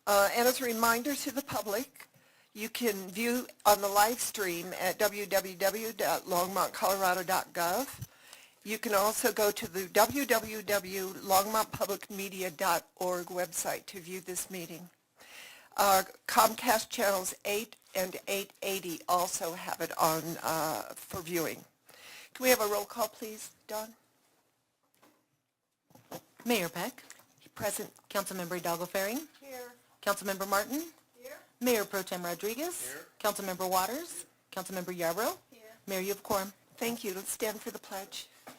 And as a reminder to the public, you can view on the live stream at www.longmontcolorado.gov. You can also go to the www.longmontpublicmedia.org website to view this meeting. Comcast channels 8 and 880 also have it on for viewing. Can we have a roll call, please, Dawn? Mayor Peck. Present. Councilmember Hidalgo Ferring. Here. Councilmember Martin. Here. Mayor Pro Tem Rodriguez. Here. Councilmember Waters. Councilmember Yarbrough. Here. Mayor, you have quorum. Thank you. Let's stand for the pledge. I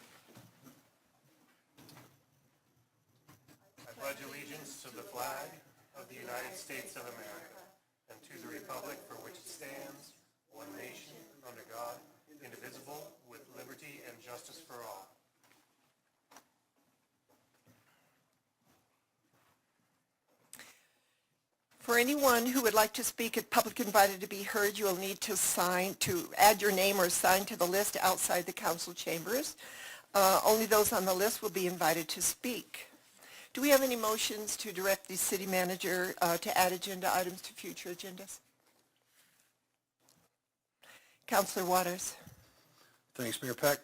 pledge allegiance to the flag of the United States of America and to the republic for which it stands, one nation, under God, indivisible, with liberty and justice for all. For anyone who would like to speak at Public Invited to be Heard, you will need to add your name or sign to the list outside the council chambers. Only those on the list will be invited to speak. Do we have any motions to direct the city manager to add agenda items to future agendas? Councilor Waters. Thanks, Mayor Peck.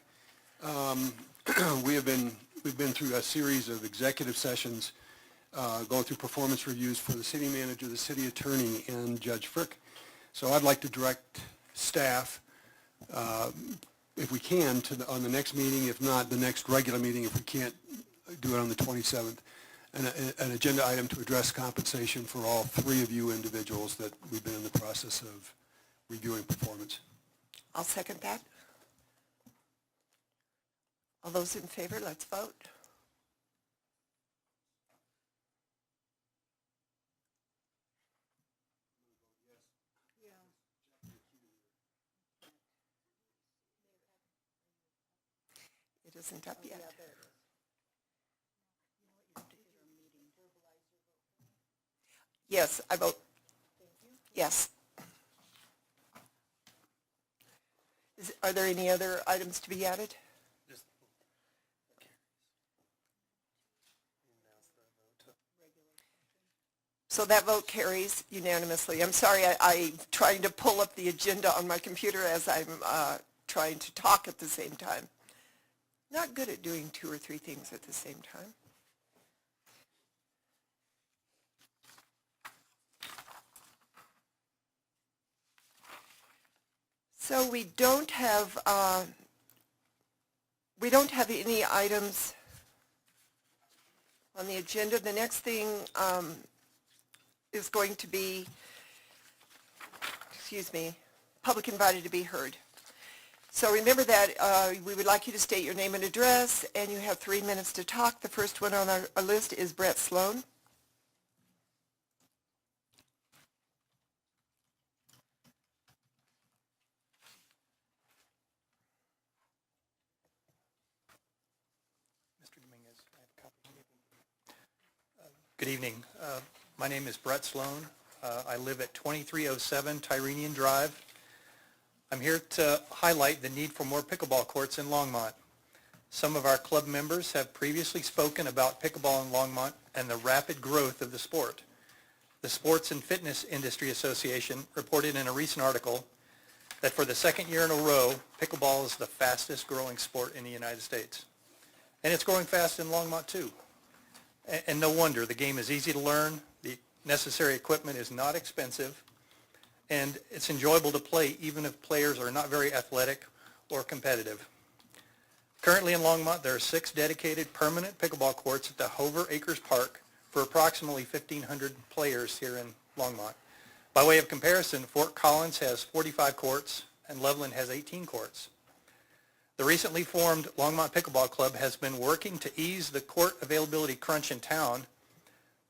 We've been through a series of executive sessions going through performance reviews for the city manager, the city attorney, and Judge Frick. So I'd like to direct staff, if we can, on the next meeting, if not the next regular meeting, if we can't do it on the 27th, an agenda item to address compensation for all three of you individuals that we've been in the process of reviewing performance. I'll second that. All those in favor, let's vote. It isn't up yet. Yes, I vote. Yes. Are there any other items to be added? So that vote carries unanimously. I'm sorry, I'm trying to pull up the agenda on my computer as I'm trying to talk at the same time. Not good at doing two or three things at the same time. So we don't have any items on the agenda. The next thing is going to be, public invited to be heard. So remember that we would like you to state your name and address, and you have 3 minutes to talk. The first one on our list is Brett Sloan. Mr. Dominguez, I have a copy. Good evening. My name is Brett Sloan. I live at 2307 Tyrenian Drive. I'm here to highlight the need for more pickleball courts in Longmont. Some of our club members have previously spoken about pickleball in Longmont and the rapid growth of the sport. The Sports and Fitness Industry Association reported in a recent article that for the second year in a row, pickleball is the fastest growing sport in the United States. And it's growing fast in Longmont too. And no wonder, the game is easy to learn, the necessary equipment is not expensive, and it's enjoyable to play even if players are not very athletic or competitive. Currently in Longmont, there are 6 dedicated permanent pickleball courts at the Hover Acres Park for approximately 1,500 players here in Longmont. By way of comparison, Fort Collins has 45 courts and Loveland has 18 courts. The recently formed Longmont Pickleball Club has been working to ease the court availability crunch in town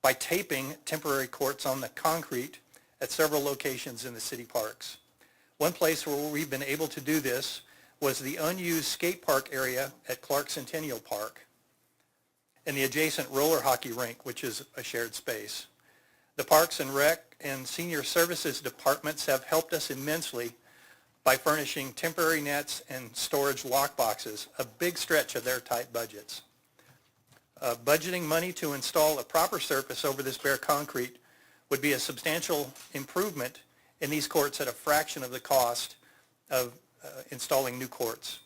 by taping temporary courts on the concrete at several locations in the city parks. One place where we've been able to do this was the unused skate park area at Clark Centennial Park and the adjacent roller hockey rink, which is a shared space. The Parks and Rec and Senior Services departments have helped us immensely by furnishing temporary nets and storage lock boxes, a big stretch of their tight budgets. Budgeting money to install a proper surface over this bare concrete would be a substantial improvement in these courts at a fraction of the cost of installing new courts.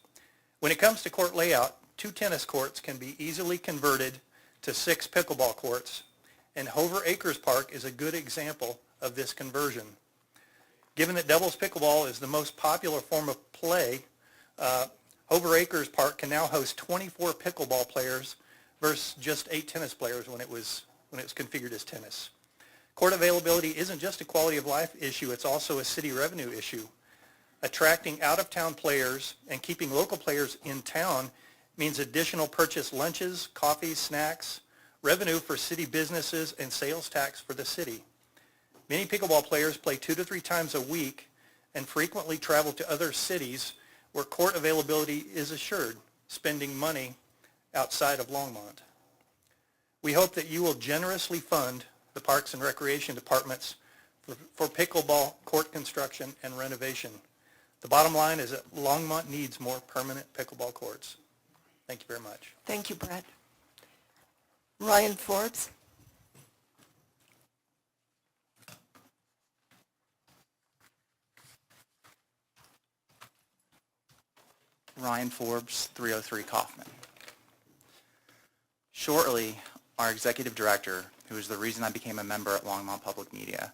When it comes to court layout, 2 tennis courts can be easily converted to 6 pickleball courts, and Hover Acres Park is a good example of this conversion. Given that doubles pickleball is the most popular form of play, Hover Acres Park can now host 24 pickleball players versus just 8 tennis players when it was configured as tennis. Court availability isn't just a quality of life issue, it's also a city revenue issue. Attracting out-of-town players and keeping local players in town means additional purchase lunches, coffees, snacks, revenue for city businesses, and sales tax for the city. Many pickleball players play 2 to 3 times a week and frequently travel to other cities where court availability is assured, spending money outside of Longmont. We hope that you will generously fund the Parks and Recreation Departments for pickleball court construction and renovation. The bottom line is that Longmont needs more permanent pickleball courts. Thank you very much. Thank you, Brett. Ryan Forbes. Ryan Forbes, 303 Kaufman. Shortly, our executive director, who is the reason I became a member at Longmont Public Media,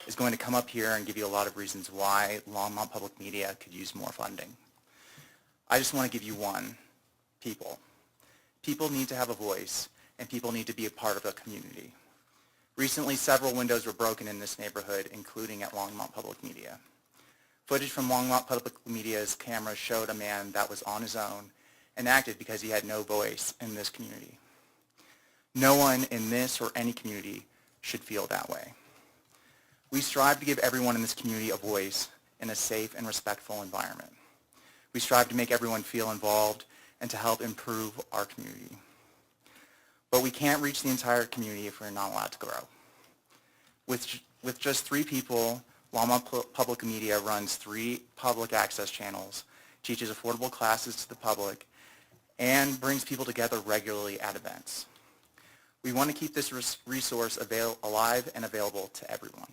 is going to come up here and give you a lot of reasons why Longmont Public Media could use more funding. I just want to give you one: people. People need to have a voice, and people need to be a part of a community. Recently, several windows were broken in this neighborhood, including at Longmont Public Media. Footage from Longmont Public Media's camera showed a man that was on his own and acted because he had no voice in this community. No one in this or any community should feel that way. We strive to give everyone in this community a voice in a safe and respectful environment. We strive to make everyone feel involved and to help improve our community. But we can't reach the entire community if we're not allowed to grow. With just 3 people, Longmont Public Media runs 3 public access channels, teaches affordable classes to the public, and brings people together regularly at events. We want to keep this resource alive and available to everyone.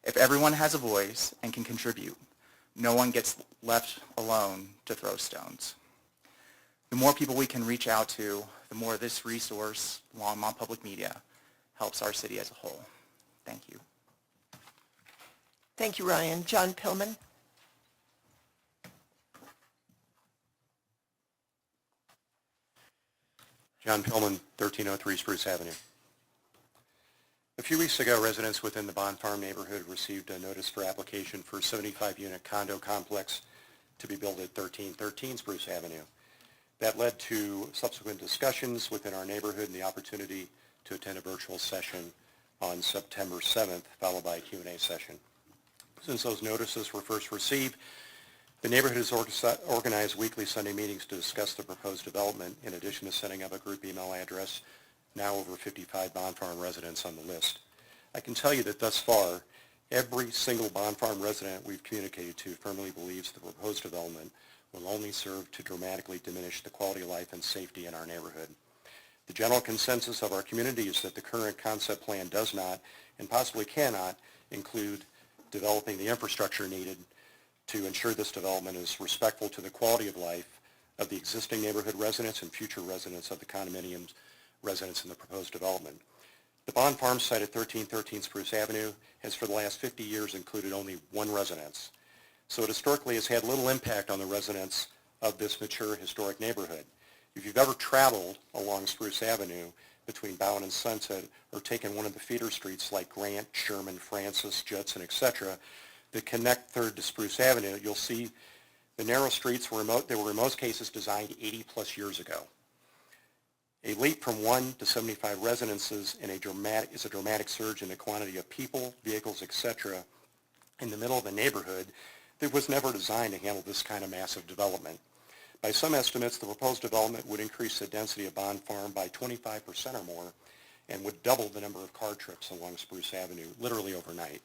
If everyone has a voice and can contribute, no one gets left alone to throw stones. The more people we can reach out to, the more this resource, Longmont Public Media, helps our city as a whole. Thank you. Thank you, Ryan. John Pillman. John Pillman, 1303 Spruce Avenue. A few weeks ago, residents within the Bond Farm neighborhood received a notice for application for a 75-unit condo complex to be built at 1313 Spruce Avenue. That led to subsequent discussions within our neighborhood and the opportunity to attend a virtual session on September 7th, followed by a Q&A session. Since those notices were first received, the neighborhood has organized weekly Sunday meetings to discuss the proposed development, in addition to setting up a group email address. Now over 55 Bond Farm residents on the list. I can tell you that thus far, every single Bond Farm resident we've communicated to firmly believes the proposed development will only serve to dramatically diminish the quality of life and safety in our neighborhood. The general consensus of our community is that the current concept plan does not, and possibly cannot, include developing the infrastructure needed to ensure this development is respectful to the quality of life of the existing neighborhood residents and future residents of the condominiums residents in the proposed development. The Bond Farm site at 1313 Spruce Avenue has for the last 50 years included only 1 residence. So it historically has had little impact on the residents of this mature historic neighborhood. If you've ever traveled along Spruce Avenue between Bowen and Sunset, or taken one of the feeder streets like Grant, Sherman, Francis, Judson, etc., that connect 3rd to Spruce Avenue, you'll see the narrow streets were in most cases designed 80 plus years ago. A leap from 1 to 75 residences is a dramatic surge in the quantity of people, vehicles, etc. in the middle of a neighborhood that was never designed to handle this kind of massive development. By some estimates, the proposed development would increase the density of Bond Farm by 25% or more and would double the number of car trips along Spruce Avenue, literally overnight.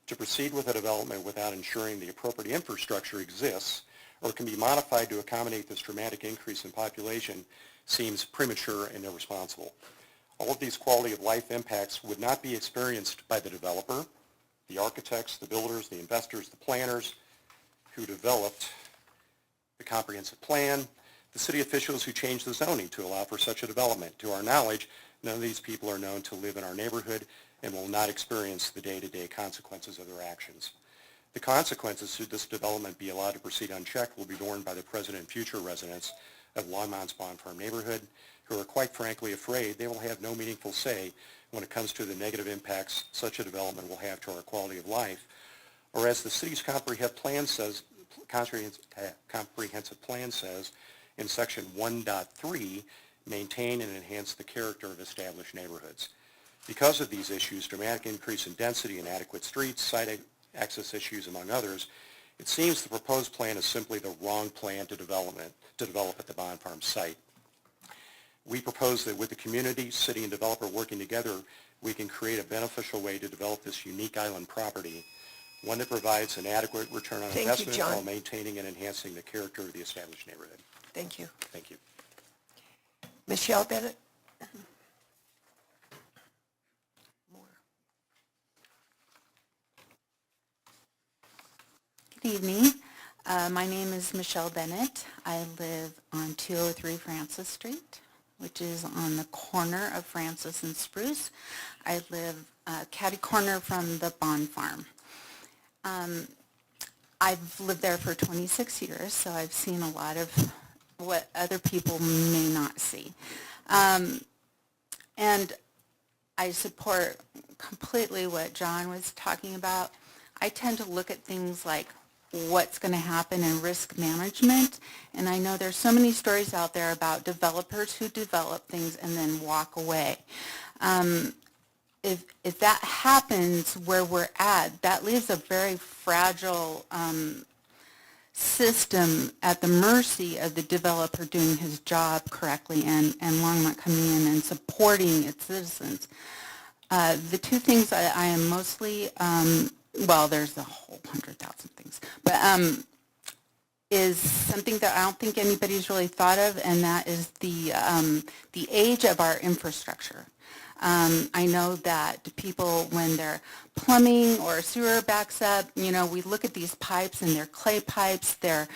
To proceed with a development without ensuring the appropriate infrastructure exists or can be modified to accommodate this dramatic increase in population seems premature and irresponsible. All of these quality of life impacts would not be experienced by the developer, the architects, the builders, the investors, the planners who developed the comprehensive plan, the city officials who changed the zoning to allow for such a development. To our knowledge, none of these people are known to live in our neighborhood and will not experience the day-to-day consequences of their actions. The consequences should this development be allowed to proceed unchecked will be borne by the present and future residents of Longmont's Bond Farm neighborhood, who are quite frankly afraid they will have no meaningful say when it comes to the negative impacts such a development will have to our quality of life, or as the city's comprehensive plan says in section 1.3, maintain and enhance the character of established neighborhoods. Because of these issues, dramatic increase in density, inadequate streets, site access issues, among others, it seems the proposed plan is simply the wrong plan to develop at the Bond Farm site. We propose that with the community, city, and developer working together, we can create a beneficial way to develop this unique island property, one that provides an adequate return on Thank you, investment John. while maintaining and enhancing the character of the established neighborhood. Thank you. Thank you. Michelle Bennett? Good evening. My name is Michelle Bennett. I live on 203 Francis Street, which is on the corner of Francis and Spruce. I live catty corner from the Bond Farm. I've lived there for 26 years, so I've seen a lot of what other people may not see. And I support completely what John was talking about. I tend to look at things like what's going to happen in risk management, and I know there's so many stories out there about developers who develop things and then walk away. If that happens where we're at, that leaves a very fragile system at the mercy of the developer doing his job correctly and Longmont coming in and supporting its citizens. The two things I am mostly, well, there's a whole 100,000 things, but is something that I don't think anybody's really thought of, and that is the age of our infrastructure. I know that people, when their plumbing or sewer backs up, you know, we look at these pipes and they're clay pipes. They're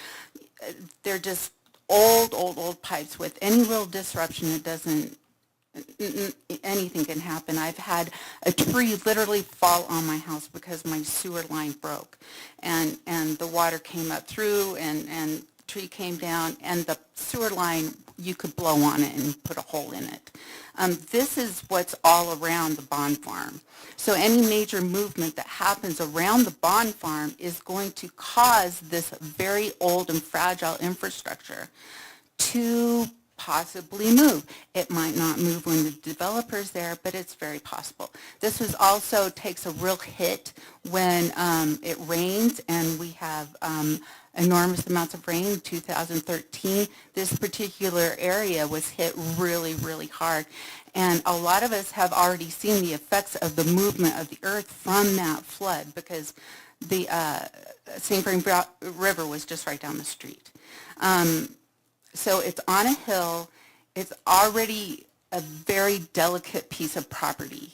just old pipes. With any real disruption, it doesn't, anything can happen. I've had a tree literally fall on my house because my sewer line broke, and the water came up through, and the tree came down, and the sewer line, you could blow on it and put a hole in it. This is what's all around the Bond Farm. So any major movement that happens around the Bond Farm is going to cause this very old and fragile infrastructure to possibly move. It might not move when the developer's there, but it's very possible. This was also takes a real hit when it rains, and we have enormous amounts of rain in 2013. This particular area was hit really, really hard. And a lot of us have already seen the effects of the movement of the earth from that flood, because the St. Vrain River was just right down the street. So it's on a hill. It's already a very delicate piece of property.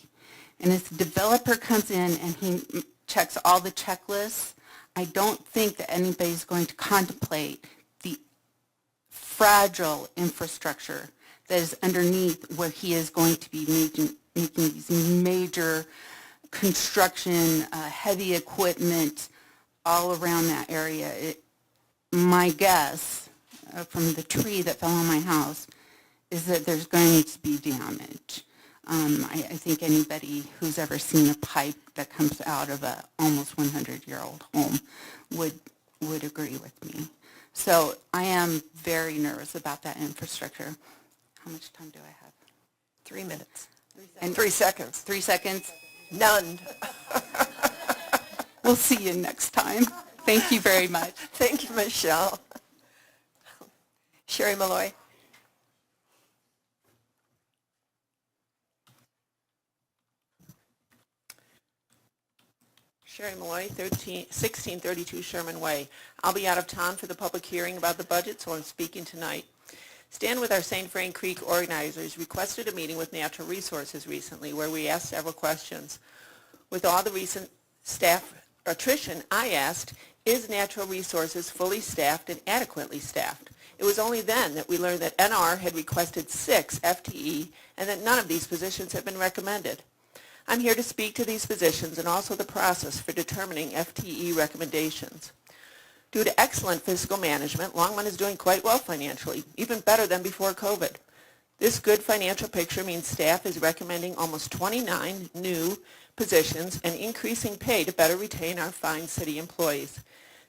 And if the developer comes in and he checks all the checklists, I don't think that anybody's going to contemplate the fragile infrastructure that is underneath where he is going to be making these major construction, heavy equipment all around that area. My guess from the tree that fell on my house is that there's going to be damage. I think anybody who's ever seen a pipe that comes out of a almost 100-year-old home would agree with me. So I am very nervous about that infrastructure. How much time do I have? 3 minutes. And 3 seconds. 3 seconds? None. We'll see you next time. Thank you very much. Thank you, Michelle. Sherry Malloy. Sherry Malloy, 1632 Sherman Way. I'll be out of town for the public hearing about the budget, so I'm speaking tonight. Stand With Our St. Vrain Creek organizers requested a meeting with Natural Resources recently where we asked several questions. With all the recent staff attrition, I asked, is Natural Resources fully staffed and adequately staffed? It was only then that we learned that NR had requested 6 FTE and that none of these positions had been recommended. I'm here to speak to these positions and also the process for determining FTE recommendations. Due to excellent fiscal management, Longmont is doing quite well financially, even better than before COVID. This good financial picture means staff is recommending almost 29 new positions and increasing pay to better retain our fine city employees.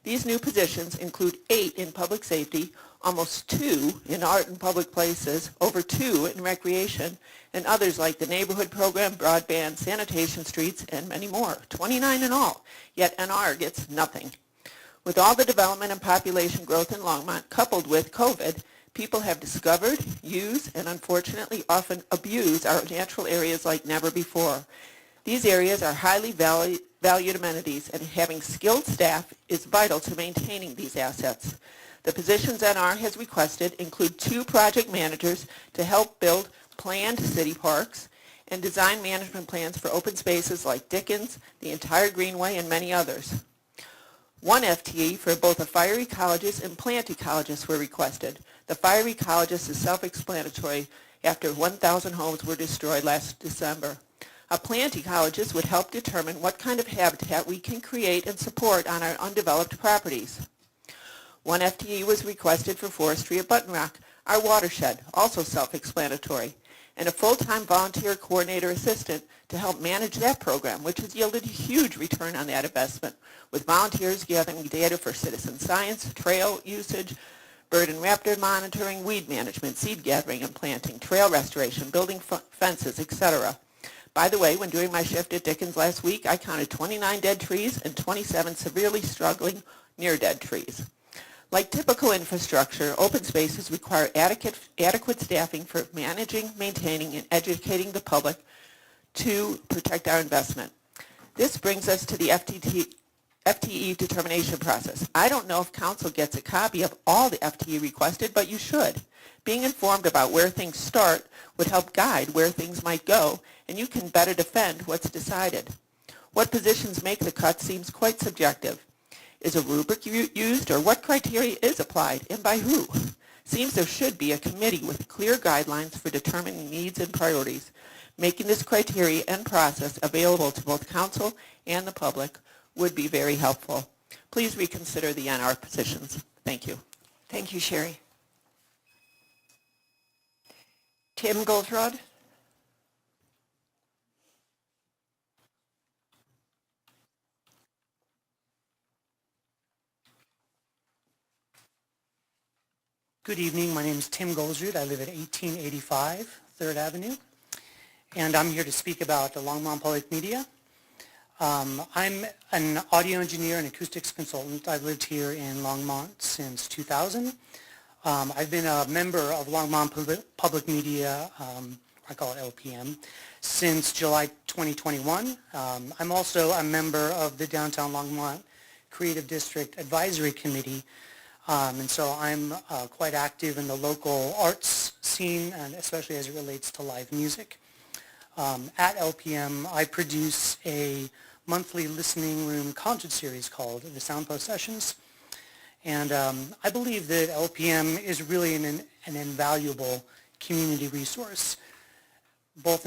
These new positions include 8 in public safety, almost 2 in art and public places, over 2 in recreation, and others like the neighborhood program, broadband, sanitation streets, and many more. 29 in all, yet NR gets nothing. With all the development and population growth in Longmont coupled with COVID, people have discovered, used, and unfortunately often abused our natural areas like never before. These areas are highly valued amenities, and having skilled staff is vital to maintaining these assets. The positions NR has requested include 2 project managers to help build planned city parks and design management plans for open spaces like Dickens, the entire Greenway, and many others. 1 FTE for both a fire ecologist and plant ecologist were requested. The fire ecologist is self-explanatory after 1,000 homes were destroyed last December. A plant ecologist would help determine what kind of habitat we can create and support on our undeveloped properties. 1 FTE was requested for forestry at Button Rock, our watershed, also self-explanatory, and a full-time volunteer coordinator assistant to help manage that program, which has yielded a huge return on that investment, with volunteers gathering data for citizen science, trail usage, bird and raptor monitoring, weed management, seed gathering and planting, trail restoration, building fences, etc. By the way, when doing my shift at Dickens last week, I counted 29 dead trees and 27 severely struggling near-dead trees. Like typical infrastructure, open spaces require adequate staffing for managing, maintaining, and educating the public to protect our investment. This brings us to the FTE determination process. I don't know if council gets a copy of all the FTE requested, but you should. Being informed about where things start would help guide where things might go, and you can better defend what's decided. What positions make the cut seems quite subjective. Is a rubric used, or what criteria is applied, and by who? Seems there should be a committee with clear guidelines for determining needs and priorities. Making this criteria and process available to both council and the public would be very helpful. Please reconsider the NR positions. Thank you. Thank you, Sherry. Tim Goldraud? Good evening. My name is Tim Goldraud. I live at 1885 3rd Avenue, and I'm here to speak about the Longmont Public Media. I'm an audio engineer and acoustics consultant. I've lived here in Longmont since 2000. I've been a member of Longmont Public Media, I call it LPM, since July 2021. I'm also a member of the Downtown Longmont Creative District Advisory Committee, and so I'm quite active in the local arts scene, and especially as it relates to live music. At LPM, I produce a monthly listening room concert series called the Soundpost Sessions. And I believe that LPM is really an invaluable community resource, both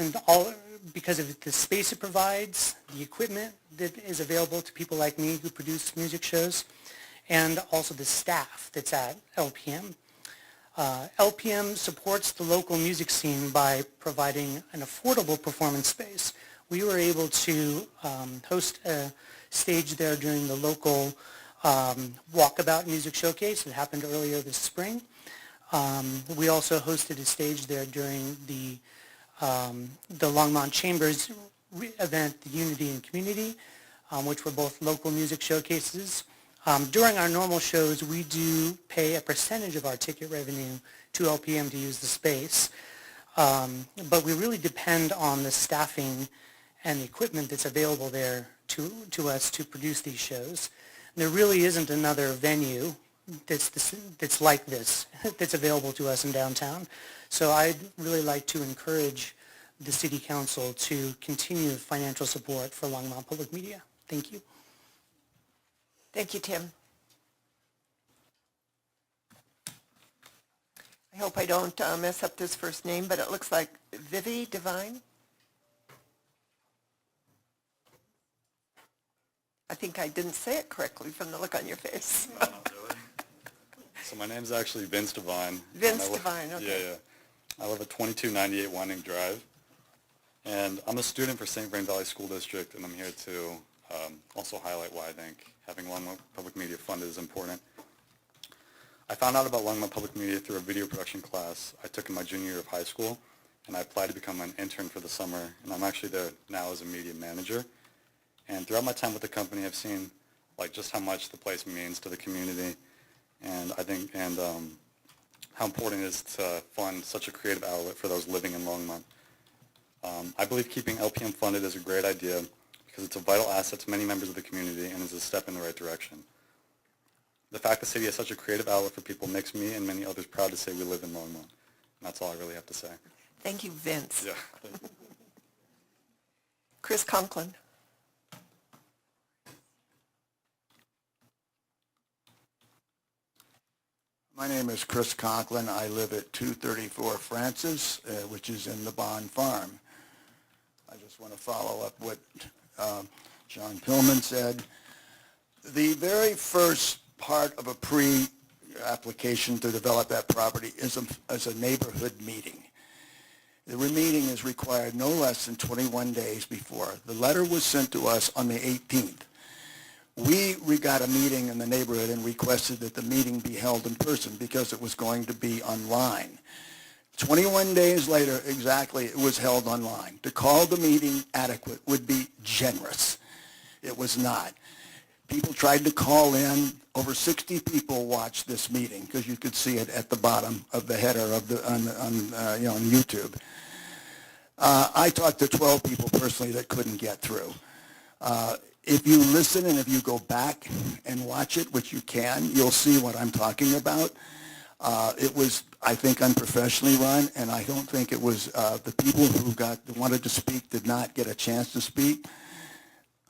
because of the space it provides, the equipment that is available to people like me who produce music shows, and also the staff that's at LPM. LPM supports the local music scene by providing an affordable performance space. We were able to host a stage there during the local Walkabout Music Showcase that happened earlier this spring. We also hosted a stage there during the Longmont Chambers event, the Unity and Community, which were both local music showcases. During our normal shows, we do pay a percentage of our ticket revenue to LPM to use the space, but we really depend on the staffing and the equipment that's available there to us to produce these shows. There really isn't another venue that's like this, that's available to us in downtown. So I'd really like to encourage the city council to continue financial support for Longmont Public Media. Thank you. Thank you, Tim. I hope I don't mess up this first name, but it looks like Vivi Devine. I think I didn't say it correctly from the look on your face. So my name's actually Vince Devine. Vince And I li- Devine, okay. Yeah. I live at 2298 Winding Drive. And I'm a student for St. Vrain Valley School District, and I'm here to also highlight why I think having Longmont Public Media funded is important. I found out about Longmont Public Media through a video production class I took in my junior year of high school, and I applied to become an intern for the summer, and I'm actually there now as a media manager. And throughout my time with the company, I've seen just how much the place means to the community, and I think how important it is to fund such a creative outlet for those living in Longmont. I believe keeping LPM funded is a great idea because it's a vital asset to many members of the community and is a step in the right direction. The fact the city has such a creative outlet for people makes me and many others proud to say we live in Longmont. And that's all I really have to say. Thank you, Vince. Yeah. Chris Conklin. My name is Chris Conklin. I live at 234 Francis, which is in the Bond Farm. I just want to follow up what John Pillman said. The very first part of a pre-application to develop that property is a neighborhood meeting. The meeting is required no less than 21 days before. The letter was sent to us on the 18th. We got a meeting in the neighborhood and requested that the meeting be held in person because it was going to be online. 21 days later, exactly, it was held online. To call the meeting adequate would be generous. It was not. People tried to call in. Over 60 people watched this meeting because you could see it at the bottom of the header of on YouTube. I talked to 12 people personally that couldn't get through. If you listen and if you go back and watch it, which you can, you'll see what I'm talking about. It was, I think, unprofessionally run, and I don't think it was the people who wanted to speak did not get a chance to speak.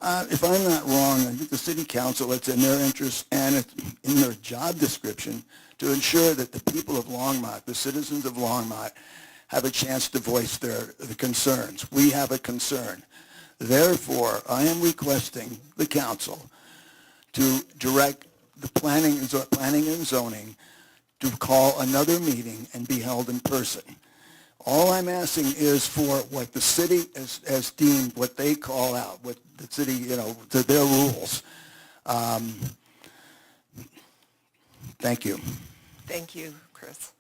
If I'm not wrong, I think the city council, it's in their interest and it's in their job description to ensure that the people of Longmont, the citizens of Longmont, have a chance to voice their concerns. We have a concern. Therefore, I am requesting the council to direct the planning and zoning to call another meeting and be held in person. All I'm asking is for what the city has deemed, what they call out, what the city, to their rules. Thank you. Thank you, Chris.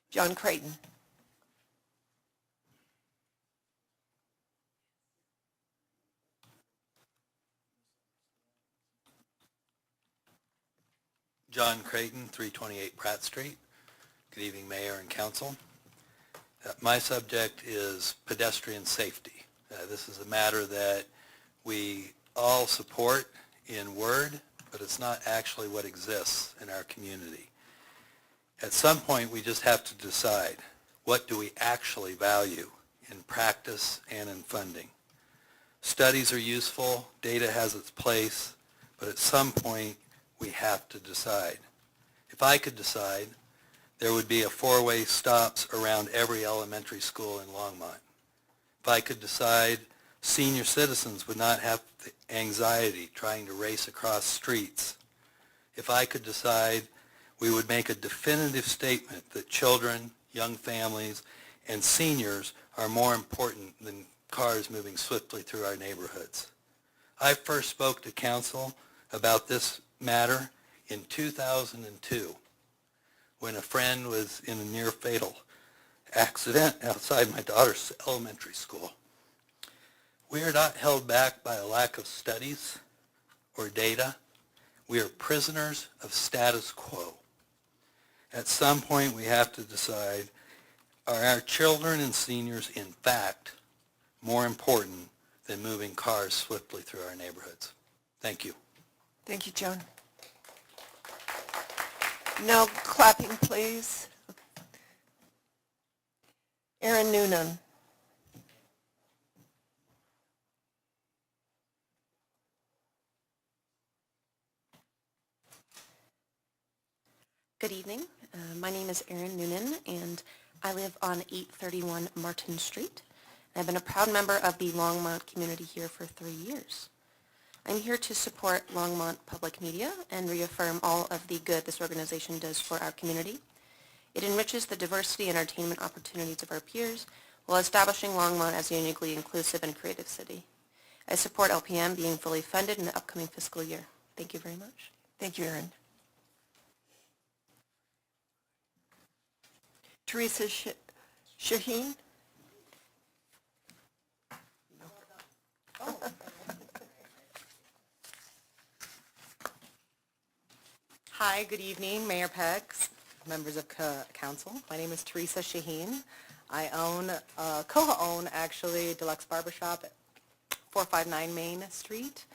John Creighton. John Creighton, 328 Pratt Street. Good evening, Mayor and Council. My subject is pedestrian safety. This is a matter that we all support in word, but it's not actually what exists in our community. At some point, we just have to decide, what do we actually value in practice and in funding? Studies are useful, data has its place, but at some point, we have to decide. If I could decide, there would be a four-way stops around every elementary school in Longmont. If I could decide, senior citizens would not have the anxiety trying to race across streets. If I could decide, we would make a definitive statement that children, young families, and seniors are more important than cars moving swiftly through our neighborhoods. I first spoke to council about this matter in 2002 when a friend was in a near fatal accident outside my daughter's elementary school. We are not held back by a lack of studies or data. We are prisoners of status quo. At some point we have to decide, are our children and seniors in fact more important than moving cars swiftly through our neighborhoods? Thank you. Thank you, Joan. No clapping, please. Aaron Noonan. Good evening. My name is Erin Noonan, and I live on 831 Martin Street. I've been a proud member of the Longmont community here for 3 years. I'm here to support Longmont Public Media and reaffirm all of the good this organization does for our community. It enriches the diversity and entertainment opportunities of our peers while establishing Longmont as a uniquely inclusive and creative city. I support LPM being fully funded in the upcoming fiscal year. Thank you very much. Thank you, Erin. Teresa Shaheen. Hi, good evening, Mayor Pex, members of council. My name is Teresa Shaheen. I co-own actually Deluxe Barbershop at 459 Main Street,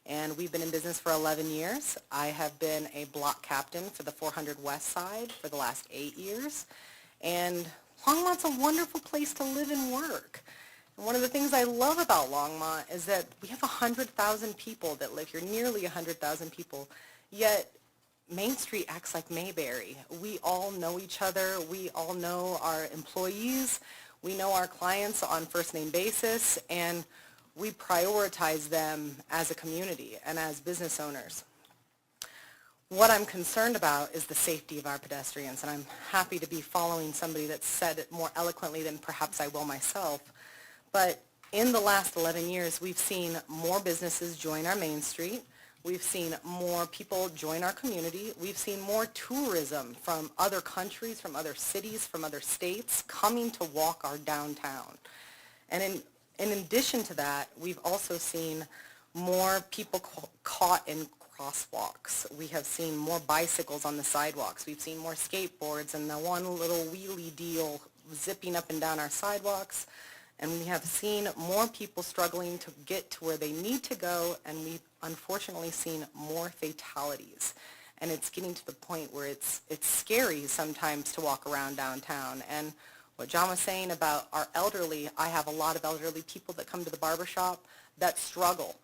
and we've been in business for 11 years. I have been a block captain for the 400 West Side for the last 8 years, and Longmont's a wonderful place to live and work. And one of the things I love about Longmont is that we have 100,000 people that live here, nearly 100,000 people, yet Main Street acts like Mayberry. We all know each other. We all know our employees. We know our clients on first-name basis, and we prioritize them as a community and as business owners. What I'm concerned about is the safety of our pedestrians, and I'm happy to be following somebody that said it more eloquently than perhaps I will myself. But in the last 11 years, we've seen more businesses join our Main Street. We've seen more people join our community. We've seen more tourism from other countries, from other cities, from other states coming to walk our downtown. And in addition to that, we've also seen more people caught in crosswalks. We have seen more bicycles on the sidewalks. We've seen more skateboards and the one little wheelie deal zipping up and down our sidewalks. And we have seen more people struggling to get to where they need to go, and we've unfortunately seen more fatalities. And it's getting to the point where it's scary sometimes to walk around downtown. And what John was saying about our elderly, I have a lot of elderly people that come to the barbershop that struggle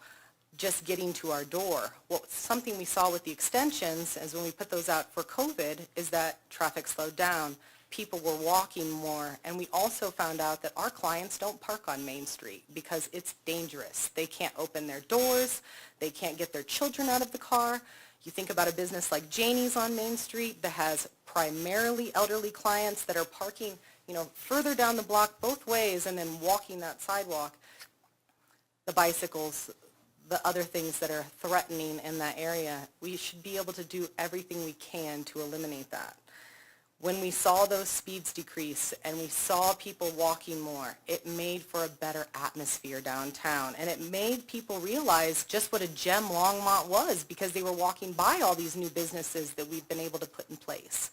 just getting to our door. Well, something we saw with the extensions, as when we put those out for COVID, is that traffic slowed down. People were walking more, and we also found out that our clients don't park on Main Street because it's dangerous. They can't open their doors. They can't get their children out of the car. You think about a business like Janie's on Main Street that has primarily elderly clients that are parking, further down the block both ways and then walking that sidewalk. The bicycles, the other things that are threatening in that area, we should be able to do everything we can to eliminate that. When we saw those speeds decrease and we saw people walking more, it made for a better atmosphere downtown. And it made people realize just what a gem Longmont was because they were walking by all these new businesses that we've been able to put in place.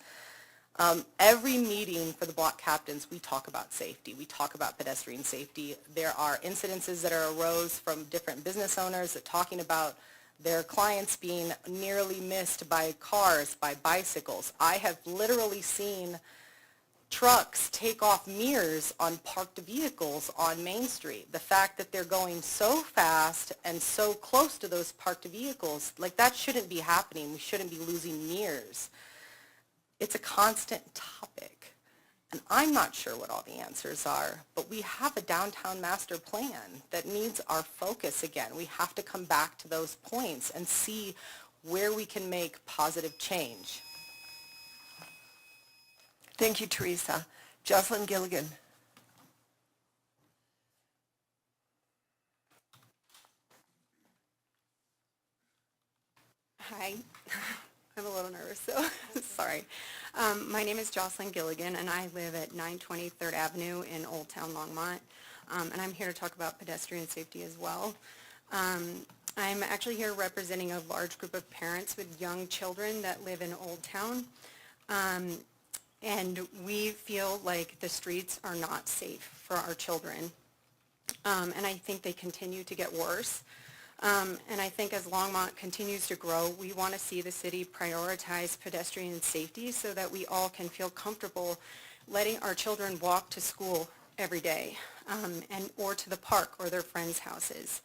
Every meeting for the block captains, we talk about safety. We talk about pedestrian safety. There are incidences that arose from different business owners that talking about their clients being nearly missed by cars, by bicycles. I have literally seen trucks take off mirrors on parked vehicles on Main Street. The fact that they're going so fast and so close to those parked vehicles, like that shouldn't be happening. We shouldn't be losing mirrors. It's a constant topic. And I'm not sure what all the answers are, but we have a downtown master plan that needs our focus again. We have to come back to those points and see where we can make positive change. Thank you, Teresa. Jocelyn Gilligan. Hi. I'm a little nervous, so sorry. My name is Jocelyn Gilligan, and I live at 920 3rd Avenue in Old Town Longmont, and I'm here to talk about pedestrian safety as well. I'm actually here representing a large group of parents with young children that live in Old Town, and we feel like the streets are not safe for our children, and I think they continue to get worse. And I think as Longmont continues to grow, we want to see the city prioritize pedestrian safety so that we all can feel comfortable letting our children walk to school every day, or to the park or their friends' houses.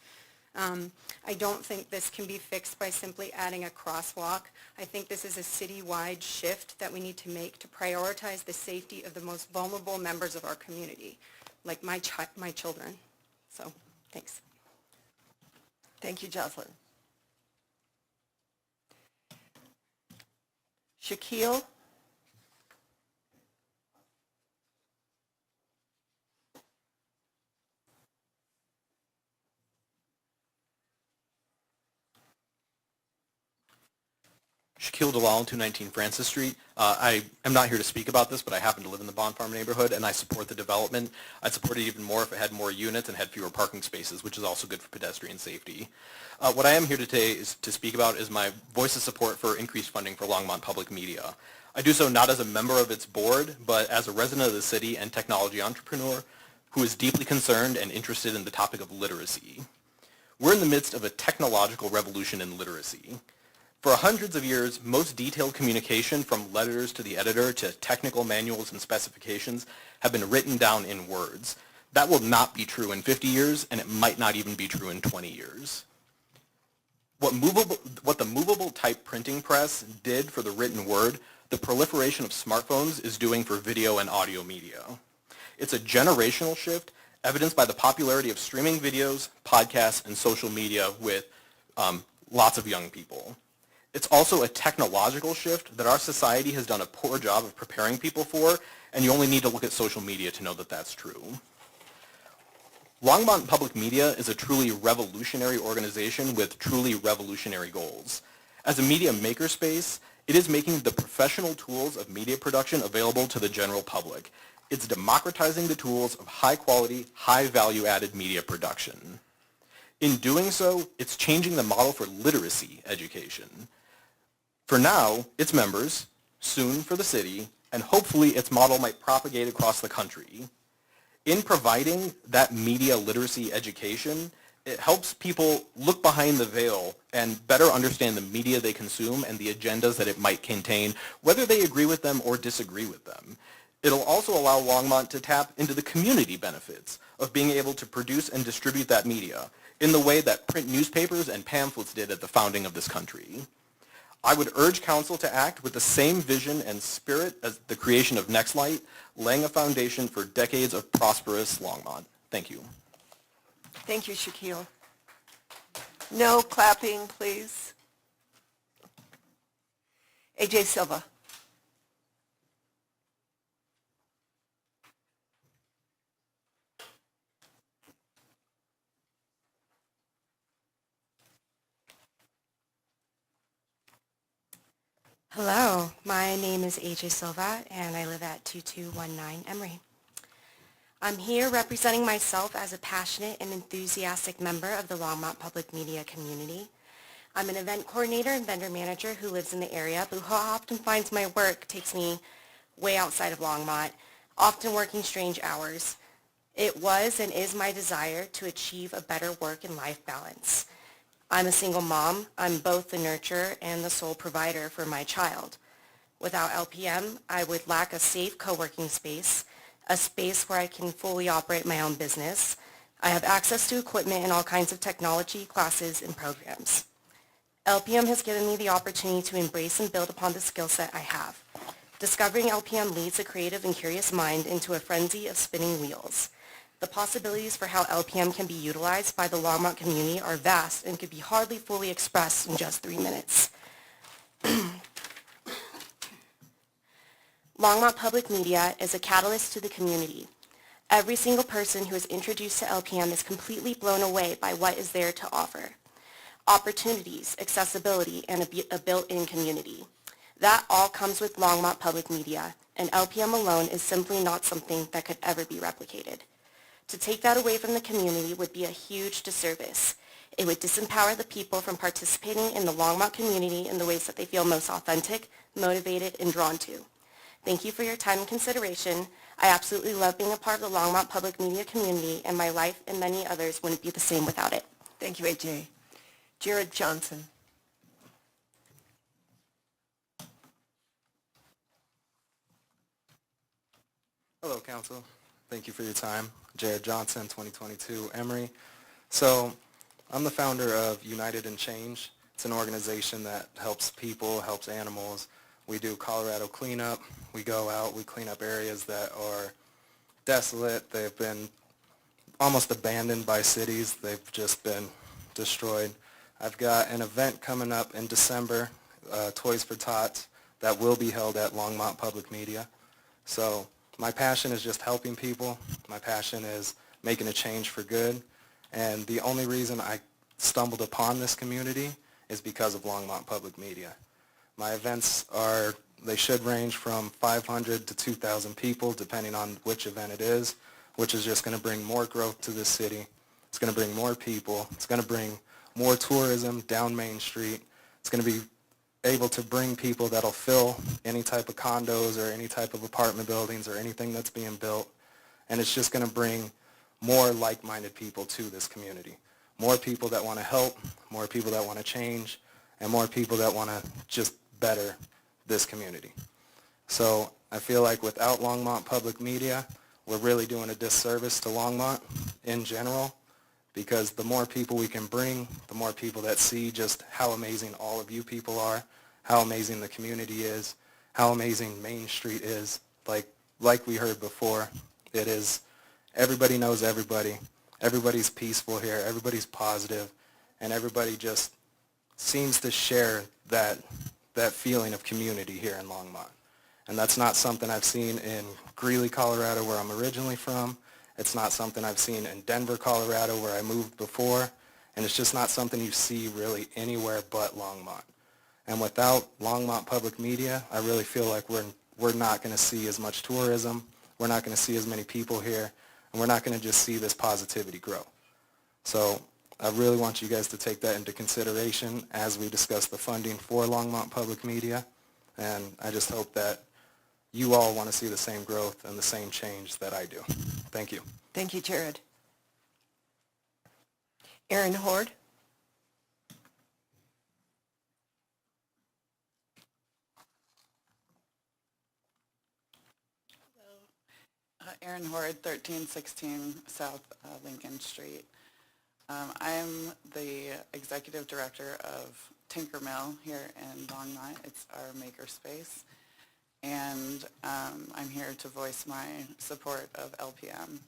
I don't think this can be fixed by simply adding a crosswalk. I think this is a citywide shift that we need to make to prioritize the safety of the most vulnerable members of our community, like my children. So, thanks. Thank you, Jocelyn. Shaquille? Shaquille Dalal, 219 Francis Street. I am not here to speak about this, but I happen to live in the Bond Farm neighborhood, and I support the development. I'd support it even more if it had more units and had fewer parking spaces, which is also good for pedestrian safety. What I am here today to speak about is my voice of support for increased funding for Longmont Public Media. I do so not as a member of its board, but as a resident of the city and technology entrepreneur who is deeply concerned and interested in the topic of literacy. We're in the midst of a technological revolution in literacy. For hundreds of years, most detailed communication from letters to the editor to technical manuals and specifications have been written down in words. That will not be true in 50 years, and it might not even be true in 20 years. What the movable type printing press did for the written word, the proliferation of smartphones is doing for video and audio media. It's a generational shift evidenced by the popularity of streaming videos, podcasts, and social media with lots of young people. It's also a technological shift that our society has done a poor job of preparing people for, and you only need to look at social media to know that that's true. Longmont Public Media is a truly revolutionary organization with truly revolutionary goals. As a media makerspace, it is making the professional tools of media production available to the general public. It's democratizing the tools of high-quality, high-value-added media production. In doing so, it's changing the model for literacy education. For now, its members, soon for the city, and hopefully its model might propagate across the country. In providing that media literacy education, it helps people look behind the veil and better understand the media they consume and the agendas that it might contain, whether they agree with them or disagree with them. It'll also allow Longmont to tap into the community benefits of being able to produce and distribute that media in the way that print newspapers and pamphlets did at the founding of this country. I would urge Council to act with the same vision and spirit as the creation of Nextlight, laying a foundation for decades of prosperous Longmont. Thank you. Thank you, Shaquille. No clapping, please. AJ Silva. Hello, my name is AJ Silva and I live at 2219 Emory. I'm here representing myself as a passionate and enthusiastic member of the Longmont Public Media community. I'm an event coordinator and vendor manager who lives in the area, but who often finds my work takes me way outside of Longmont, often working strange hours. It was and is my desire to achieve a better work and life balance. I'm a single mom. I'm both the nurturer and the sole provider for my child. Without LPM, I would lack a safe co-working space, a space where I can fully operate my own business. I have access to equipment and all kinds of technology, classes, and programs. LPM has given me the opportunity to embrace and build upon the skill set I have. Discovering LPM leads a creative and curious mind into a frenzy of spinning wheels. The possibilities for how LPM can be utilized by the Longmont community are vast and could be hardly fully expressed in just 3 minutes. Longmont Public Media is a catalyst to the community. Every single person who is introduced to LPM is completely blown away by what is there to offer. Opportunities, accessibility, and a built-in community. That all comes with Longmont Public Media, and LPM alone is simply not something that could ever be replicated. To take that away from the community would be a huge disservice. It would disempower the people from participating in the Longmont community in the ways that they feel most authentic, motivated, and drawn to. Thank you for your time and consideration. I absolutely love being a part of the Longmont Public Media community, and my life and many others wouldn't be the same without it. Thank you, AJ. Jared Johnson. Hello, Council. Thank you for your time. Jared Johnson, 2022 Emory. So I'm the founder of United in Change. It's an organization that helps people, helps animals. We do Colorado cleanup. We go out, we clean up areas that are desolate. They've been almost abandoned by cities. They've just been destroyed. I've got an event coming up in December, Toys for Tots, that will be held at Longmont Public Media. So my passion is just helping people. My passion is making a change for good. And the only reason I stumbled upon this community is because of Longmont Public Media. My events they should range from 500 to 2,000 people, depending on which event it is, which is just going to bring more growth to the city. It's going to bring more people. It's going to bring more tourism down Main Street. It's going to be able to bring people that'll fill any type of condos or any type of apartment buildings or anything that's being built. And it's just going to bring more like-minded people to this community. More people that want to help, more people that want to change, and more people that want to just better this community. So I feel like without Longmont Public Media, we're really doing a disservice to Longmont in general, because the more people we can bring, the more people that see just how amazing all of you people are, how amazing the community is, how amazing Main Street is. Like we heard before, it is, everybody knows everybody. Everybody's peaceful here. Everybody's positive, and everybody just seems to share that feeling of community here in Longmont. And that's not something I've seen in Greeley, Colorado, where I'm originally from. It's not something I've seen in Denver, Colorado, where I moved before. And it's just not something you see really anywhere but Longmont. And without Longmont Public Media, I really feel like we're not going to see as much tourism. We're not going to see as many people here. And we're not going to just see this positivity grow. So I really want you guys to take that into consideration as we discuss the funding for Longmont Public Media. And I just hope that you all want to see the same growth and the same change that I do. Thank you. Thank you, Jared. Aaron Horde. Aaron Horde, 1316 South Lincoln Street. I'm the executive director of Tinkermill here in Longmont. It's our makerspace. And I'm here to voice my support of LPM.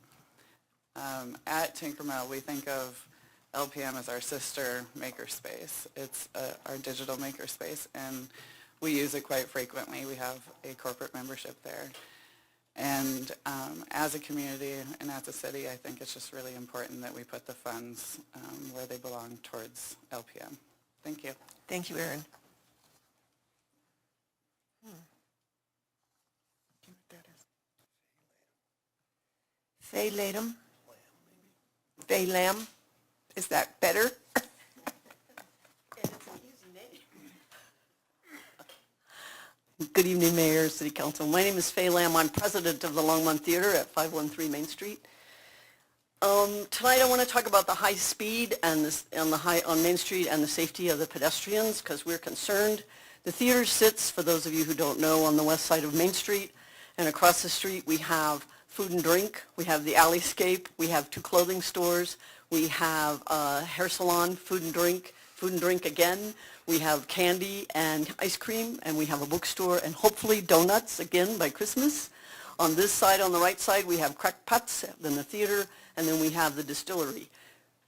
At Tinkermill, we think of LPM as our sister makerspace. It's our digital makerspace, and we use it quite frequently. We have a corporate membership there. And as a community and as a city, I think it's just really important that we put the funds where they belong towards LPM. Thank you. Thank you, Aaron. Faye Latham. Faye Lamb. Is that better? Good evening, Mayor, City Council. My name is Faye Lamb. I'm president of the Longmont Theater at 513 Main Street. Tonight I want to talk about the high speed and on Main Street and the safety of the pedestrians, because we're concerned. The theater sits, for those of you who don't know, on the west side of Main Street, and across the street we have food and drink, we have the Alleyscape, we have 2 clothing stores, we have a hair salon, food and drink again, we have candy and ice cream, and we have a bookstore, and hopefully donuts again by Christmas. On this side, on the right side, we have Crack Pots, then the theater, and then we have the distillery.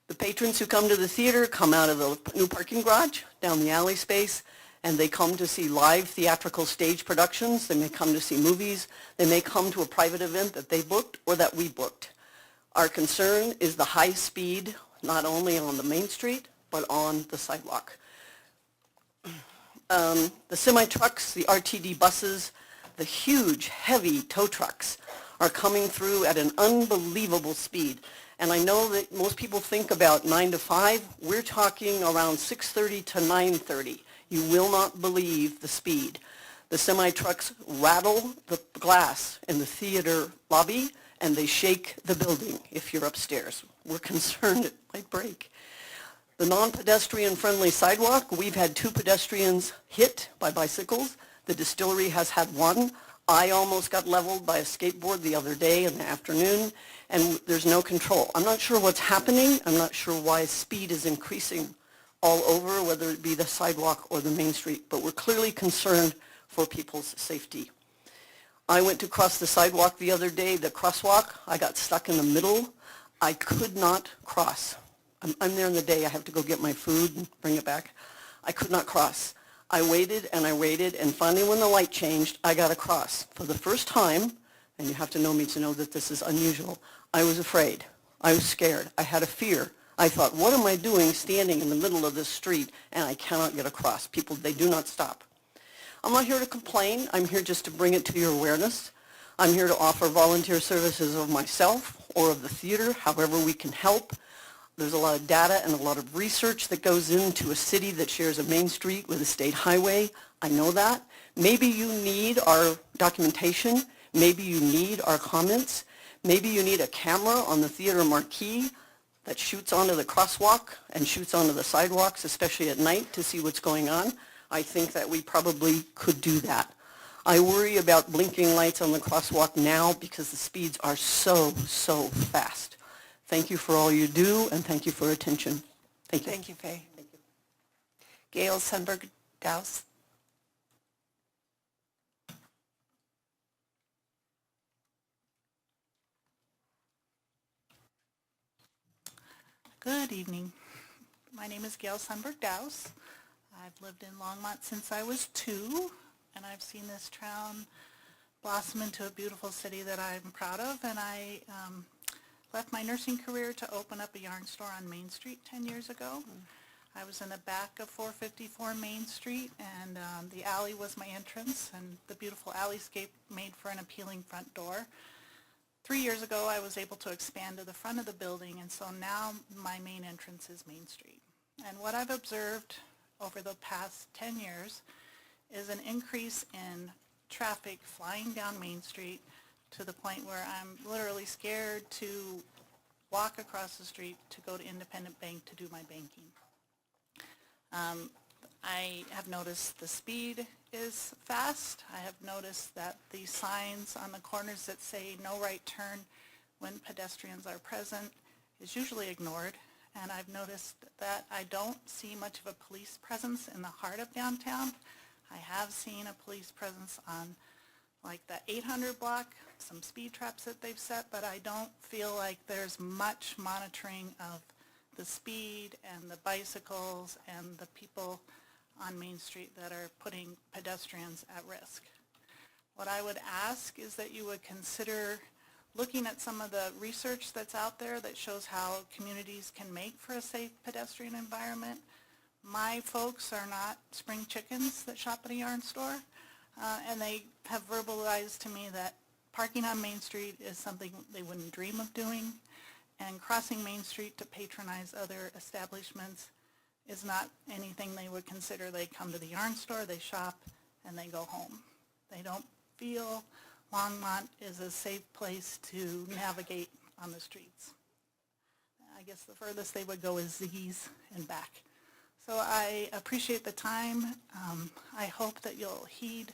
The patrons who come to the theater come out of the new parking garage down the alley space, and they come to see live theatrical stage productions. They may come to see movies. They may come to a private event that they booked or that we booked. Our concern is the high speed, not only on the Main Street, but on the sidewalk. The semi-trucks, the RTD buses, the huge, heavy tow trucks are coming through at an unbelievable speed. And I know that most people think about 9 to 5. We're talking around 6:30 to 9:30. You will not believe the speed. The semi-trucks rattle the glass in the theater lobby, and they shake the building if you're upstairs. We're concerned it might break. The non-pedestrian friendly sidewalk, we've had 2 pedestrians hit by bicycles. The distillery has had 1. I almost got leveled by a skateboard the other day in the afternoon, and there's no control. I'm not sure what's happening. I'm not sure why speed is increasing all over, whether it be the sidewalk or the main street, but we're clearly concerned for people's safety. I went to cross the sidewalk the other day, the crosswalk. I got stuck in the middle. I could not cross. I'm there in the day. I have to go get my food and bring it back. I could not cross. I waited, and finally when the light changed, I got across. For the first time, and you have to know me to know that this is unusual, I was afraid. I was scared. I had a fear. I thought, what am I doing standing in the middle of this street and I cannot get across? People, they do not stop. I'm not here to complain. I'm here just to bring it to your awareness. I'm here to offer volunteer services of myself or of the theater, however we can help. There's a lot of data and a lot of research that goes into a city that shares a main street with a state highway. I know that. Maybe you need our documentation. Maybe you need our comments. Maybe you need a camera on the theater marquee that shoots onto the crosswalk and shoots onto the sidewalks, especially at night, to see what's going on. I think that we probably could do that. I worry about blinking lights on the crosswalk now because the speeds are so fast. Thank you for all you do, and thank you for attention. Thank you. Thank you, Faye. Thank you. Gail Sundberg Douse. Good evening. My name is Gail Sundberg Douse. I've lived in Longmont since I was 2, and I've seen this town blossom into a beautiful city that I'm proud of, and I left my nursing career to open up a yarn store on Main Street 10 years ago. I was in the back of 454 Main Street, and the alley was my entrance, and the beautiful alleyscape made for an appealing front door. 3 years ago, I was able to expand to the front of the building, and so now my main entrance is Main Street. And what I've observed over the past 10 years is an increase in traffic flying down Main Street to the point where I'm literally scared to walk across the street to go to Independent Bank to do my banking. I have noticed the speed is fast. I have noticed that the signs on the corners that say no right turn when pedestrians are present is usually ignored. And I've noticed that I don't see much of a police presence in the heart of downtown. I have seen a police presence on like the 800 block, some speed traps that they've set, but I don't feel like there's much monitoring of the speed and the bicycles and the people on Main Street that are putting pedestrians at risk. What I would ask is that you would consider looking at some of the research that's out there that shows how communities can make for a safe pedestrian environment. My folks are not spring chickens that shop at a yarn store, and they have verbalized to me that parking on Main Street is something they wouldn't dream of doing, and crossing Main Street to patronize other establishments is not anything they would consider. They come to the yarn store, they shop, and they go home. They don't feel Longmont is a safe place to navigate on the streets. I guess the furthest they would go is Ziggy's and back. So I appreciate the time. I hope that you'll heed.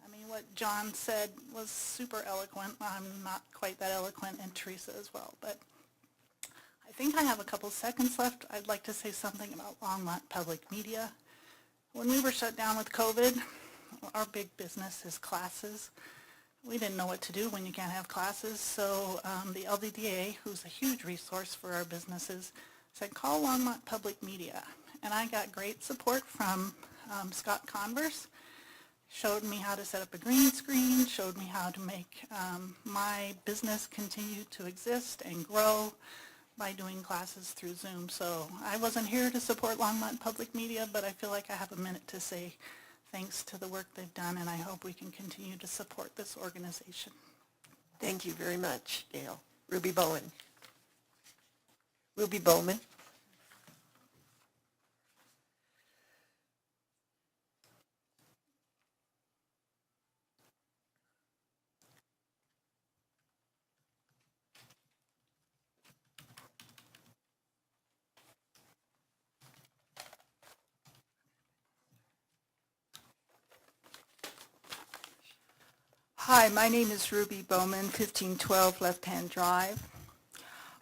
I mean, what John said was super eloquent. I'm not quite that eloquent, and Teresa as well. But I think I have a couple seconds left. I'd like to say something about Longmont Public Media. When we were shut down with COVID, our big business is classes. We didn't know what to do when you can't have classes, so the LDDA, who's a huge resource for our businesses, said call Longmont Public Media. And I got great support from Scott Converse, showed me how to set up a green screen, showed me how to make my business continue to exist and grow by doing classes through Zoom. So I wasn't here to support Longmont Public Media, but I feel like I have a minute to say thanks to the work they've done, and I hope we can continue to support this organization. Thank you very much, Gail. Ruby Bowen. Ruby Bowman. Hi, my name is Ruby Bowman, 1512 Left Hand Drive.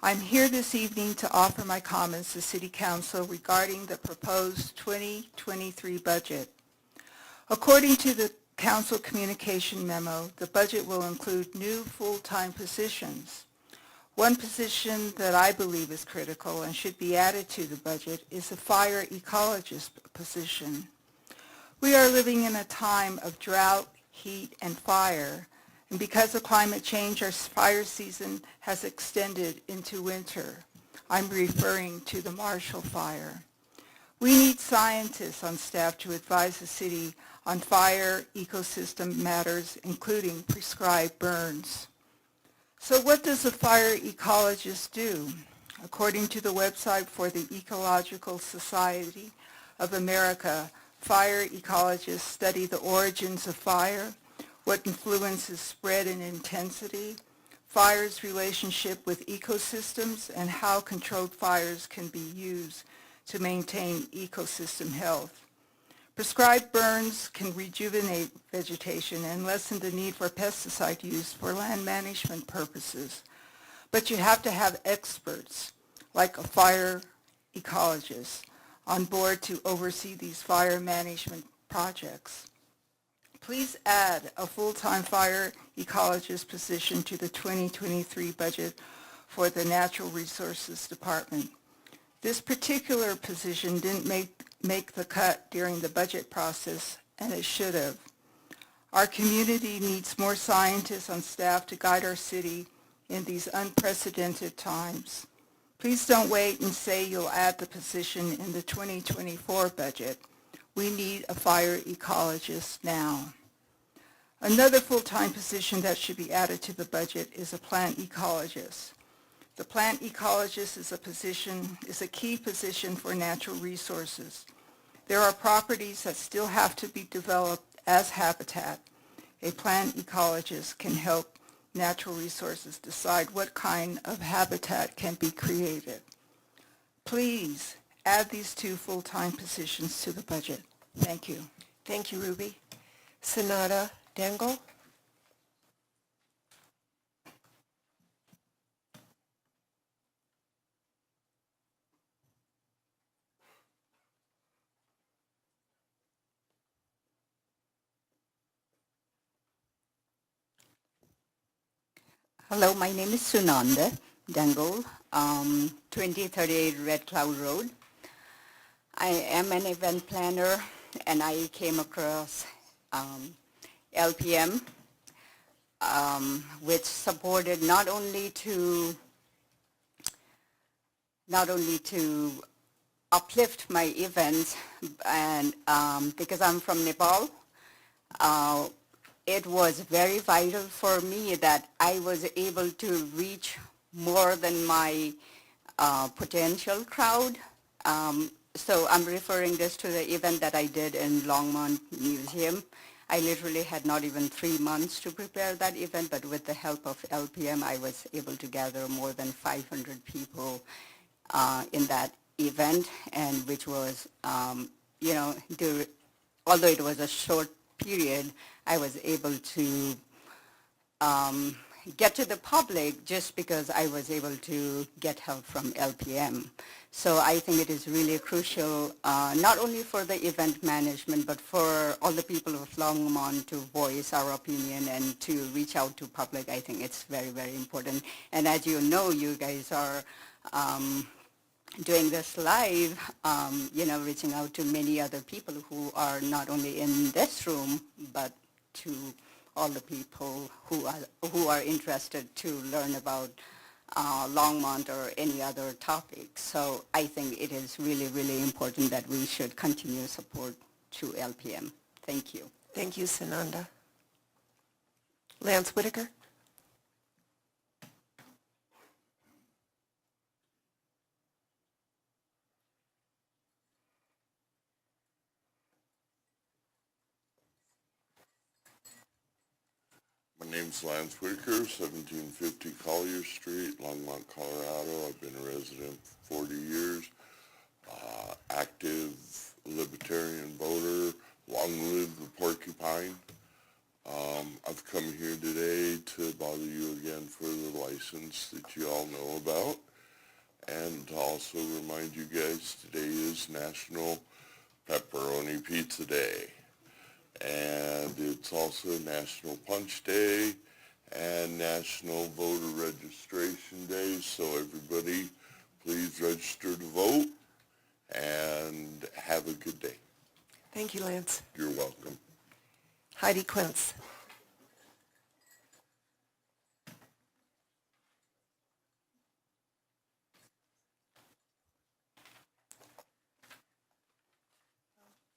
I'm here this evening to offer my comments to City Council regarding the proposed 2023 budget. According to the Council Communication Memo, the budget will include new full-time positions. One position that I believe is critical and should be added to the budget is the fire ecologist position. We are living in a time of drought, heat, and fire, and because of climate change, our fire season has extended into winter. I'm referring to the Marshall Fire. We need scientists on staff to advise the city on fire ecosystem matters, including prescribed burns. So what does a fire ecologist do? According to the website for the Ecological Society of America, fire ecologists study the origins of fire, what influences spread and intensity, fire's relationship with ecosystems, and how controlled fires can be used to maintain ecosystem health. Prescribed burns can rejuvenate vegetation and lessen the need for pesticide use for land management purposes. But you have to have experts, like a fire ecologist, on board to oversee these fire management projects. Please add a full-time fire ecologist position to the 2023 budget for the Natural Resources Department. This particular position didn't make the cut during the budget process, and it should have. Our community needs more scientists on staff to guide our city in these unprecedented times. Please don't wait and say you'll add the position in the 2024 budget. We need a fire ecologist now. Another full-time position that should be added to the budget is a plant ecologist. The plant ecologist is a key position for natural resources. There are properties that still have to be developed as habitat. A plant ecologist can help natural resources decide what kind of habitat can be created. Please add these two full-time positions to the budget. Thank you. Thank you, Ruby. Sonata Dangle. Hello, my name is Sunanda Dangle, 2038 Red Cloud Road. I am an event planner, and I came across LPM, which supported not only to uplift my events, and because I'm from Nepal, it was very vital for me that I was able to reach more than my potential crowd. So I'm referring this to the event that I did in Longmont Museum. I literally had not even 3 months to prepare that event, but with the help of LPM, I was able to gather more than 500 people in that event, and which was, although it was a short period, I was able to get to the public just because I was able to get help from LPM. So I think it is really crucial, not only for the event management, but for all the people of Longmont to voice our opinion and to reach out to public. I think it's very, very important. And as you know, you guys are doing this live, reaching out to many other people who are not only in this room, but to all the people who are interested to learn about Longmont or any other topic. So I think it is really, really important that we should continue support to LPM. Thank you. Thank you, Sananda. Lance Whitaker. My name's Lance Whitaker, 1750 Collier Street, Longmont, Colorado. I've been a resident for 40 years. Active libertarian voter. Long live the porcupine. I've come here today to bother you again for the license that you all know about, and to also remind you guys today is National Pepperoni Pizza Day, and it's also National Punch Day and National Voter Registration Day, so everybody please register to vote and have a good day. Thank you, Lance. You're welcome. Heidi Quince.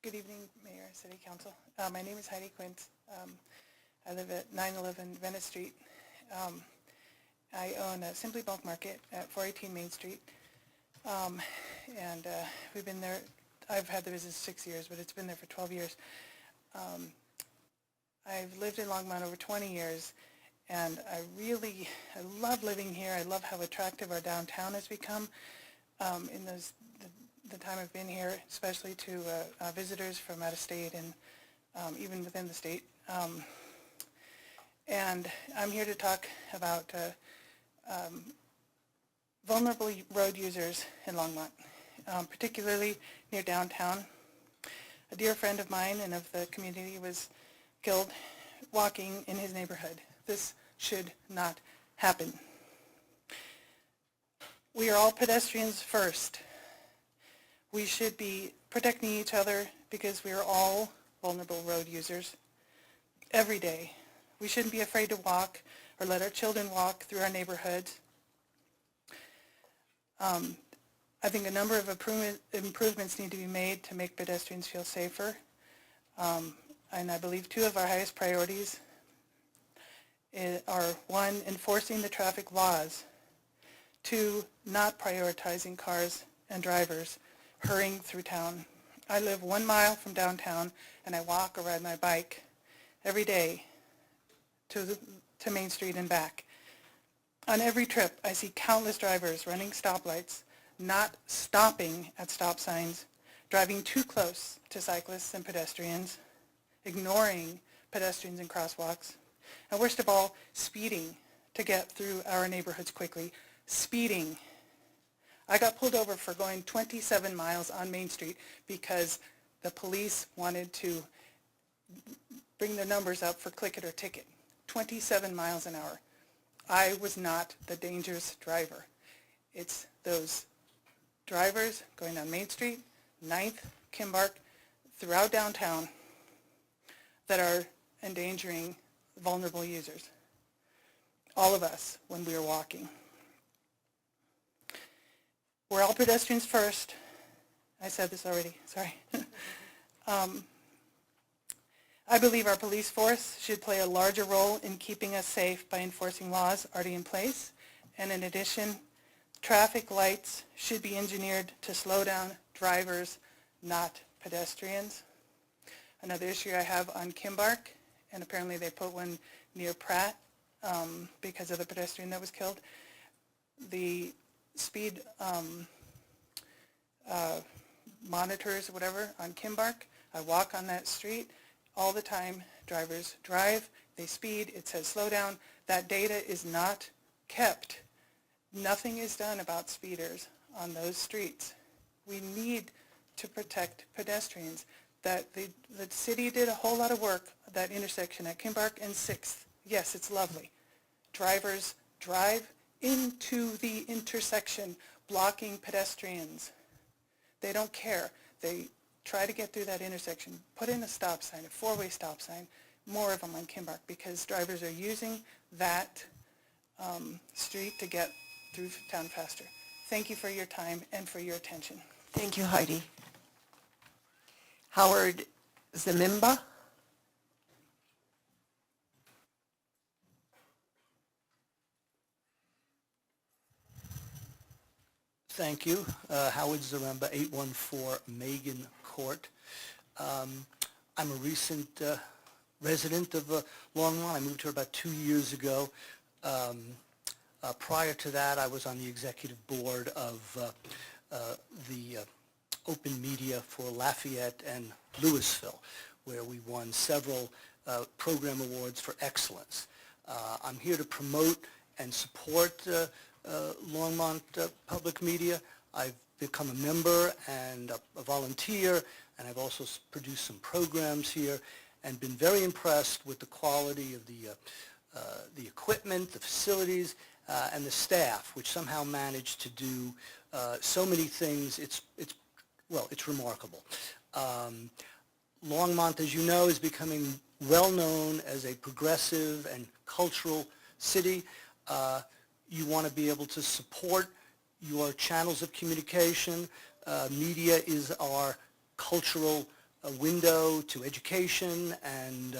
Good evening, Mayor, City Council. My name is Heidi Quince. I live at 911 Venice Street. I own a Simply Bulk Market at 418 Main Street. We've been there, I've had the business 6 years, but it's been there for 12 years. I've lived in Longmont over 20 years, and I love living here. I love how attractive our downtown has become in the time I've been here, especially to visitors from out of state and even within the state. And I'm here to talk about vulnerable road users in Longmont, particularly near downtown. A dear friend of mine and of the community was killed walking in his neighborhood. This should not happen. We are all pedestrians first. We should be protecting each other because we are all vulnerable road users every day. We shouldn't be afraid to walk or let our children walk through our neighborhoods. I think a number of improvements need to be made to make pedestrians feel safer. And I believe two of our highest priorities are, one, enforcing the traffic laws, two, not prioritizing cars and drivers hurrying through town. I live 1 mile from downtown, and I walk or ride my bike every day to Main Street and back. On every trip, I see countless drivers running stoplights, not stopping at stop signs, driving too close to cyclists and pedestrians, ignoring pedestrians and crosswalks, and worst of all, speeding to get through our neighborhoods quickly. Speeding. I got pulled over for going 27 miles on Main Street because the police wanted to bring their numbers up for click it or ticket. 27 miles an hour. I was not the dangerous driver. It's those drivers going down Main Street, 9th, Kimbark, throughout downtown that are endangering vulnerable users. All of us when we are walking. We're all pedestrians first. I said this already, sorry. I believe our police force should play a larger role in keeping us safe by enforcing laws already in place. And in addition, traffic lights should be engineered to slow down drivers, not pedestrians. Another issue I have on Kimbark, and apparently they put one near Pratt because of the pedestrian that was killed. The speed monitors, whatever, on Kimbark. I walk on that street all the time. Drivers drive, they speed, it says slow down. That data is not kept. Nothing is done about speeders on those streets. We need to protect pedestrians. That the city did a whole lot of work at that intersection at Kimbark and 6th. Yes, it's lovely. Drivers drive into the intersection, blocking pedestrians. They don't care. They try to get through that intersection. Put in a stop sign, a 4-way stop sign, more of them on Kimbark, because drivers are using that street to get through town faster. Thank you for your time and for your attention. Thank you, Heidi. Howard Zemimba. Thank you. Howard Zaremba, 814 Megan Court. I'm a recent resident of Longmont. I moved here about 2 years ago. Prior to that, I was on the executive board of the open media for Lafayette and Louisville, where we won several program awards for excellence. I'm here to promote and support Longmont Public Media. I've become a member and a volunteer, and I've also produced some programs here and been very impressed with the quality of the equipment, the facilities, and the staff, which somehow managed to do so many things. It's remarkable. Longmont, as you know, is becoming well known as a progressive and cultural city. You want to be able to support your channels of communication. Media is our cultural window to education and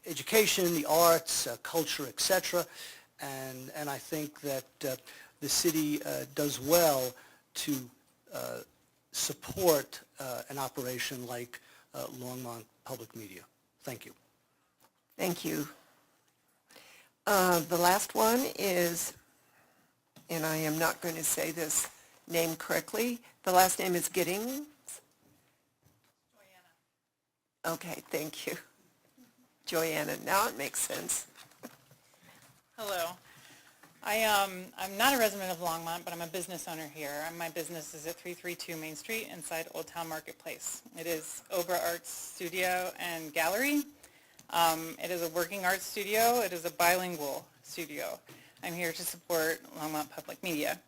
education, the arts, culture, etc. And I think that the city does well to support an operation like Longmont Public Media. Thank you. Thank you. The last one is, and I am not going to say this name correctly, the last name is Giddings? Joyanna. Okay, thank you. Joyanna, now it makes sense. Hello. I'm not a resident of Longmont, but I'm a business owner here. My business is at 332 Main Street inside Old Town Marketplace. It is Obra Arts Studio and Gallery. It is a working arts studio. It is a bilingual studio. I'm here to support Longmont Public Media.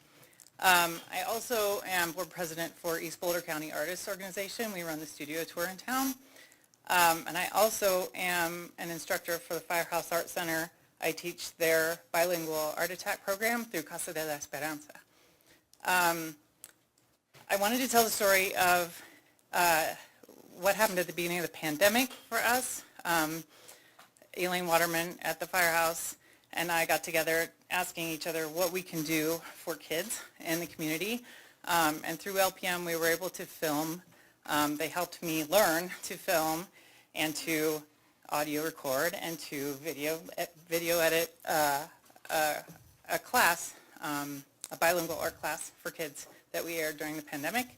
I also am board president for East Boulder County Artists Organization. We run the studio tour in town. And I also am an instructor for the Firehouse Art Center. I teach their bilingual art attack program through Casa de la Esperanza. I wanted to tell the story of what happened at the beginning of the pandemic for us. Elaine Waterman at the Firehouse and I got together asking each other what we can do for kids in the community. And through LPM, we were able to film. They helped me learn to film and to audio record and to video edit a class, a bilingual art class for kids that we aired during the pandemic.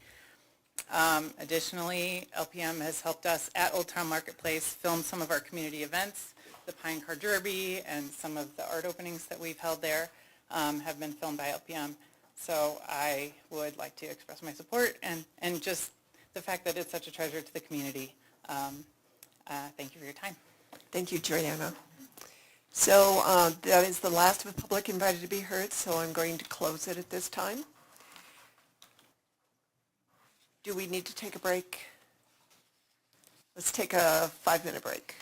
Additionally, LPM has helped us at Old Town Marketplace film some of our community events. The Pine Car Derby and some of the art openings that we've held there have been filmed by LPM. So I would like to express my support and just the fact that it's such a treasure to the community. Thank you for your time. Thank you, Joanna. So that is the last of the public invited to be heard, so I'm going to close it at this time. Do we need to take a break? Let's take a 5-minute break.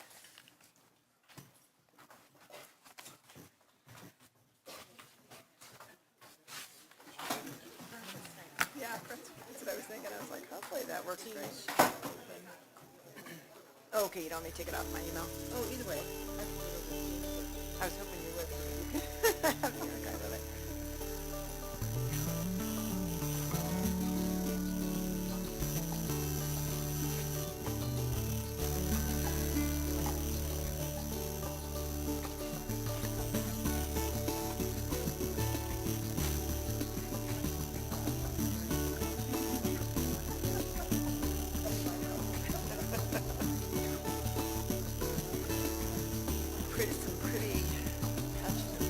Yeah, that's what I was thinking. I was like, hopefully that works great. Okay, you don't want me to take it off my email? Oh, either way. I was hoping you would. Have the archive of it. Some pretty passionate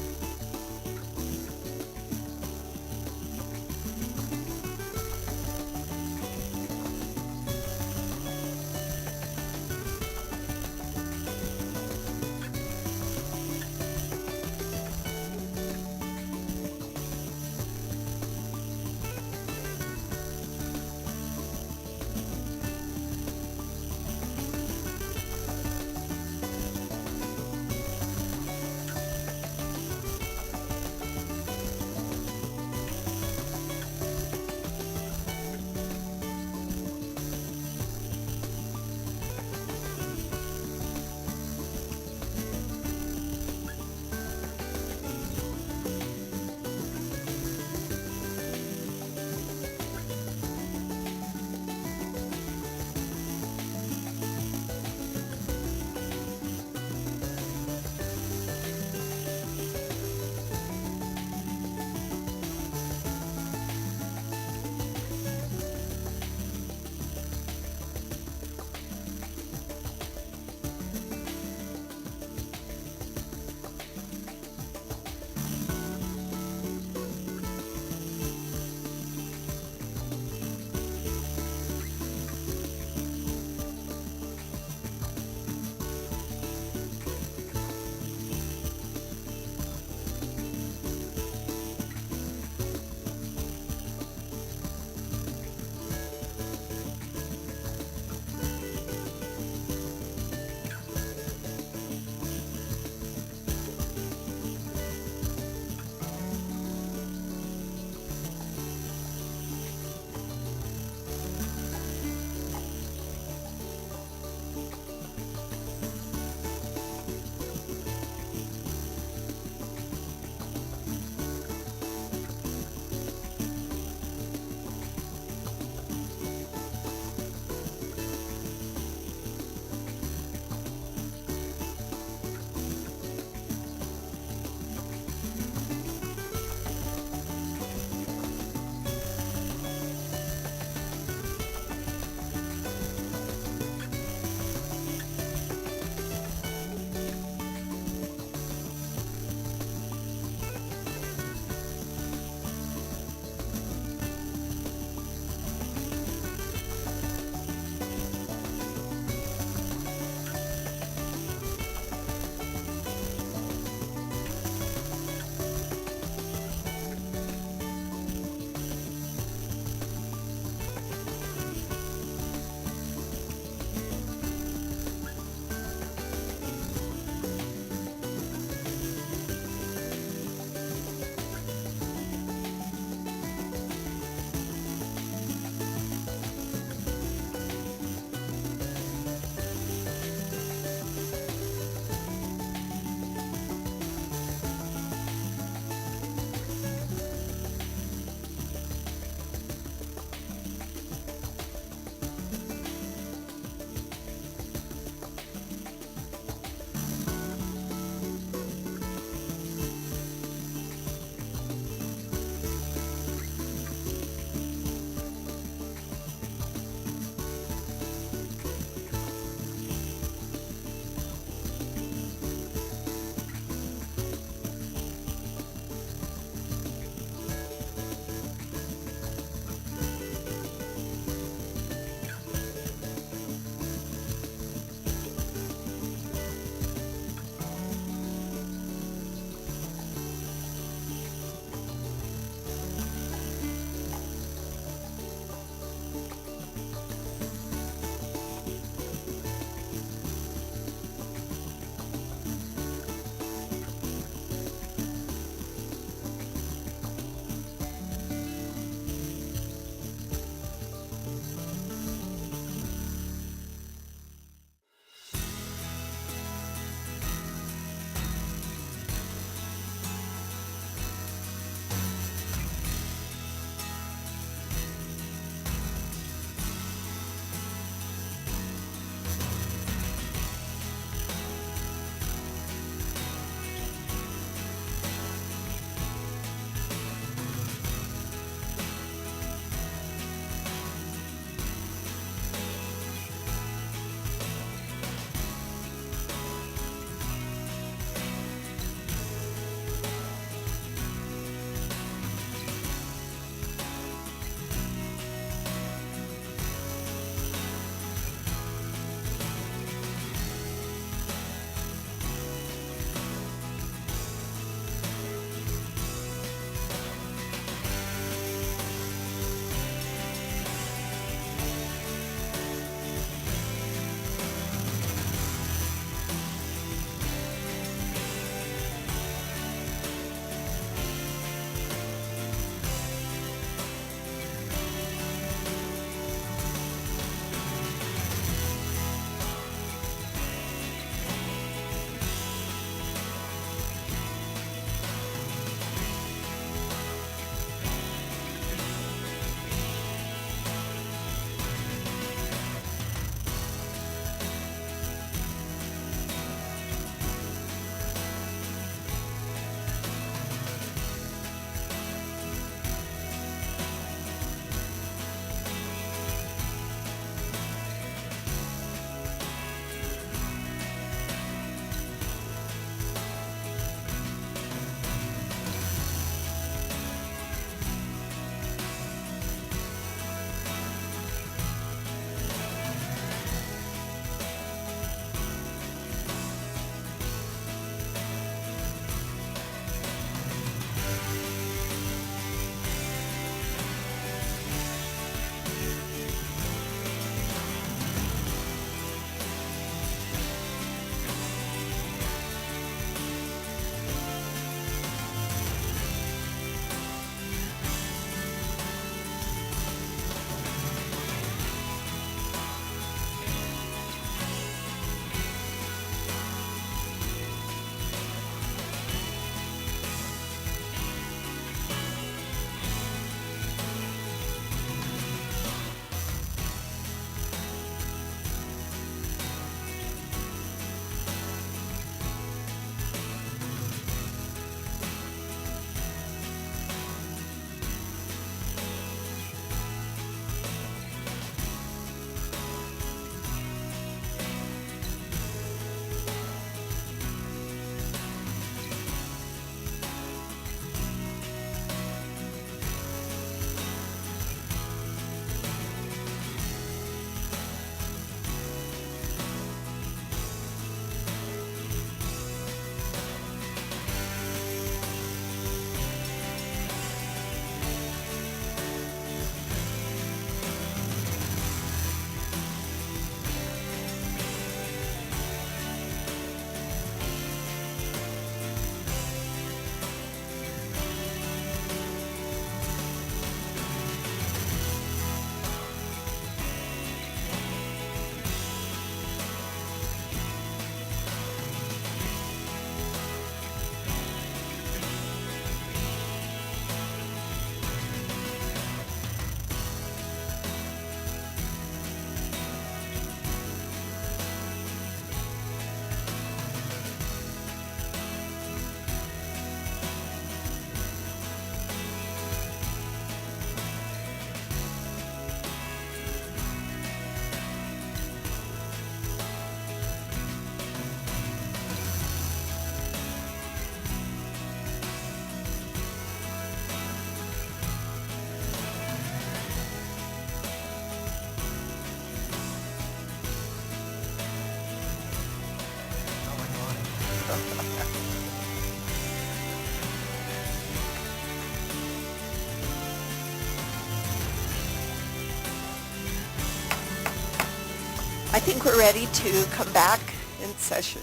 I think we're ready to come back in session.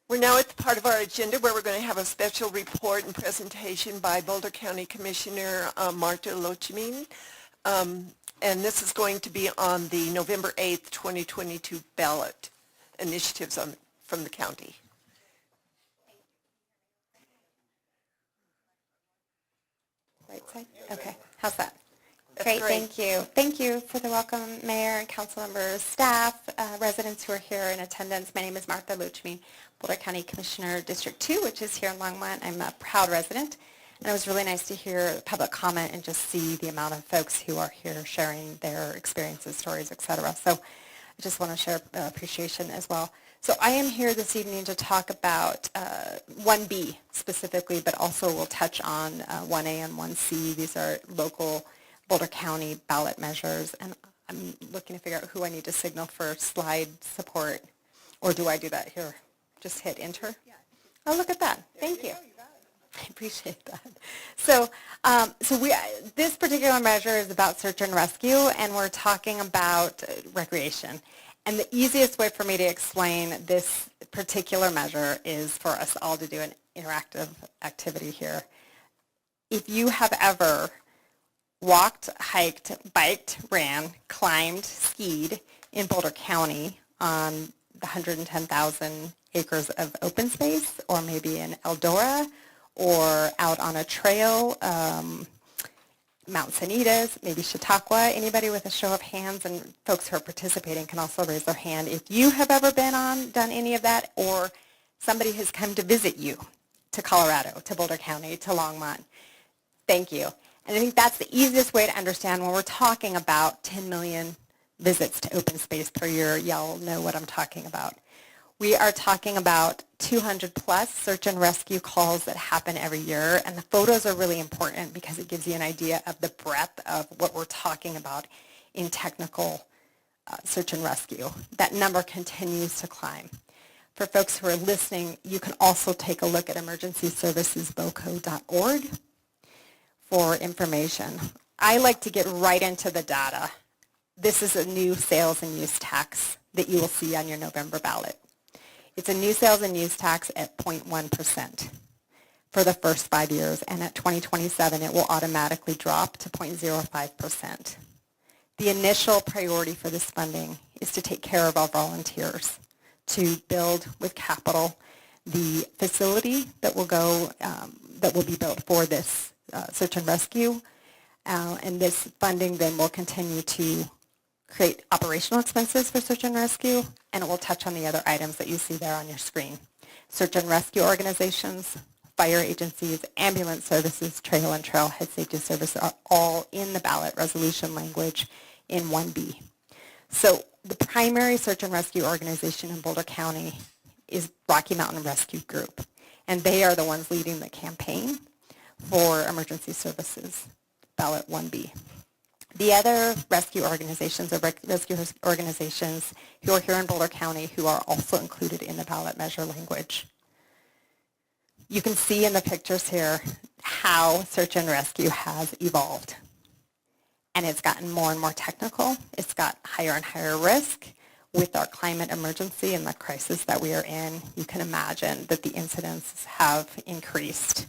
We're now at the part of our agenda where we're going to have a special report and presentation by Boulder County Commissioner Marta Lochemin. And this is going to be on the November 8th, 2022 ballot initiatives from the county. Right side? Okay. How's that? That's Great, great. thank you. Thank you for the welcome, Mayor and council members, staff, residents who are here in attendance. My name is Martha Lochemin, Boulder County Commissioner, District 2, which is here in Longmont. I'm a proud resident, and it was really nice to hear public comment and just see the amount of folks who are here sharing their experiences, stories, et cetera. So I just want to share appreciation as well. So I am here this evening to talk about 1B specifically, but also we'll touch on 1A and 1C. These are local Boulder County ballot measures, and I'm looking to figure out who I need to signal for slide support, or do I do that here? Just hit enter? Yeah. Oh, look at that. Thank you. I appreciate that. So, this particular measure is about search and rescue, and we're talking about recreation. And the easiest way for me to explain this particular measure is for us all to do an interactive activity here. If you have ever walked, hiked, biked, ran, climbed, skied in Boulder County on the 110,000 acres of open space, or maybe in Eldora, or out on a trail, Mount Sanitas, maybe Chautauqua. Anybody with a show of hands, and folks who are participating can also raise their hand if you have ever done any of that, or somebody has come to visit you to Colorado, to Boulder County, to Longmont. Thank you. And I think that's the easiest way to understand when we're talking about 10 million visits to open space per year. Y'all know what I'm talking about. We are talking about 200 plus search and rescue calls that happen every year, and the photos are really important because it gives you an idea of the breadth of what we're talking about in technical search and rescue. That number continues to climb. For folks who are listening, you can also take a look at emergencyservicesboco.org for information. I like to get right into the data. This is a new sales and use tax that you will see on your November ballot. It's a new sales and use tax at 0.1% for the first 5 years, and at 2027 it will automatically drop to 0.05%. The initial priority for this funding is to take care of our volunteers, to build with capital the facility that will be built for this search and rescue, and this funding then will continue to create operational expenses for search and rescue, and it will touch on the other items that you see there on your screen. Search and rescue organizations, fire agencies, ambulance services, trail and trailhead safety services are all in the ballot resolution language in 1B. So the primary search and rescue organization in Boulder County is Rocky Mountain Rescue Group, and they are the ones leading the campaign for emergency services, ballot 1B. The other rescue organizations are rescue organizations who are here in Boulder County who are also included in the ballot measure language. You can see in the pictures here how search and rescue has evolved. And it's gotten more and more technical. It's got higher and higher risk. With our climate emergency and the crisis that we are in, you can imagine that the incidences have increased.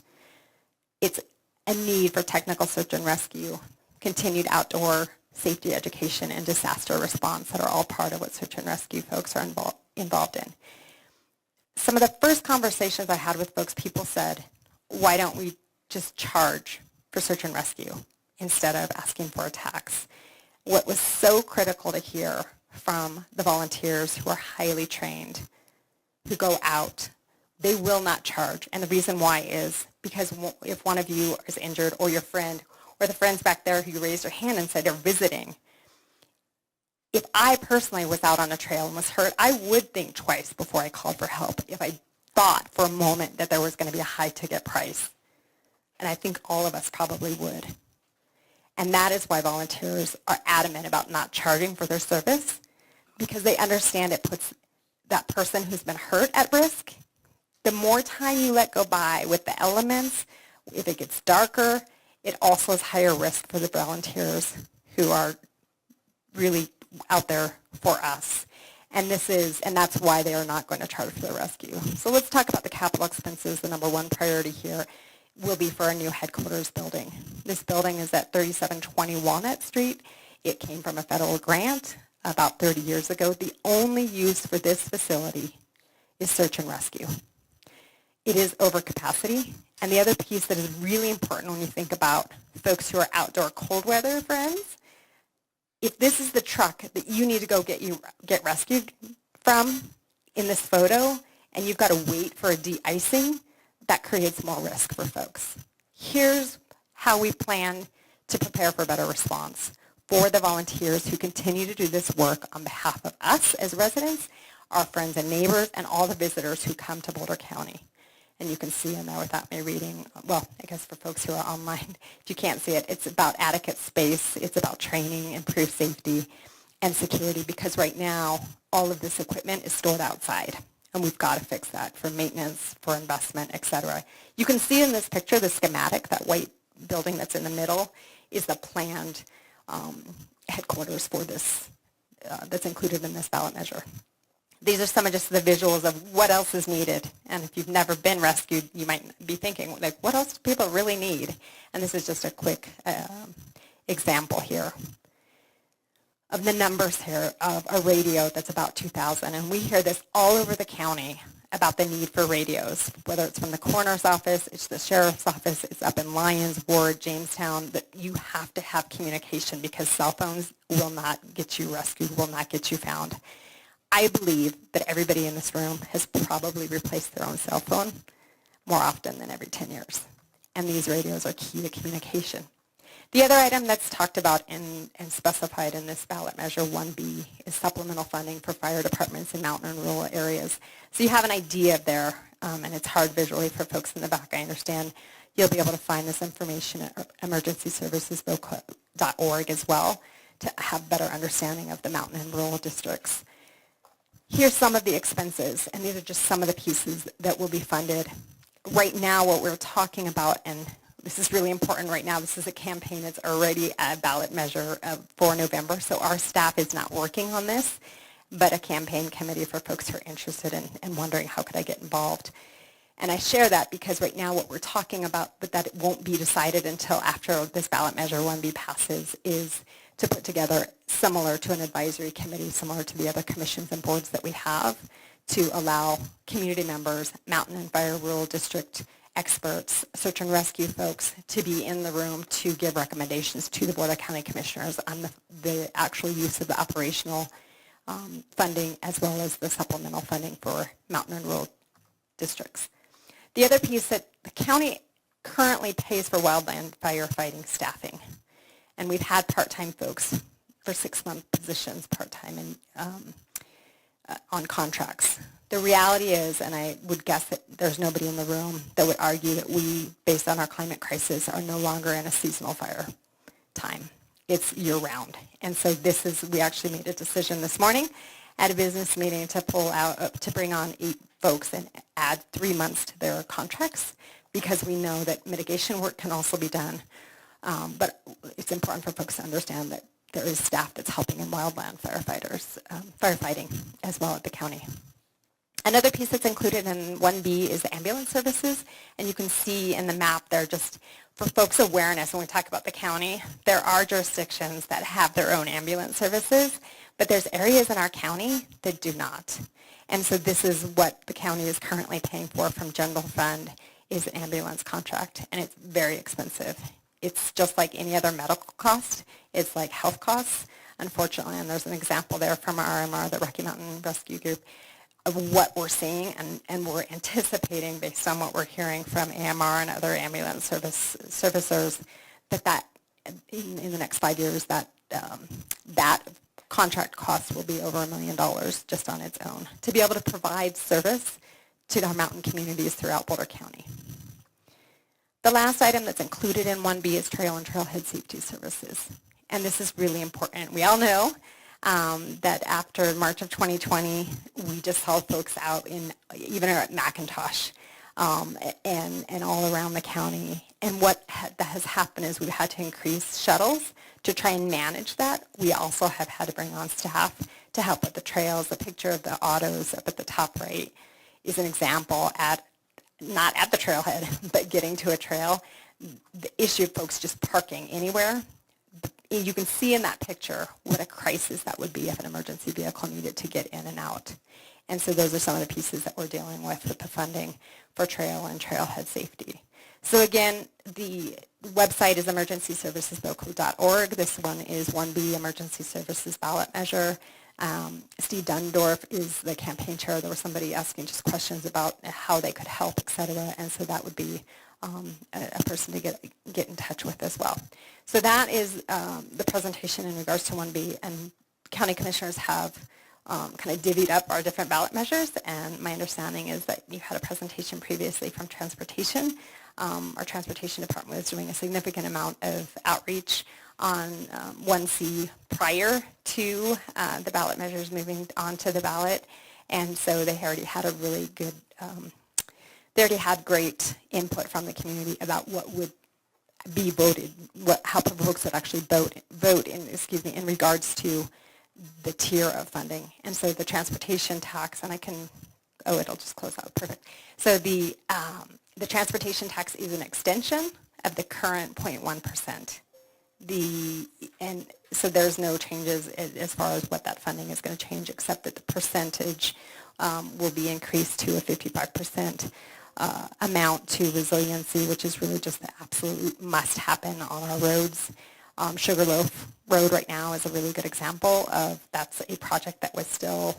It's a need for technical search and rescue, continued outdoor safety education, and disaster response that are all part of what search and rescue folks are involved in. Some of the first conversations I had with folks, people said, why don't we just charge for search and rescue instead of asking for a tax? What was so critical to hear from the volunteers who are highly trained, who go out, they will not charge. And the reason why is because if one of you is injured, or your friend, or the friends back there who raised their hand and said they're visiting, if I personally was out on a trail and was hurt, I would think twice before I called for help if I thought for a moment that there was going to be a high ticket price. And I think all of us probably would. And that is why volunteers are adamant about not charging for their service, because they understand it puts that person who's been hurt at risk. The more time you let go by with the elements, if it gets darker, it also is higher risk for the volunteers who are really out there for us. And that's why they are not going to charge for the rescue. So let's talk about the capital expenses. The number one priority here will be for our new headquarters building. This building is at 3720 Walnut Street. It came from a federal grant about 30 years ago. The only use for this facility is search and rescue. It is over capacity. And the other piece that is really important when you think about folks who are outdoor cold weather friends, if this is the truck that you need to go get rescued from in this photo, and you've got to wait for a de-icing, that creates more risk for folks. Here's how we plan to prepare for a better response for the volunteers who continue to do this work on behalf of us as residents, our friends and neighbors, and all the visitors who come to Boulder County. And you can see in there without me reading, well, I guess for folks who are online, if you can't see it, it's about adequate space, it's about training, improved safety, and security, because right now, all of this equipment is stored outside, and we've got to fix that for maintenance, for investment, et cetera. You can see in this picture the schematic, that white building that's in the middle is the planned headquarters for this, that's included in this ballot measure. These are some of just the visuals of what else is needed. And if you've never been rescued, you might be thinking, like, what else do people really need? And this is just a quick example here of the numbers here of a radio that's about 2,000. And we hear this all over the county about the need for radios, whether it's from the coroner's office, it's the sheriff's office, it's up in Lyons, Ward, Jamestown, that you have to have communication, because cell phones will not get you rescued, will not get you found. I believe that everybody in this room has probably replaced their own cell phone more often than every 10 years. And these radios are key to communication. The other item that's talked about and specified in this ballot measure 1B is supplemental funding for fire departments in mountain and rural areas. So you have an idea there, and it's hard visually for folks in the back, I understand. You'll be able to find this information at emergencyservicesvoca.org as well to have better understanding of the mountain and rural districts. Here's some of the expenses, and these are just some of the pieces that will be funded. Right now, what we're talking about, and this is really important right now, this is a campaign that's already a ballot measure for November, so our staff is not working on this, but a campaign committee for folks who are interested in and wondering how could I get involved. And I share that because right now what we're talking about, but that it won't be decided until after this ballot measure 1B passes, is to put together, similar to an advisory committee, similar to the other commissions and boards that we have, to allow community members, mountain and fire rural district experts, search and rescue folks to be in the room to give recommendations to the Board of County Commissioners on the actual use of the operational funding, as well as the supplemental funding for mountain and rural districts. The other piece that the county currently pays for wildland firefighting staffing. And we've had part-time folks for 6-month positions, part-time and on contracts. The reality is, and I would guess that there's nobody in the room that would argue that we, based on our climate crisis, are no longer in a seasonal fire time. It's year-round. And so we actually made a decision this morning at a business meeting to to bring on 8 folks and add 3 months to their contracts, because we know that mitigation work can also be done. But it's important for folks to understand that there is staff that's helping in wildland firefighting as well at the county. Another piece that's included in 1B is the ambulance services, and you can see in the map there, just for folks' awareness, when we talk about the county, there are jurisdictions that have their own ambulance services, but there's areas in our county that do not. And so this is what the county is currently paying for from general fund, is an ambulance contract, and it's very expensive. It's just like any other medical cost. It's like health costs, unfortunately, and there's an example there from our RMR, the Rocky Mountain Rescue Group, of what we're seeing and we're anticipating, based on what we're hearing from AMR and other ambulance servicers, that in the next 5 years, that contract cost will be over $1 million just on its own, to be able to provide service to our mountain communities throughout Boulder County. The last item that's included in 1B is trail and trailhead safety services. And this is really important. We all know that after March of 2020, we just saw folks out in, even at McIntosh and all around the county. And what that has happened is we've had to increase shuttles to try and manage that. We also have had to bring on staff to help with the trails. The picture of the autos up at the top right is an example not at the trailhead, but getting to a trail. The issue of folks just parking anywhere. You can see in that picture what a crisis that would be if an emergency vehicle needed to get in and out. And so those are some of the pieces that we're dealing with the funding for trail and trailhead safety. So again, the website is emergencyservicesboco.org. This one is 1B Emergency Services Ballot Measure. Steve Dundorf is the campaign chair. There was somebody asking just questions about how they could help, et cetera, and so that would be a person to get in touch with as well. So that is the presentation in regards to 1B, and county commissioners have kind of divvied up our different ballot measures, and my understanding is that you had a presentation previously from transportation. Our transportation department was doing a significant amount of outreach on 1C prior to the ballot measures moving on to the ballot, and so they already had a really good, they already had great input from the community about what would be voted, how folks would actually vote in regards to the tier of funding. And so the transportation tax, and it'll just close out, perfect. So the transportation tax is an extension of the current 0.1%. And so there's no changes as far as what that funding is going to change, except that the percentage will be increased to a 55% amount to resiliency, which is really just the absolute must happen on our roads. Sugarloaf Road right now is a really good example of that's a project that was still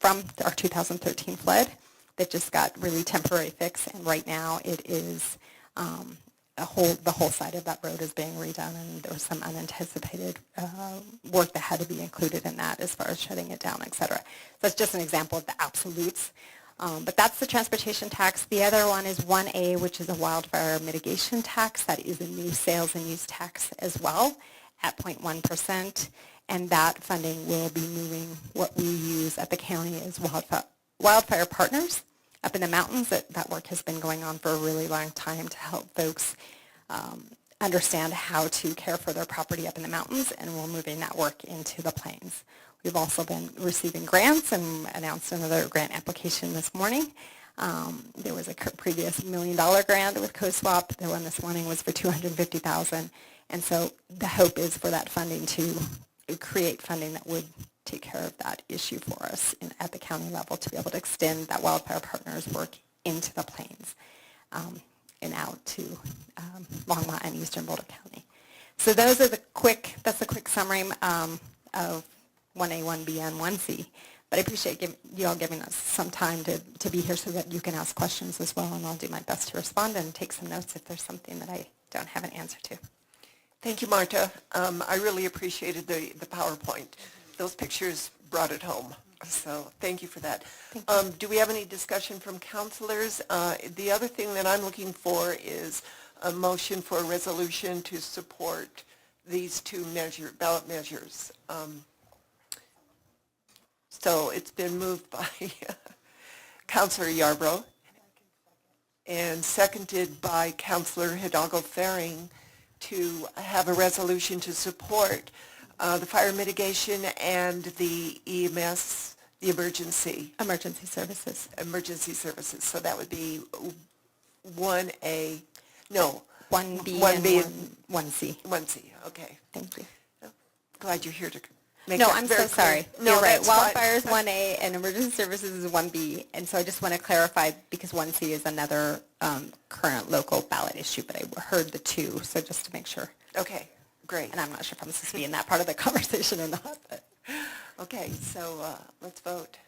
from our 2013 flood that just got really temporary fix, and right now it is the whole side of that road is being redone, and there was some unanticipated work that had to be included in that as far as shutting it down, et cetera. So that's just an example of the absolutes. But that's the transportation tax. The other one is 1A, which is a wildfire mitigation tax. That is a new sales and use tax as well at 0.1%. And that funding will be moving what we use at the county as wildfire partners up in the mountains. That work has been going on for a really long time to help folks understand how to care for their property up in the mountains, and we're moving that work into the plains. We've also been receiving grants and announced another grant application this morning. There was a previous $1 million grant with CoSwap. The one this morning was for $250,000. And so the hope is for that funding to create funding that would take care of that issue for us at the county level, to be able to extend that wildfire partners work into the plains and out to Longmont and Eastern Boulder County. So those are that's a quick summary of 1A, 1B, and 1C. But I appreciate you all giving us some time to be here so that you can ask questions as well, and I'll do my best to respond and take some notes if there's something that I don't have an answer to. Thank you, Marta. I really appreciated the PowerPoint. Those pictures brought it home, so thank you for that. Do we have any discussion from counselors? The other thing that I'm looking for is a motion for a resolution to support these two ballot measures. So it's been moved by Councilor Yarbrough and seconded by Councilor Hidalgo-Ferring to have a resolution to support the fire mitigation and the EMS, the emergency services. Emergency services. So that would be 1A, no. 1B, 1B and 1C. 1C, okay. Thank you. Glad you're here to No, I'm so sorry. No, you're right. that's Wildfire is fine. 1A and emergency services is 1B. And so I just want to clarify, because 1C is another current local ballot issue, but I heard the two, so just to make sure. Okay, great. And I'm not sure if I'm supposed to be in that part of the conversation or not. But. Okay, so let's vote.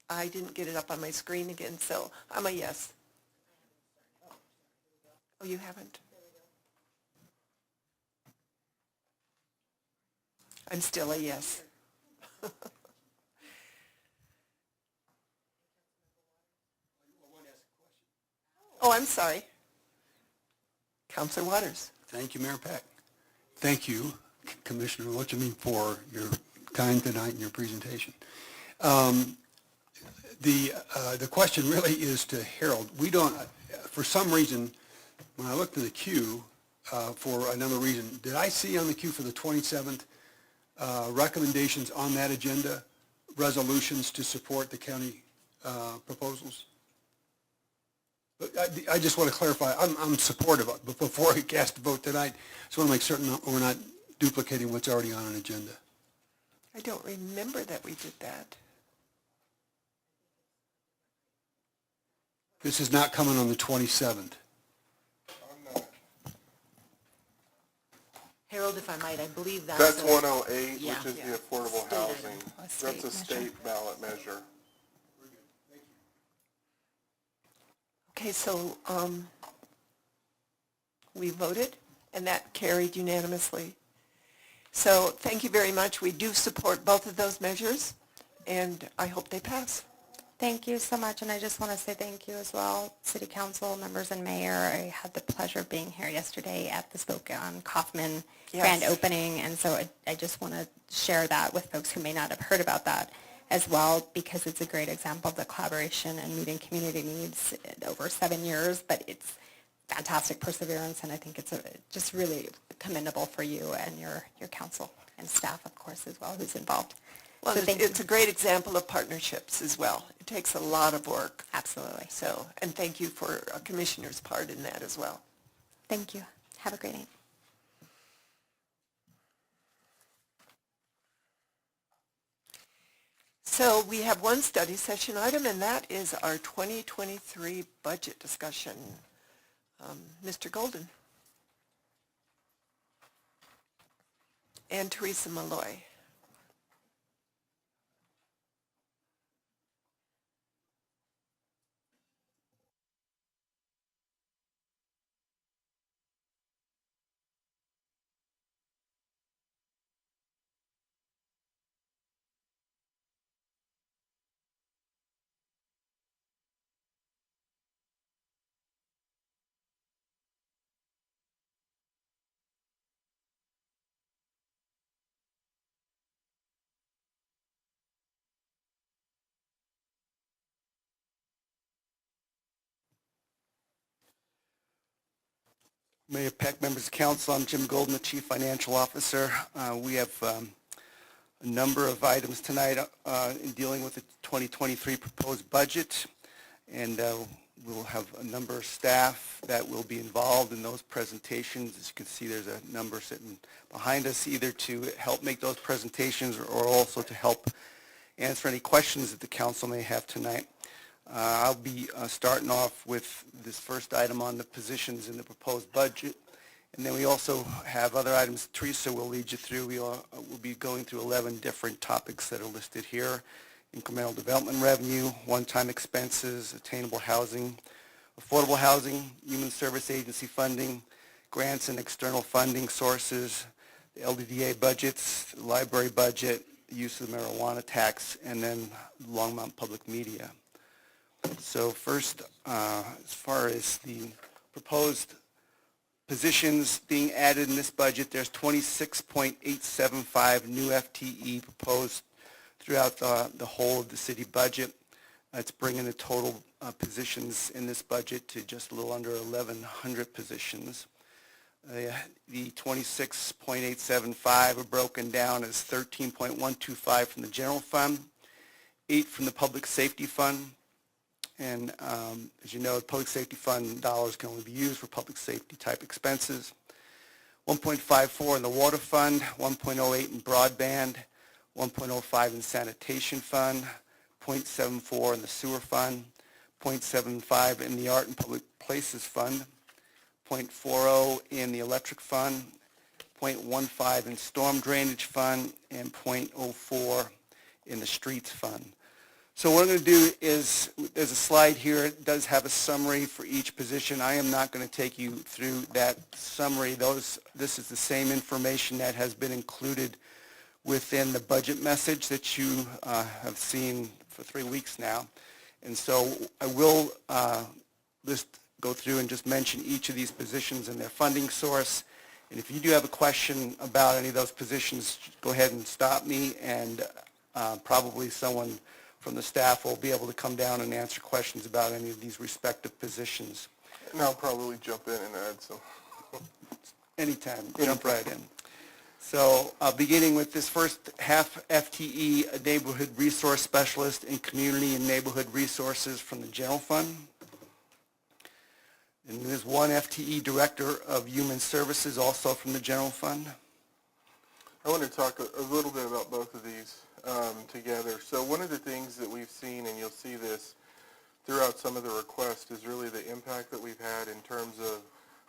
I didn't get it up on my screen again, so I'm a yes. Oh, you haven't? I'm still a yes. Oh, I'm sorry. Counselor Waters. Thank you, Mayor Peck. Thank you, Commissioner Lochamy, for your time tonight and your presentation. The question really is to Harold. We don't, for some reason, when I looked in the queue, for another reason, did I see on the queue for the 27th recommendations on that agenda, resolutions to support the county proposals? But I just want to clarify, I'm supportive, but before I cast a vote tonight, I just want to make certain that we're not duplicating what's already on an agenda. I don't remember that we did that. This is not coming on the 27th. Harold, if I might, I believe That's 108, yeah. which is the affordable housing. That's a state ballot measure. Okay, so we voted, and that carried unanimously. So thank you very much. We do support both of those measures, and I hope they pass. Thank you so much, and I just want to say thank you as well, City Council members and Mayor. I had the pleasure of being here yesterday at the Spokane Kaufman grand opening, and so I just want to share that with folks who may not have heard about that as well, because it's a great example of the collaboration and meeting community needs over 7 years, but it's fantastic perseverance, and I think it's just really commendable for you and your council and staff, of course, as well, who's involved. Well, So it's a great example of partnerships as well. It takes a lot of work. Absolutely. So, and thank you for a commissioner's part in that as well. Thank you. Have a great night. So we have one study session item, and that is our 2023 budget discussion. Mr. Golden. And Teresa Malloy. Mayor Peck, members of council, I'm Jim Golden, the Chief Financial Officer. We have a number of items tonight in dealing with the 2023 proposed budget, and we'll have a number of staff that will be involved in those presentations. As you can see, there's a number sitting behind us, either to help make those presentations or also to help answer any questions that the council may have tonight. I'll be starting off with this first item on the positions in the proposed budget, and then we also have other items Teresa will lead you through. We'll be going through 11 different topics that are listed here: incremental development revenue, one-time expenses, attainable housing, affordable housing, human service agency funding, grants and external funding sources, the LDDA budgets, the library budget, the use of the marijuana tax, and then Longmont Public Media. So first, as far as the proposed positions being added in this budget, there's 26.875 new FTE proposed throughout the whole of the city budget. It's bringing the total positions in this budget to just a little under 1,100 positions. The 26.875 are broken down as 13.125 from the general fund, 8 from the public safety fund, and as you know, the public safety fund dollars can only be used for public safety type expenses. 1.54 in the water fund, 1.08 in broadband, 1.05 in sanitation fund, 0.74 in the sewer fund, 0.75 in the art and public places fund, 0.40 in the electric fund, 0.15 in storm drainage fund, and 0.04 in the streets fund. So what I'm going to do is, there's a slide here. It does have a summary for each position. I am not going to take you through that summary. This is the same information that has been included within the budget message that you have seen for 3 weeks now. And so I will go through and just mention each of these positions and their funding source. And if you do have a question about any of those positions, go ahead and stop me, and probably someone from the staff will be able to come down and answer questions about any of these respective positions. And I'll probably jump in and add some. Anytime, jump right in. So beginning with this first half FTE, a Neighborhood Resource Specialist in Community and Neighborhood Resources from the General Fund. And there's one FTE Director of Human Services, also from the General Fund. I want to talk a little bit about both of these together. So one of the things that we've seen, and you'll see this throughout some of the requests, is really the impact that we've had in terms of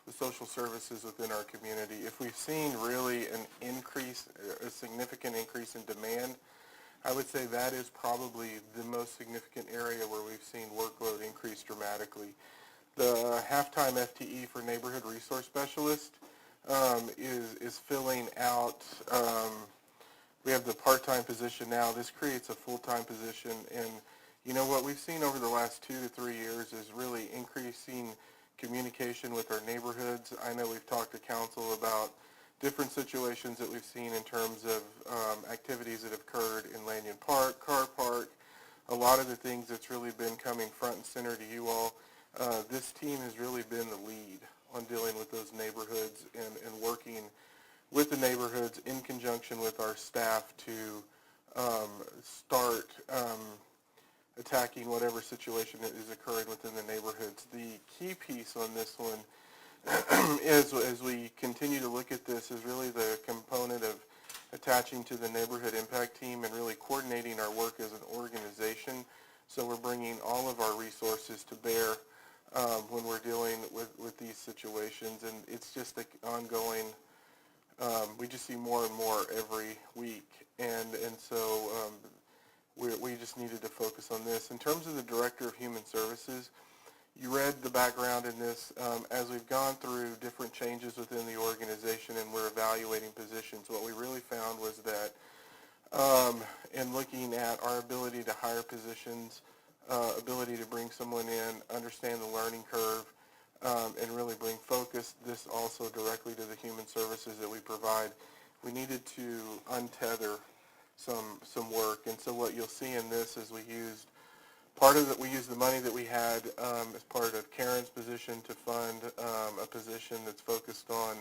the social services within our community. If we've seen really an increase, a significant increase in demand, I would say that is probably the most significant area where we've seen workload increase dramatically. The half-time FTE for Neighborhood Resource Specialist is filling out, we have the part-time position now. This creates a full-time position, and you know what we've seen over the last 2 to 3 years is really increasing communication with our neighborhoods. I know we've talked to council about different situations that we've seen in terms of activities that have occurred in Lanyon Park, Carr Park, a lot of the things that's really been coming front and center to you all. This team has really been the lead on dealing with those neighborhoods and working with the neighborhoods in conjunction with our staff to start attacking whatever situation is occurring within the neighborhoods. The key piece on this one is, as we continue to look at this, is really the component of attaching to the neighborhood impact team and really coordinating our work as an organization. So we're bringing all of our resources to bear when we're dealing with these situations, and it's just an ongoing, we just see more and more every week, and so we just needed to focus on this. In terms of the Director of Human Services, you read the background in this. As we've gone through different changes within the organization and we're evaluating positions, what we really found was that in looking at our ability to hire positions, ability to bring someone in, understand the learning curve, and really bring focus, this also directly to the human services that we provide, we needed to untether some work. And so what you'll see in this is we used the money that we had as part of Karen's position to fund a position that's focused on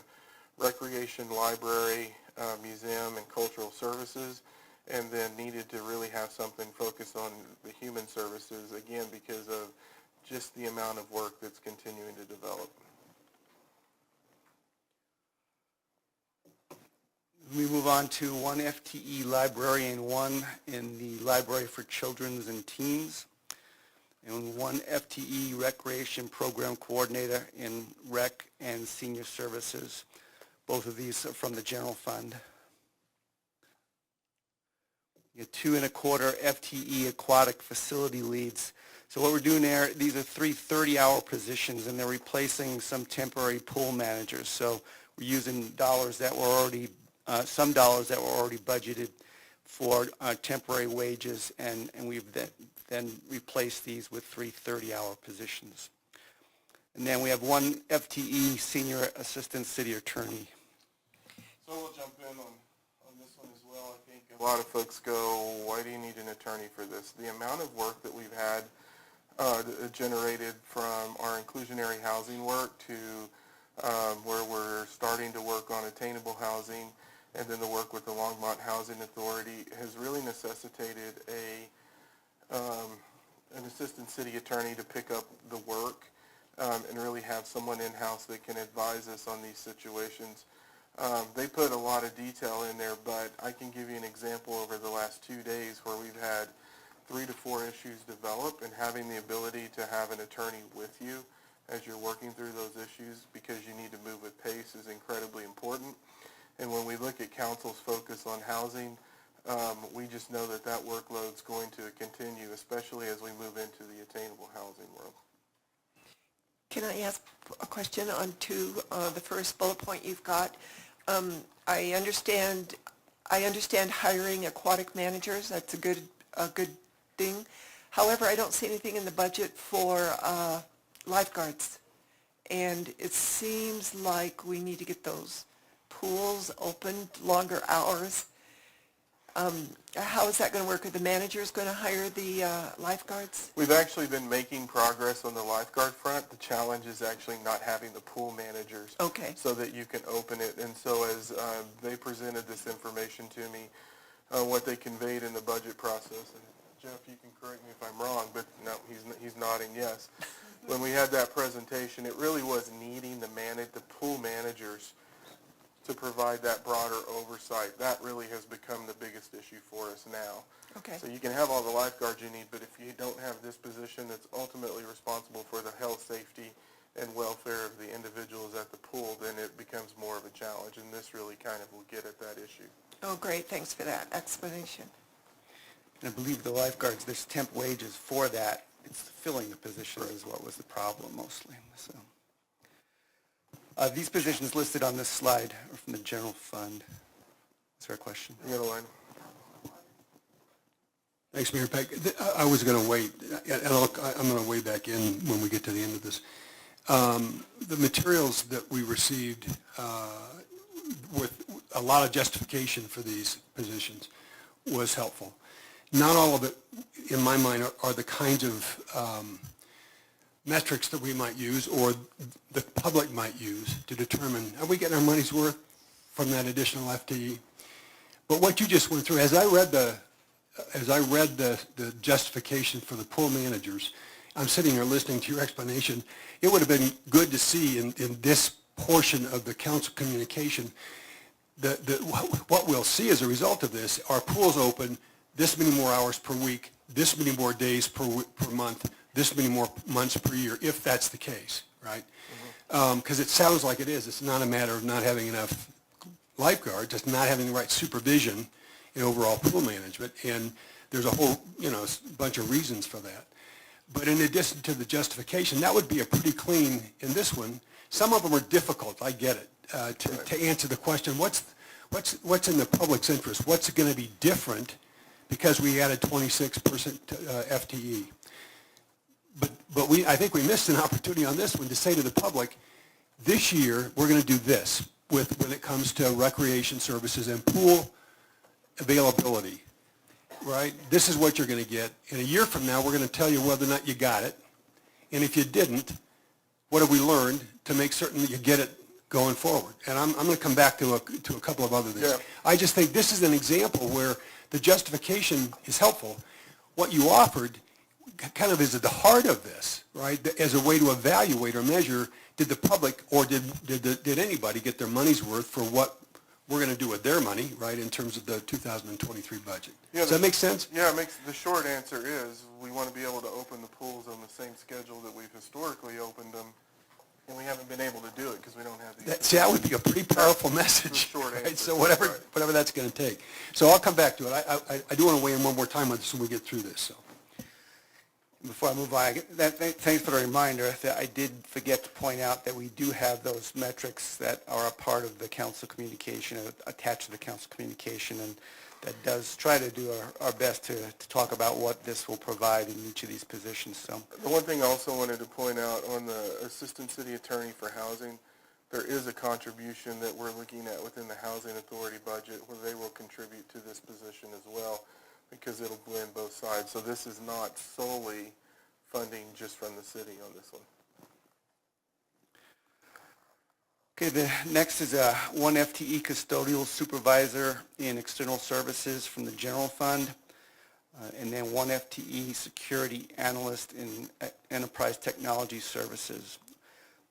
recreation, library, museum, and cultural services, and then needed to really have something focused on the human services, again, because of just the amount of work that's continuing to develop. We move on to one FTE librarian, one in the Library for Children's and Teens, and one FTE recreation program coordinator in Rec and Senior Services. Both of these are from the General Fund. You have 2 1/4 FTE aquatic facility leads. So what we're doing there, these are 3 30-hour positions, and they're replacing some temporary pool managers. So we're using dollars that were already, some dollars that were already budgeted for temporary wages, and we've then replaced these with 3 30-hour positions. And then we have 1 FTE senior assistant city attorney. So we'll jump in on this one as well. I think a lot of folks go, why do you need an attorney for this? The amount of work that we've had generated from our inclusionary housing work to where we're starting to work on attainable housing, and then the work with the Longmont Housing Authority has really necessitated an assistant city attorney to pick up the work and really have someone in-house that can advise us on these situations. They put a lot of detail in there, but I can give you an example over the last 2 days where we've had 3 to 4 issues develop, and having the ability to have an attorney with you as you're working through those issues, because you need to move with pace, is incredibly important. And when we look at council's focus on housing, we just know that that workload's going to continue, especially as we move into the attainable housing world. Can I ask a question on the first bullet point you've got? I understand hiring aquatic managers. That's a good thing. However, I don't see anything in the budget for lifeguards. and it seems like we need to get those pools open longer hours. How is that going to work? Are the managers going to hire the lifeguards? We've actually been making progress on the lifeguard front. The challenge is actually not having the pool managers. Okay. So that you can open it. And so as they presented this information to me, what they conveyed in the budget process, and Jeff, you can correct me if I'm wrong, but no, he's nodding yes. When we had that presentation, it really was needing the pool managers to provide that broader oversight. That really has become the biggest issue for us now. Okay. So you can have all the lifeguards you need, but if you don't have this position that's ultimately responsible for the health, safety, and welfare of the individuals at the pool, then it becomes more of a challenge, and this really kind of will get at that issue. Oh, great. Thanks for that explanation. And I believe the lifeguards, there's temp wages for that. It's filling the positions is what was the problem mostly. So, these positions listed on this slide are from the general fund. Is there a question? You got a line? Thanks, Mayor Peck. I was going to wait, and I'm going to weigh back in when we get to the end of this. The materials that we received with a lot of justification for these positions was helpful. Not all of it, in my mind, are the kinds of metrics that we might use or the public might use to determine, are we getting our money's worth from that additional FTE? But what you just went through, as I read the justification for the pool managers, I'm sitting here listening to your explanation. It would have been good to see in this portion of the council communication what we'll see as a result of this are pools open this many more hours per week, this many more days per month, this many more months per year, if that's the case, right? Because it sounds like it is. It's not a matter of not having enough lifeguards. It's not having the right supervision in overall pool management, and there's a whole, bunch of reasons for that. But in addition to the justification, that would be a pretty clean, in this one, some of them are difficult, I get it, to answer the question, what's in the public's interest? What's going to be different because we added 26% FTE? But I think we missed an opportunity on this one to say to the public, this year we're going to do this when it comes to recreation services and pool availability, right? This is what you're going to get. In a year from now, we're going to tell you whether or not you got it. And if you didn't, what have we learned to make certain that you get it going forward? And I'm going to come back to a couple of other things. Yeah. I just think this is an example where the justification is helpful. What you offered kind of is at the heart of this, right? As a way to evaluate or measure, did the public or did anybody get their money's worth for what we're going to do with their money, right, in terms of the 2023 budget. Yeah, does that make sense? Yeah, the short answer is we want to be able to open the pools on the same schedule that we've historically opened them, and we haven't been able to do it because we don't have these. That would be a pretty powerful message. Short answer. Right? So whatever that's going to take. So I'll come back to it. I do want to weigh in one more time on this when we get through this. So. Before I move on, thanks for the reminder. I did forget to point out that we do have those metrics that are a part of the council communication, attached to the council communication, and that does try to do our best to talk about what this will provide in each of these positions. So the one thing I also wanted to point out on the Assistant City Attorney for Housing, there is a contribution that we're looking at within the Housing Authority budget where they will contribute to this position as well, because it'll blend both sides. So this is not solely funding just from the city on this one. Okay, the next is a 1 FTE custodial supervisor in external services from the general fund, and then 1 FTE security analyst in enterprise technology services.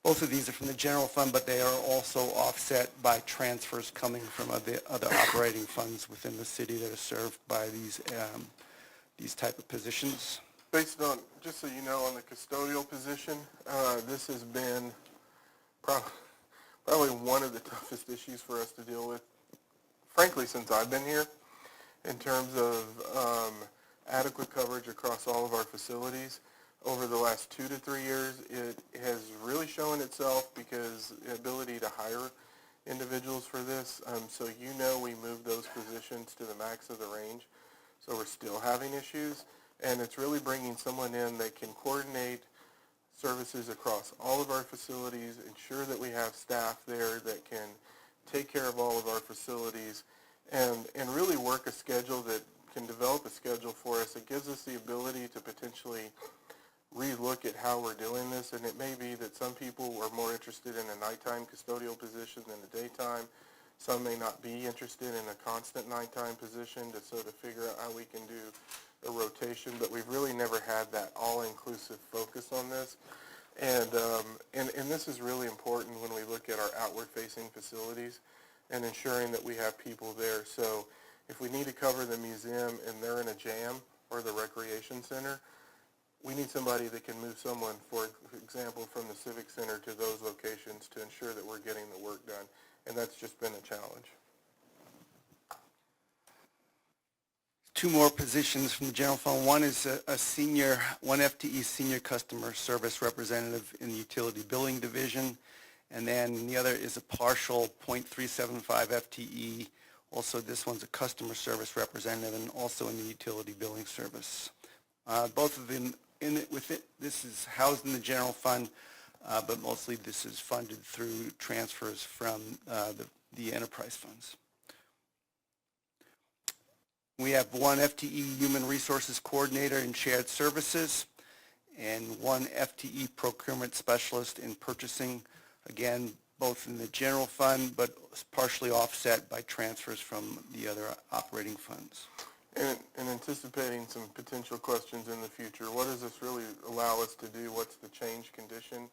Both of these are from the general fund, but they are also offset by transfers coming from other operating funds within the city that are served by these type of positions. Based on, just so you know, on the custodial position, this has been probably one of the toughest issues for us to deal with, frankly, since I've been here, in terms of adequate coverage across all of our facilities. Over the last 2 to 3 years, it has really shown itself because the ability to hire individuals for this. So we moved those positions to the max of the range. So we're still having issues. And it's really bringing someone in that can coordinate services across all of our facilities, ensure that we have staff there that can take care of all of our facilities, and really work a schedule that can develop a schedule for us. It gives us the ability to potentially relook at how we're doing this, and it may be that some people are more interested in a nighttime custodial position than a daytime. Some may not be interested in a constant nighttime position to sort of figure out how we can do a rotation, but we've really never had that all-inclusive focus on this. And this is really important when we look at our outward-facing facilities and ensuring that we have people there. So if we need to cover the museum and they're in a jam, or the recreation center, we need somebody that can move someone, for example, from the Civic Center to those locations to ensure that we're getting the work done. And that's just been a challenge. Two more positions from the general fund. One is a senior, one FTE senior customer service representative in the utility billing division. And then the other is a partial .375 FTE. Also, this one's a customer service representative and also in the utility billing service. Both of them this is housed in the general fund, but mostly this is funded through transfers from the enterprise funds. We have one FTE human resources coordinator in shared services and one FTE procurement specialist in purchasing, again, both in the general fund, but partially offset by transfers from the other operating funds. And anticipating some potential questions in the future, what does this really allow us to do? What's the change condition?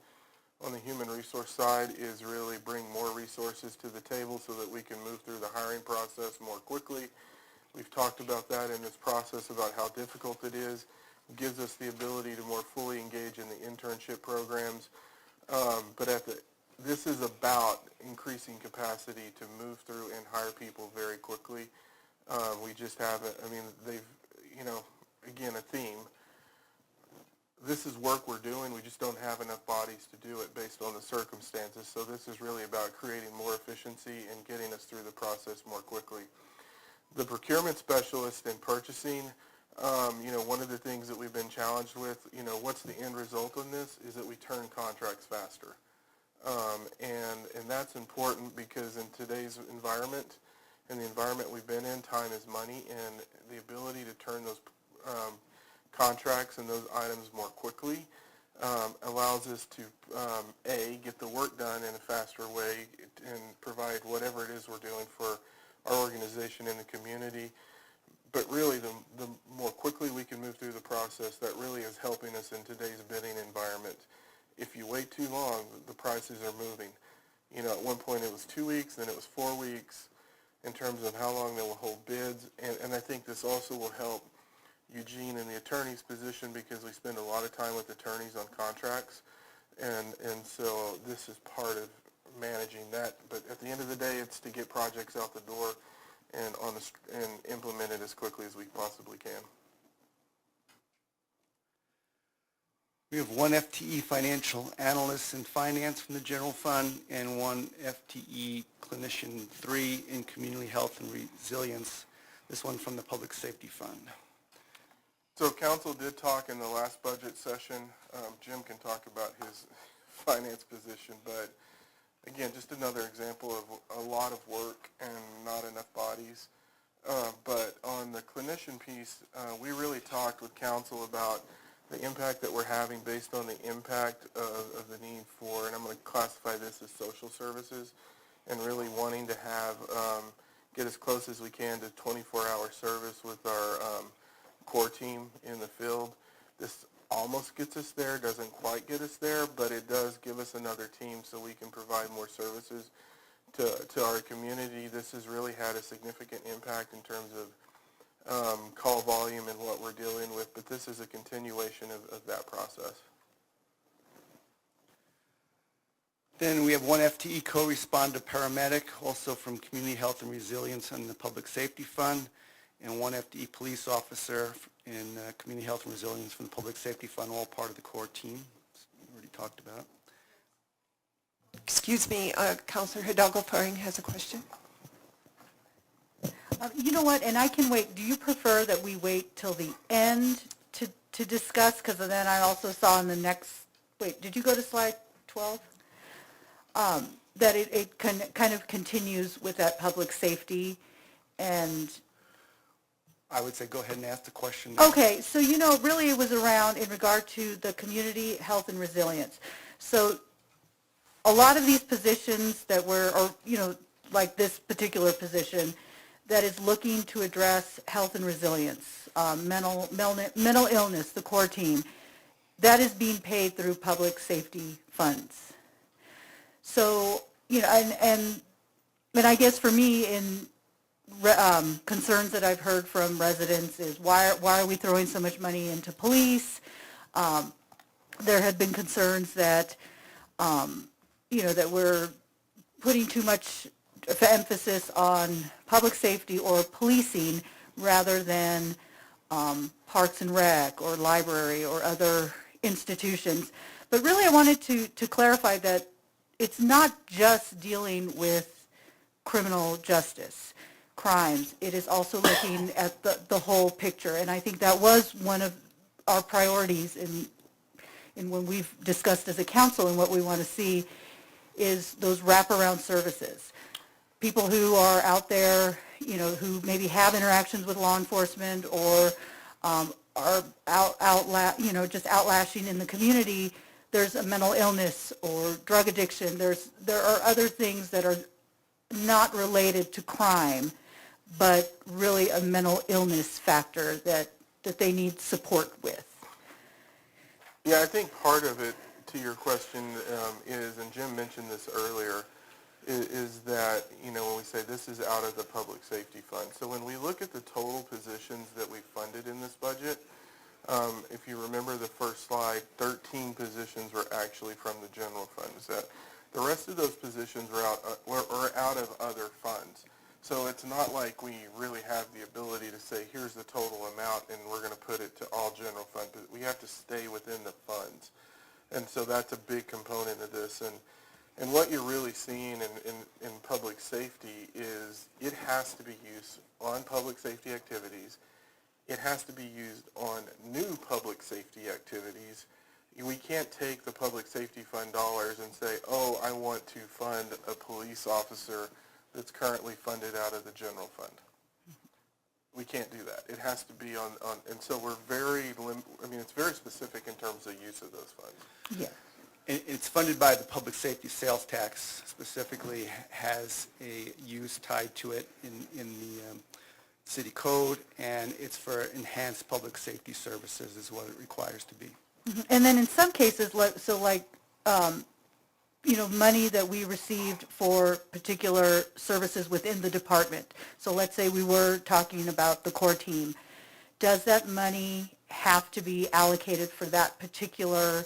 On the human resource side is really bring more resources to the table so that we can move through the hiring process more quickly. We've talked about that in this process, about how difficult it is. It gives us the ability to more fully engage in the internship programs. But this is about increasing capacity to move through and hire people very quickly. We just haven't, again, a theme. This is work we're doing. We just don't have enough bodies to do it based on the circumstances. So this is really about creating more efficiency and getting us through the process more quickly. The procurement specialist in purchasing, one of the things that we've been challenged with, what's the end result on this, is that we turn contracts faster. And that's important because in today's environment, and the environment we've been in, time is money, and the ability to turn those contracts and those items more quickly allows us to, A, get the work done in a faster way and provide whatever it is we're doing for our organization in the community. But really, the more quickly we can move through the process, that really is helping us in today's bidding environment. If you wait too long, the prices are moving. At one point it was 2 weeks, then it was 4 weeks in terms of how long they will hold bids. And I think this also will help Eugene in the attorney's position because we spend a lot of time with attorneys on contracts. And so this is part of managing that. But at the end of the day, it's to get projects out the door and implement it as quickly as we possibly can. We have one FTE financial analyst in finance from the general fund and one FTE clinician 3 in community health and resilience, this one from the public safety fund. So council did talk in the last budget session. Jim can talk about his finance position, but again, just another example of a lot of work and not enough bodies. But on the clinician piece, we really talked with council about the impact that we're having based on the impact of the need for, and I'm going to classify this as social services, and really wanting to have, get as close as we can to 24-hour service with our core team in the field. This almost gets us there, doesn't quite get us there, but it does give us another team so we can provide more services to our community. This has really had a significant impact in terms of call volume and what we're dealing with, but this is a continuation of that process. Then we have one FTE co-responder paramedic, also from Community Health and Resilience and the Public Safety Fund, and one FTE police officer in Community Health and Resilience from the Public Safety Fund, all part of the core team, we already talked about. Excuse me, Councilor Hidalgo-Faring has a question. You know what, and I can wait. Do you prefer that we wait till the end to discuss? Because then I also saw in the next wait, did you go to slide 12? That it kind of continues with that public safety and... I would say go ahead and ask the question. Okay, so really it was around in regard to the community health and resilience. So a lot of these positions that were, or like this particular position that is looking to address health and resilience, mental illness, the core team, that is being paid through public safety funds. So, and I guess for me, in concerns that I've heard from residents is why are we throwing so much money into police? There have been concerns that, that we're putting too much emphasis on public safety or policing rather than Parks and Rec or library or other institutions. But really I wanted to clarify that it's not just dealing with criminal justice, crimes. It is also looking at the whole picture. And I think that was one of our priorities in when we've discussed as a council and what we want to see is those wraparound services. People who are out there, who maybe have interactions with law enforcement or are just outlashing in the community. There's a mental illness or drug addiction. There are other things that are not related to crime, but really a mental illness factor that they need support with. Yeah, I think part of it, to your question, is, and Jim mentioned this earlier, is that, when we say this is out of the public safety fund. So when we look at the total positions that we funded in this budget, if you remember the first slide, 13 positions were actually from the general fund. The rest of those positions were out of other funds. So it's not like we really have the ability to say, here's the total amount and we're going to put it to all general fund. We have to stay within the funds. And so that's a big component of this. And what you're really seeing in public safety is it has to be used on public safety activities. It has to be used on new public safety activities. We can't take the public safety fund dollars and say, oh, I want to fund a police officer that's currently funded out of the general fund. We can't do that. It has to be on and so we're it's very specific in terms of use of those funds. Yeah. It's funded by the public safety sales tax, specifically has a use tied to it in the city code, and it's for enhanced public safety services is what it requires to be. Mm-hmm. And then in some cases, money that we received for particular services within the department. So let's say we were talking about the core team. Does that money have to be allocated for that particular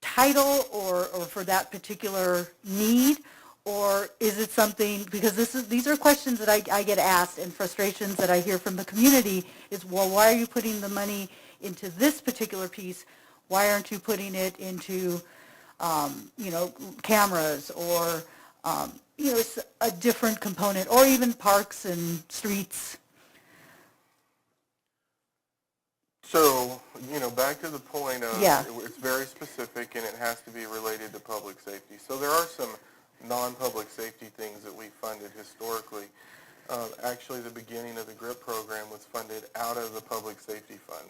title or for that particular need? Or is it something, because these are questions that I get asked and frustrations that I hear from the community is, well, why are you putting the money into this particular piece? Why aren't you putting it into, cameras or, it's a different component, or even parks and streets? So, back to the point of it's very specific and it has to be related to public safety. So there are some non-public safety things that we funded historically. Actually, the beginning of the GRIP program was funded out of the public safety fund.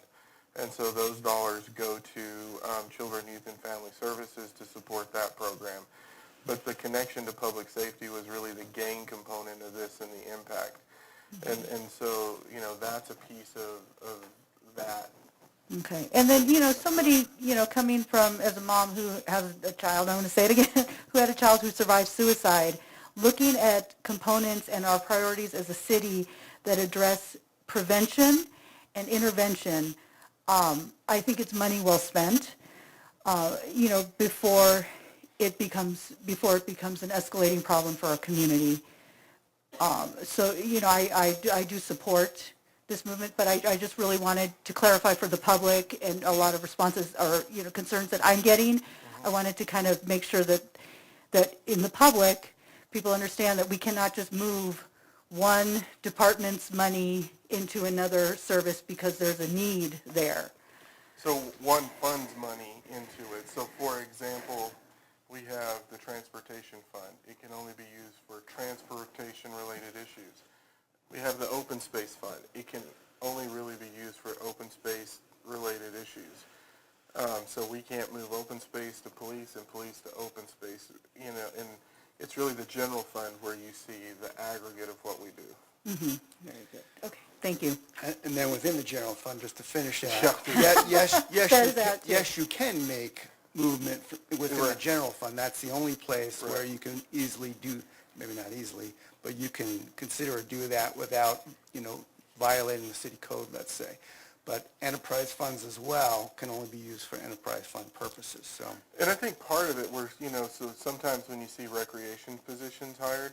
And so those dollars go to Children, Youth, and Family Services to support that program. But the connection to public safety was really the gain component of this and the impact. And so, that's a piece of that. Okay. And then, somebody, coming from, as a mom who has a child, I'm going to say it again, who had a child who survived suicide, looking at components and our priorities as a city that address prevention and intervention, I think it's money well spent, before it becomes an escalating problem for our community. So, I do support this movement, but I just really wanted to clarify for the public, and a lot of responses or concerns that I'm getting. I wanted to kind of make sure that in the public, people understand that we cannot just move one department's money into another service because there's a need there. So one funds money into it. So for example, we have the transportation fund. It can only be used for transportation-related issues. We have the open space fund. It can only really be used for open space-related issues. So we can't move open space to police and police to open space, you know, and it's really the general fund where you see the aggregate of what we do. Mm-hmm. Very good. Okay, thank you. And then within the general fund, just to finish that, Says that too. yes, you can make movement within the general fund. That's the only place where you can easily do, maybe not easily, but you can consider or do that without, you know, violating the city code, let's say. But enterprise funds as well can only be used for enterprise fund purposes, so. And I think part of it was, you know, so sometimes when you see recreation positions hired,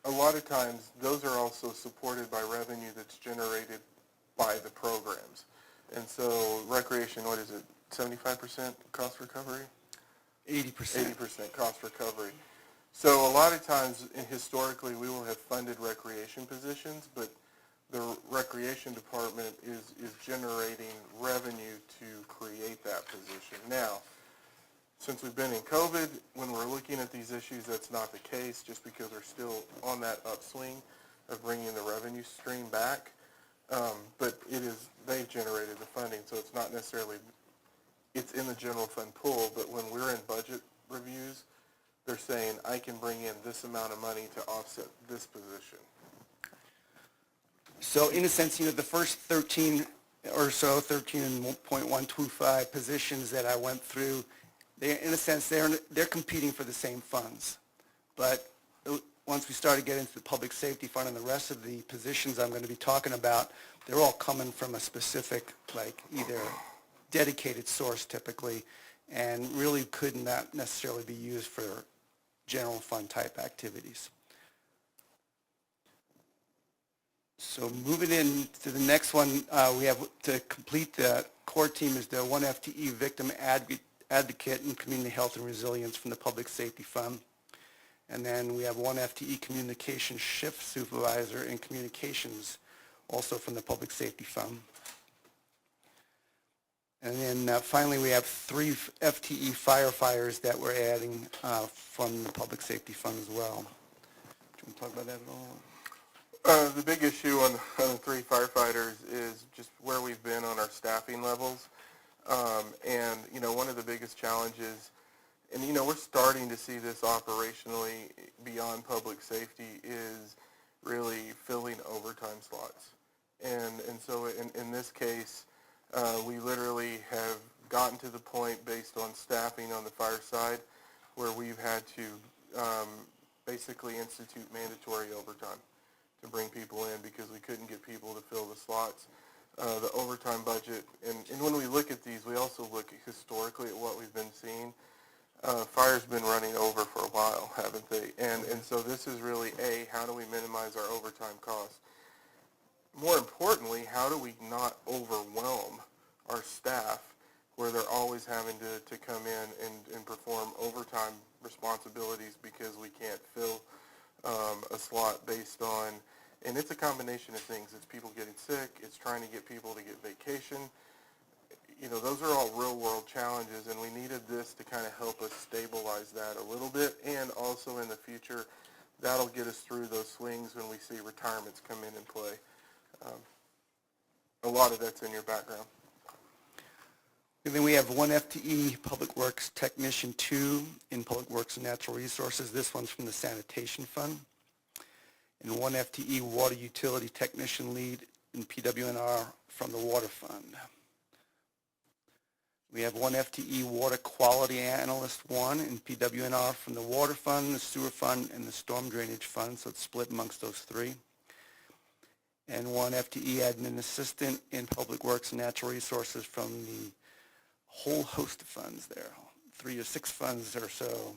a lot of times those are also supported by revenue that's generated by the programs. And so recreation, what is it, 75% cost recovery? 80%. 80% cost recovery. So a lot of times, historically, we will have funded recreation positions, but the recreation department is generating revenue to create that position. Now, since we've been in COVID, when we're looking at these issues, that's not the case, just because we're still on that upswing of bringing the revenue stream back. But they've generated the funding, so it's not necessarily, it's in the general fund pool, but when we're in budget reviews, they're saying, I can bring in this amount of money to offset this position. So in a sense, you know, the first 13 or so, 13.125 positions that I went through, they, in a sense, they're competing for the same funds. But once we started getting into the public safety fund and the rest of the positions I'm going to be talking about, they're all coming from a specific, like, either dedicated source typically, and really could not necessarily be used for general fund type activities. So moving in to the next one, we have to complete the core team is the 1 FTE victim advocate in community health and resilience from the Public Safety Fund. And then we have 1 FTE communication shift supervisor in communications, also from the Public Safety Fund. And then finally, we have 3 FTE firefighters that we're adding from the Public Safety Fund as well. Do you want to talk about that at all? The big issue on the 3 firefighters is just where we've been on our staffing levels. And, you know, one of the biggest challenges, and, you know, we're starting to see this operationally beyond public safety, is really filling overtime slots. And so in this case, we literally have gotten to the point based on staffing on the fire side where we've had to basically institute mandatory overtime to bring people in because we couldn't get people to fill the slots. The overtime budget, and when we look at these, we also look historically at what we've been seeing. Fire's been running over for a while, haven't they? And so this is really, how do we minimize our overtime costs? More importantly, how do we not overwhelm our staff where they're always having to come in and perform overtime responsibilities because we can't fill a slot based on, and it's a combination of things. It's people getting sick. It's trying to get people to get vacation. You know, those are all real-world challenges, and we needed this to kind of help us stabilize that a little bit, and also in the future, that'll get us through those swings when we see retirements come in and play. A lot of that's in your background. And then we have 1 FTE Public Works Technician 2 in Public Works and Natural Resources. This one's from the Sanitation Fund. And 1 FTE Water Utility Technician Lead in PWNR from the Water Fund. We have 1 FTE Water Quality Analyst 1 in PWNR from the Water Fund, the Sewer Fund, and the Storm Drainage Fund, so it's split amongst those 3. And 1 FTE Admin Assistant in Public Works and Natural Resources from the whole host of funds there, 3 or 6 funds or so,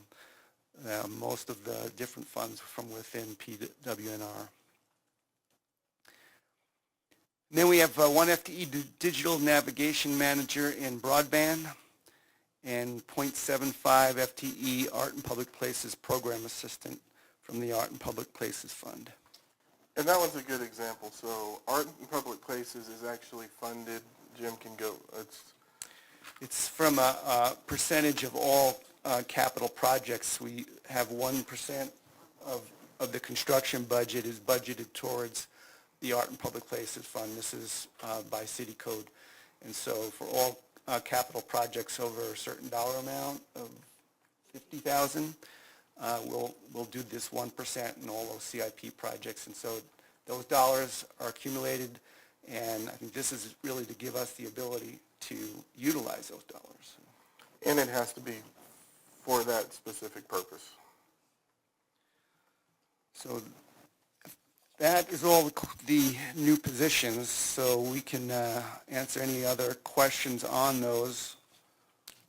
most of the different funds from within PWNR. And then we have 1 FTE Digital Navigation Manager in Broadband and 0.75 FTE Art and Public Places Program Assistant from the Art and Public Places Fund. And that one's a good example. So Art in Public Places is actually funded Jim can go, It's from a percentage of all capital projects. We have 1% of the construction budget is budgeted towards the Art and Public Places Fund. This is by city code. And so for all capital projects over a certain dollar amount of $50,000, we'll do this 1% in all those CIP projects. And so those dollars are accumulated, and I think this is really to give us the ability to utilize those dollars. and it has to be for that specific purpose. So that is all the new positions, so we can answer any other questions on those,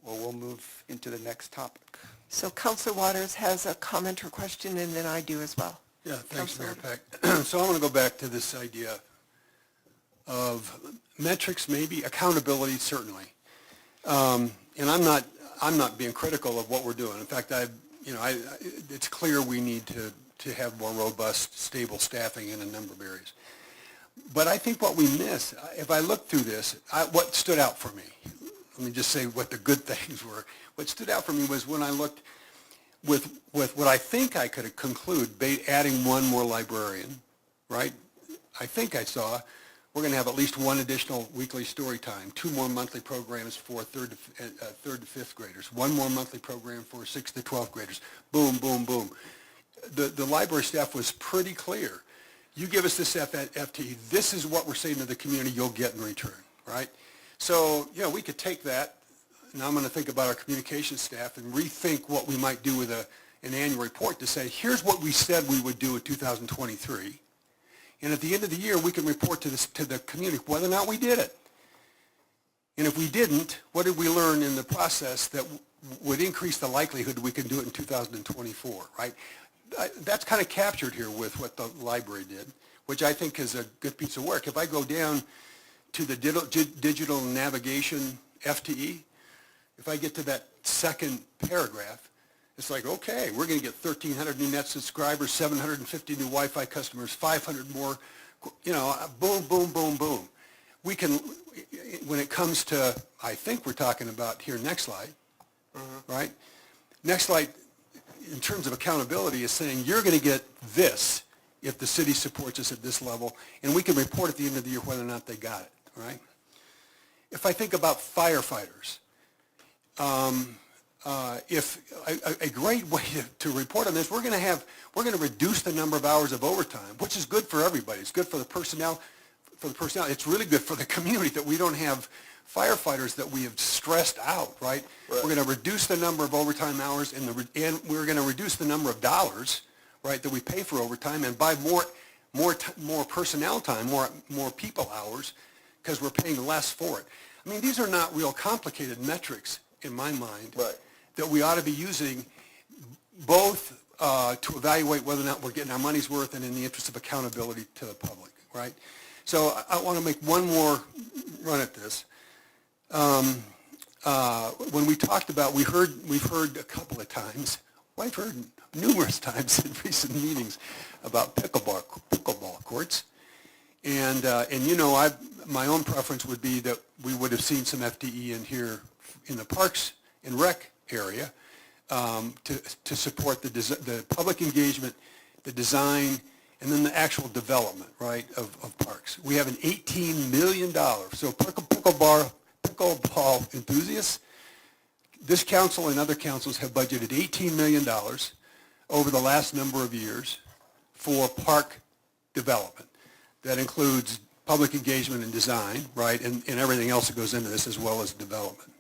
or we'll move into the next topic. So Councilor Waters has a comment or question, and then I do as well. Yeah, thanks, Mayor Peck. So I want to go back to this idea of metrics, maybe accountability, certainly. And I'm not being critical of what we're doing. In fact, it's clear we need to have more robust, stable staffing in a number of areas. But I think what we miss, if I look through this, what stood out for me, let me just say what the good things were. What stood out for me was when I looked with what I think I could conclude, adding one more librarian, right? I think I saw we're going to have at least one additional weekly story time, 2 more monthly programs for third to fifth graders, 1 more monthly program for 6th to 12th graders. Boom, boom, boom. The library staff was pretty clear. You give us this FTE, this is what we're saying to the community you'll get in return, right? So, we could take that. Now I'm going to think about our communications staff and rethink what we might do with an annual report to say, here's what we said we would do in 2023. And at the end of the year, we can report to the community whether or not we did it. And if we didn't, what did we learn in the process that would increase the likelihood we can do it in 2024, right? That's kind of captured here with what the library did, which I think is a good piece of work. If I go down to the digital navigation FTE, if I get to that second paragraph, it's like, okay, we're going to get 1,300 new net subscribers, 750 new Wi-Fi customers, 500 more, boom, boom, boom, boom. We can, when it comes to, I think we're talking about here, next slide, right? Next slide, in terms of accountability, is saying you're going to get this if the city supports us at this level, and we can report at the end of the year whether or not they got it, right? If I think about firefighters, if a great way to report on this, we're going to reduce the number of hours of overtime, which is good for everybody. It's good for the personnel. It's really good for the community that we don't have firefighters that we have stressed out, right? We're going to reduce the number of overtime hours, and we're going to reduce the number of dollars, right, that we pay for overtime, and buy more personnel time, more people hours, because we're paying less for it. I mean, these are not real complicated metrics in my mind that we ought to be using both to evaluate whether or not we're getting our money's worth and in the interest of accountability to the public, right? So I want to make one more run at this. When we talked about, we've heard a couple of times, I've heard numerous times in recent meetings about pickleball courts. And my own preference would be that we would have seen some FTE in here in the Parks and Rec area to support the public engagement, the design, and then the actual development, right, of parks. We have an $18 million, so pickleball enthusiasts, this council and other councils have budgeted $18 million over the last number of years for park development. That includes public engagement and design, right, and everything else that goes into this, as well as development.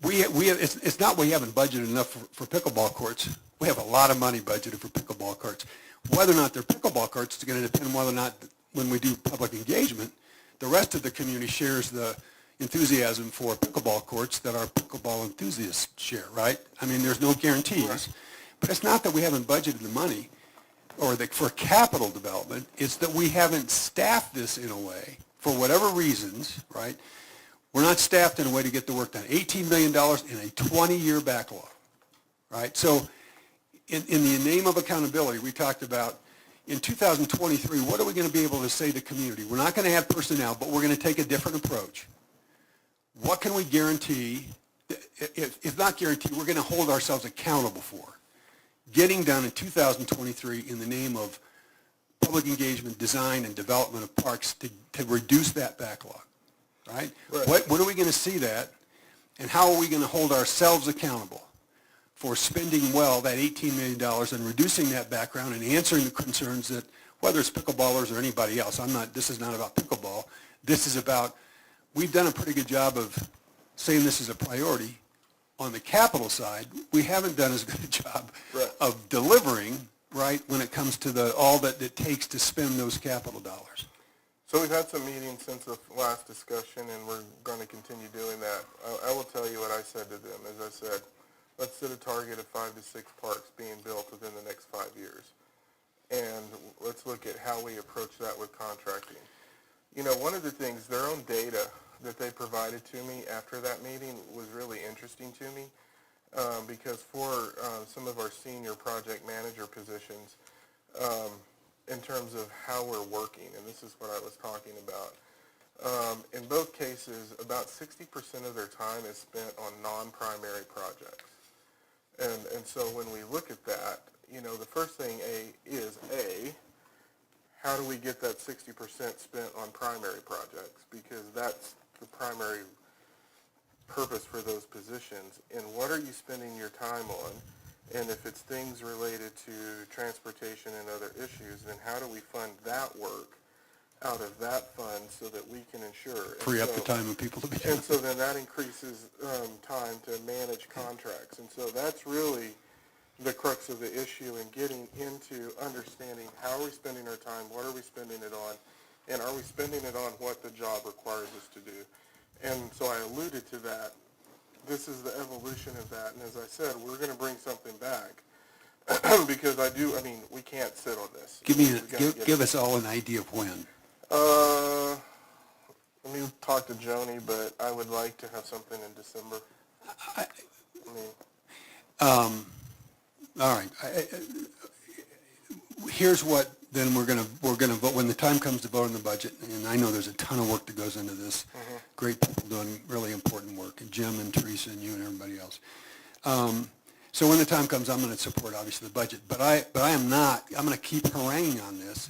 It's not we haven't budgeted enough for pickleball courts. We have a lot of money budgeted for pickleball courts. Whether or not they're pickleball courts is going to depend on whether or not, when we do public engagement, the rest of the community shares the enthusiasm for pickleball courts that our pickleball enthusiasts share, right? I mean, there's no guarantees. Right. But it's not that we haven't budgeted the money for capital development. It's that we haven't staffed this in a way, for whatever reasons, right? We're not staffed in a way to get the work done. $18 million in a 20-year backlog, right? So in the name of accountability, we talked about, in 2023, what are we going to be able to say to the community? We're not going to add personnel, but we're going to take a different approach. What can we guarantee, if not guarantee, we're going to hold ourselves accountable for getting done in 2023 in the name of public engagement, design, and development of parks to reduce that backlog, right? What are we going to see that, and how are we going to hold ourselves accountable for spending well that $18 million and reducing that background and answering the concerns that, whether it's pickleballers or anybody else, this is not about pickleball, this is about, we've done a pretty good job of saying this is a priority. On the capital side, we haven't done as good a job of delivering, right, when it comes to all that it takes to spend those capital dollars. So we've had some meetings since the last discussion, and we're going to continue doing that. I will tell you what I said to them. As I said, let's set a target of 5 to 6 parks being built within the next 5 years. And let's look at how we approach that with contracting. You know, one of the things, their own data that they provided to me after that meeting was really interesting to me, because for some of our senior project manager positions, in terms of how we're working, and this is what I was talking about, in both cases, about 60% of their time is spent on non-primary projects. And so when we look at that, you know, the first thing is how do we get that 60% spent on primary projects? Because that's the primary purpose for those positions. And what are you spending your time on? And if it's things related to transportation and other issues, then how do we fund that work out of that fund so that we can ensure? Free up the time of people to be And so then that increases time to manage contracts. And so that's really the crux of the issue in getting into understanding how are we spending our time, what are we spending it on, and are we spending it on what the job requires us to do. And so I alluded to that. This is the evolution of that. And as I said, we're going to bring something back because we can't sit on this. Give us all an idea of when. Let me talk to Joni, but I would like to have something in December. All right. Here's what then we're gonna vote when the time comes to vote on the budget. And I know there's a ton of work that goes into this. Great people doing really important work, and Jim and Teresa and you and everybody else. So when the time comes, I'm going to support obviously the budget. But I am not. I'm going to keep haranguing on this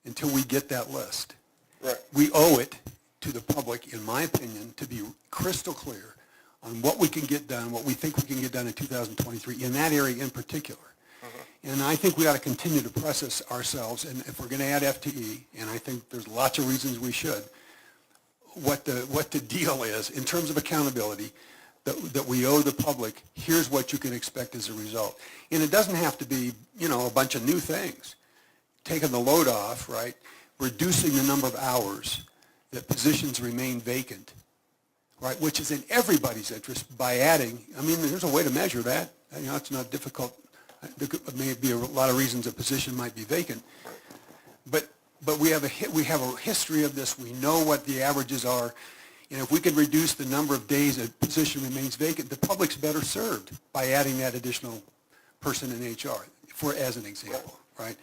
until we get that list. Right. We owe it to the public, in my opinion, to be crystal clear on what we can get done, what we think we can get done in 2023 in that area in particular. And I think we ought to continue to process ourselves, and if we're going to add FTE, and I think there's lots of reasons we should, what the deal is in terms of accountability that we owe the public. Here's what you can expect as a result. And it doesn't have to be, a bunch of new things. Taking the load off, right? Reducing the number of hours that positions remain vacant, right? Which is in everybody's interest by adding. There's a way to measure that. It's not difficult. There may be a lot of reasons a position might be vacant, but we have a history of this. We know what the averages are, and if we can reduce the number of days a position remains vacant, the public's better served by adding that additional person in HR, as an example, right?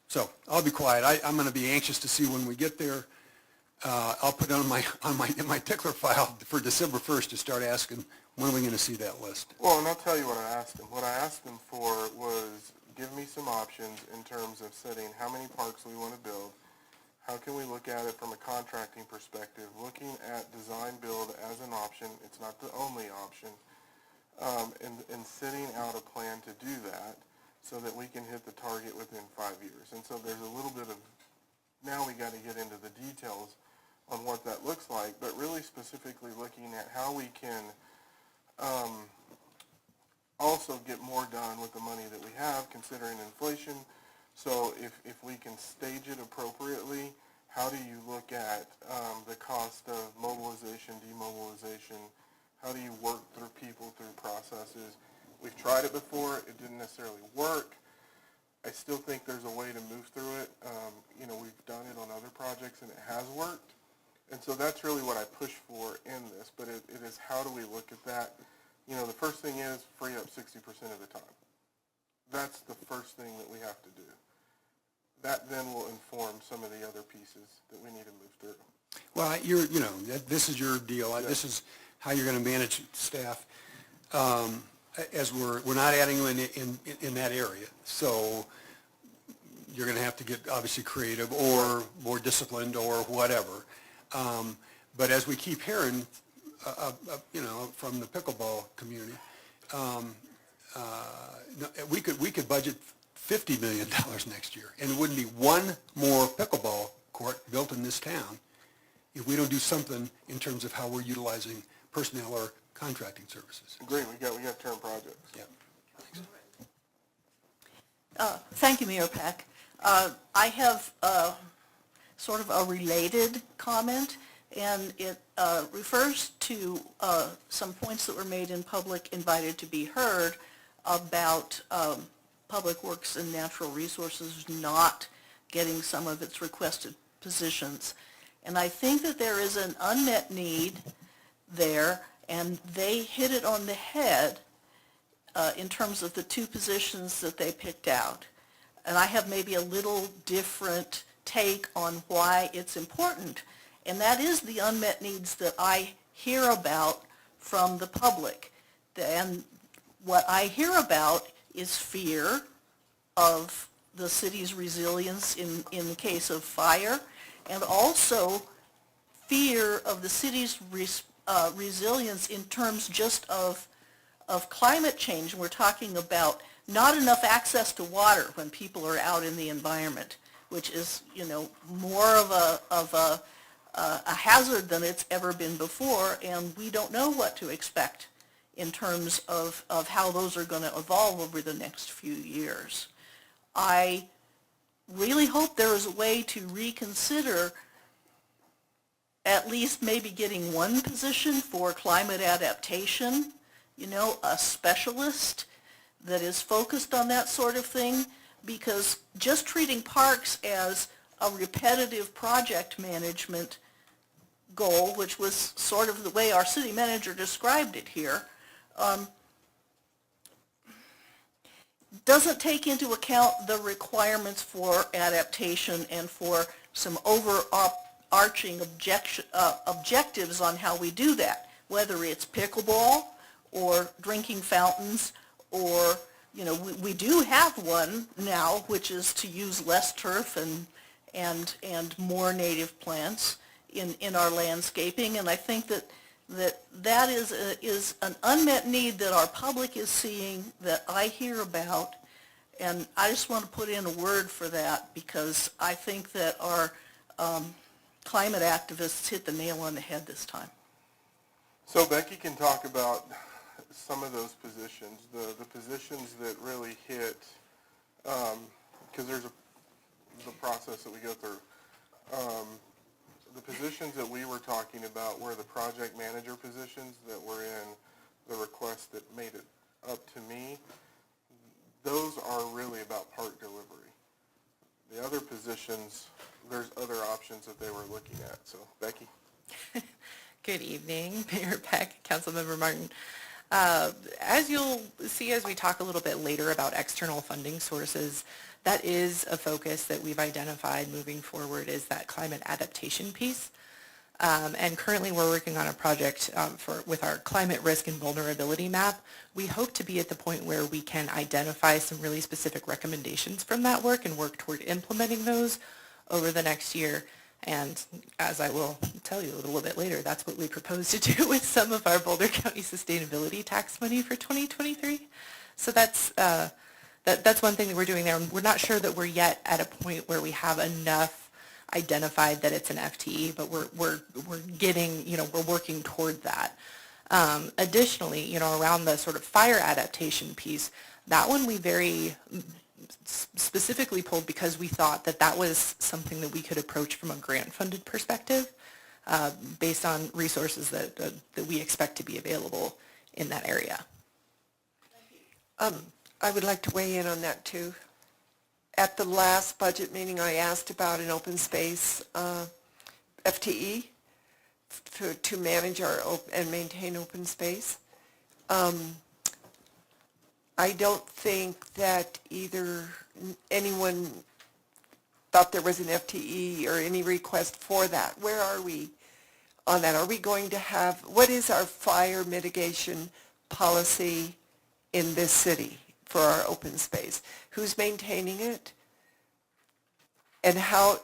So I'll be quiet. I'm going to be anxious to see when we get there. I'll put it in my tickler file for December 1st to start asking, when are we going to see that list? Well, and I'll tell you what I asked them. What I asked them for was give me some options in terms of setting how many parks we want to build, how can we look at it from a contracting perspective, looking at design build as an option. It's not the only option, and setting out a plan to do that so that we can hit the target within 5 years. And so there's a little bit of, now we got to get into the details on what that looks like, but really specifically looking at how we can also get more done with the money that we have, considering inflation. So if we can stage it appropriately, how do you look at the cost of mobilization, demobilization? How do you work through people through processes? We've tried it before. It didn't necessarily work. I still think there's a way to move through it. We've done it on other projects, and it has worked. And so that's really what I push for in this, but it is how do we look at that? The first thing is free up 60% of the time. That's the first thing that we have to do. that then will inform some of the other pieces that we need to move through. Well, this is your deal. This is how you're going to manage staff. As we're not adding them in that area, so you're going to have to get obviously creative or more disciplined or whatever. But as we keep hearing, from the pickleball community, we could budget $50 million next year, and it wouldn't be one more pickleball court built in this town if we don't do something in terms of how we're utilizing personnel or contracting services. Agree. We got term projects. Yeah. Thank you, Mayor Peck. I have sort of a related comment, and it refers to some points that were made in public invited to be heard about Public Works and Natural Resources not getting some of its requested positions. And I think that there is an unmet need there, and they hit it on the head in terms of the two positions that they picked out. And I have maybe a little different take on why it's important, and that is the unmet needs that I hear about from the public. And what I hear about is fear of the city's resilience in the case of fire, and also fear of the city's resilience in terms just of climate change. We're talking about not enough access to water when people are out in the environment, which is, more of a hazard than it's ever been before, and we don't know what to expect in terms of how those are going to evolve over the next few years. I really hope there is a way to reconsider at least maybe getting one position for climate adaptation, a specialist that is focused on that sort of thing, because just treating parks as a repetitive project management goal, which was sort of the way our city manager described it here, doesn't take into account the requirements for adaptation and for some overarching objectives on how we do that, whether it's pickleball or drinking fountains, or, we do have one now, which is to use less turf and more native plants in our landscaping, and I think that is an unmet need that our public is seeing, that I hear about, and I just want to put in a word for that, because I think that our climate activists hit the nail on the head this time. So Becky can talk about some of those positions, the positions that really hit, because there's the process that we go through. The positions that we were talking about were the project manager positions that were in the request that made it up to me. Those are really about park delivery. The other positions, there's other options that they were looking at. So, Becky. Good evening, Mayor Peck, Councilmember Martin. As you'll see as we talk a little bit later about external funding sources, that is a focus that we've identified moving forward, is that climate adaptation piece. And currently we're working on a project with our climate risk and vulnerability map. We hope to be at the point where we can identify some really specific recommendations from that work and work toward implementing those over the next year. And as I will tell you a little bit later, that's what we propose to do with some of our Boulder County sustainability tax money for 2023. So that's one thing that we're doing there. We're not sure that we're yet at a point where we have enough identified that it's an FTE, but we're getting, we're working toward that. Additionally, around the sort of fire adaptation piece, that one we very specifically pulled because we thought that was something that we could approach from a grant-funded perspective based on resources that we expect to be available in that area. I would like to weigh in on that too. At the last budget meeting, I asked about an open space FTE to manage and maintain open space. I don't think that either anyone thought there was an FTE or any request for that. Where are we on that? Are we going to have, what is our fire mitigation policy in this city for our open space? Who's maintaining it? And how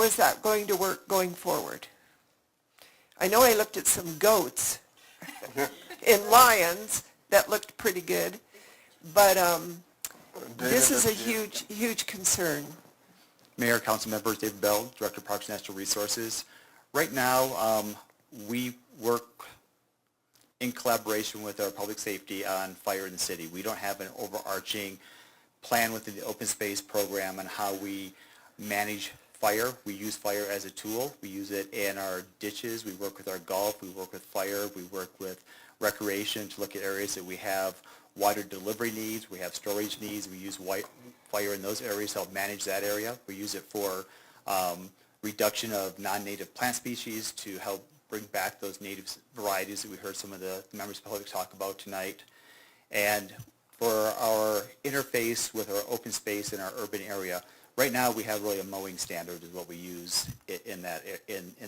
is that going to work going forward? I know I looked at some goats in lions that looked pretty good, but this is a huge, huge concern. Mayor, council members, David Bell, Director of Parks and Natural Resources. Right now, we work in collaboration with our public safety on fire in the city. We don't have an overarching plan within the open space program on how we manage fire. We use fire as a tool. We use it in our ditches. We work with our golf. We work with fire. We work with recreation to look at areas that we have water delivery needs. We have storage needs. We use fire in those areas to help manage that area. We use it for reduction of non-native plant species to help bring back those native varieties that we heard some of the members of the public talk about tonight. And for our interface with our open space in our urban area, right now we have really a mowing standard is what we use in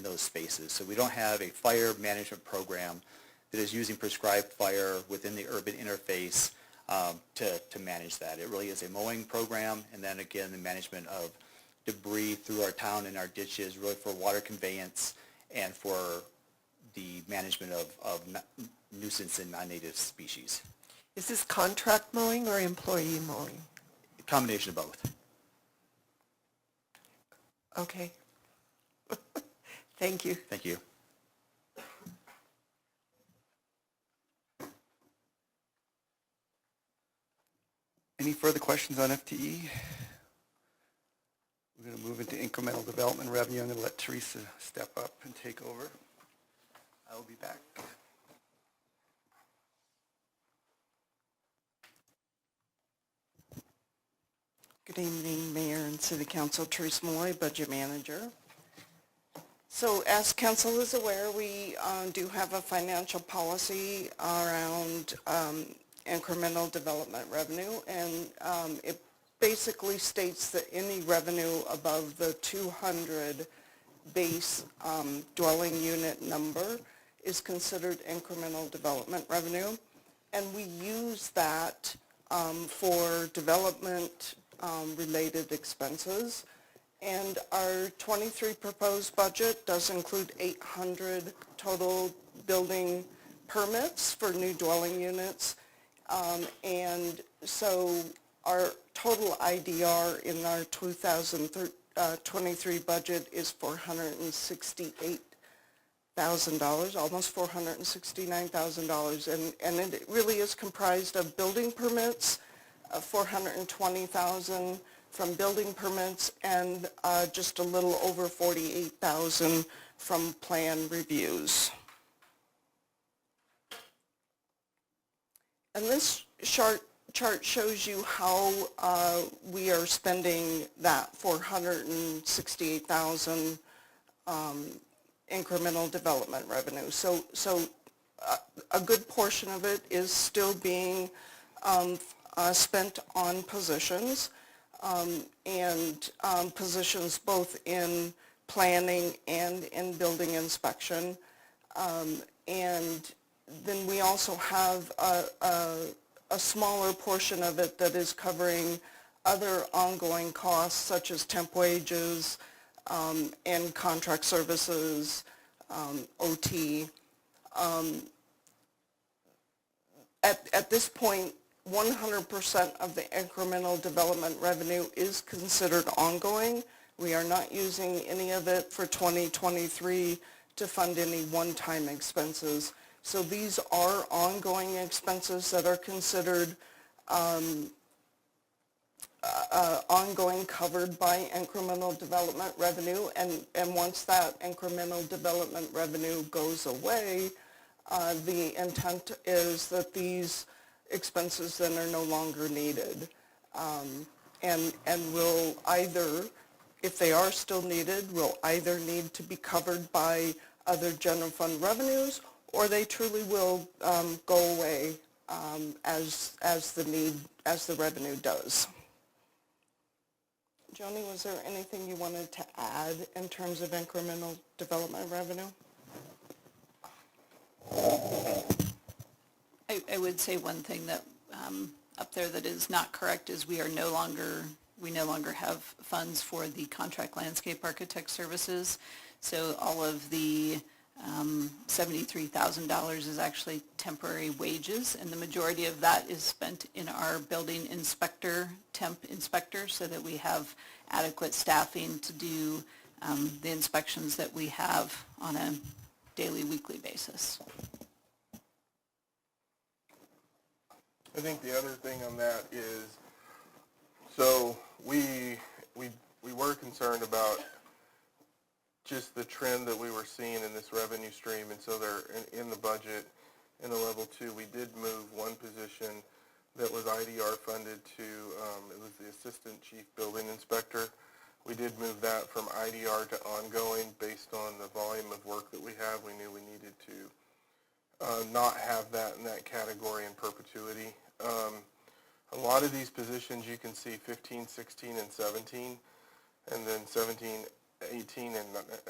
those spaces. So we don't have a fire management program that is using prescribed fire within the urban interface to manage that. It really is a mowing program, and then again the management of debris through our town and our ditches, really for water conveyance and for the management of nuisance and non-native species. Is this contract mowing or employee mowing? A combination of both. Okay. Thank you. Thank you. Any further questions on FTE? We're going to move into incremental development revenue. I'm going to let Teresa step up and take over. I will be back. Good evening, Mayor and City Council. Teresa Malloy, Budget Manager. So as council is aware, we do have a financial policy around incremental development revenue, and it basically states that any revenue above the 200 base dwelling unit number is considered incremental development revenue, and we use that for development related expenses. And our 23 proposed budget does include 800 total building permits for new dwelling units. And so our total IDR in our 2023 budget is $468,000, almost $469,000. And it really is comprised of building permits, $420,000 from building permits, and just a little over $48,000 from plan reviews. And this chart shows you how we are spending that $468,000 incremental development revenue. So a good portion of it is still being spent on positions, and positions both in planning and in building inspection. And then we also have a smaller portion of it that is covering other ongoing costs such as temp wages and contract services, OT. At this point, 100% of the incremental development revenue is considered ongoing. We are not using any of it for 2023 to fund any one-time expenses. So these are ongoing expenses that are considered ongoing, covered by incremental development revenue. And once that incremental development revenue goes away, the intent is that these expenses then are no longer needed. And will either, if they are still needed, will either need to be covered by other general fund revenues, or they truly will go away as the revenue does. Judge? Joni, was there anything you wanted to add in terms of incremental development revenue? I would say one thing that up there that is not correct is we no longer have funds for the contract landscape architect services. So all of the $73,000 is actually temporary wages, and the majority of that is spent in our building inspector, temp inspector, so that we have adequate staffing to do the inspections that we have on a daily, weekly basis. I think the other thing on that is, so we were concerned about just the trend that we were seeing in this revenue stream, and so there in the budget, in the level 2, we did move one position that was IDR funded to, it was the Assistant Chief Building Inspector. We did move that from IDR to ongoing based on the volume of work that we have. We knew we needed to not have that in that category in perpetuity. A lot of these positions you can see 15, 16, and 17, and then 17, 18, and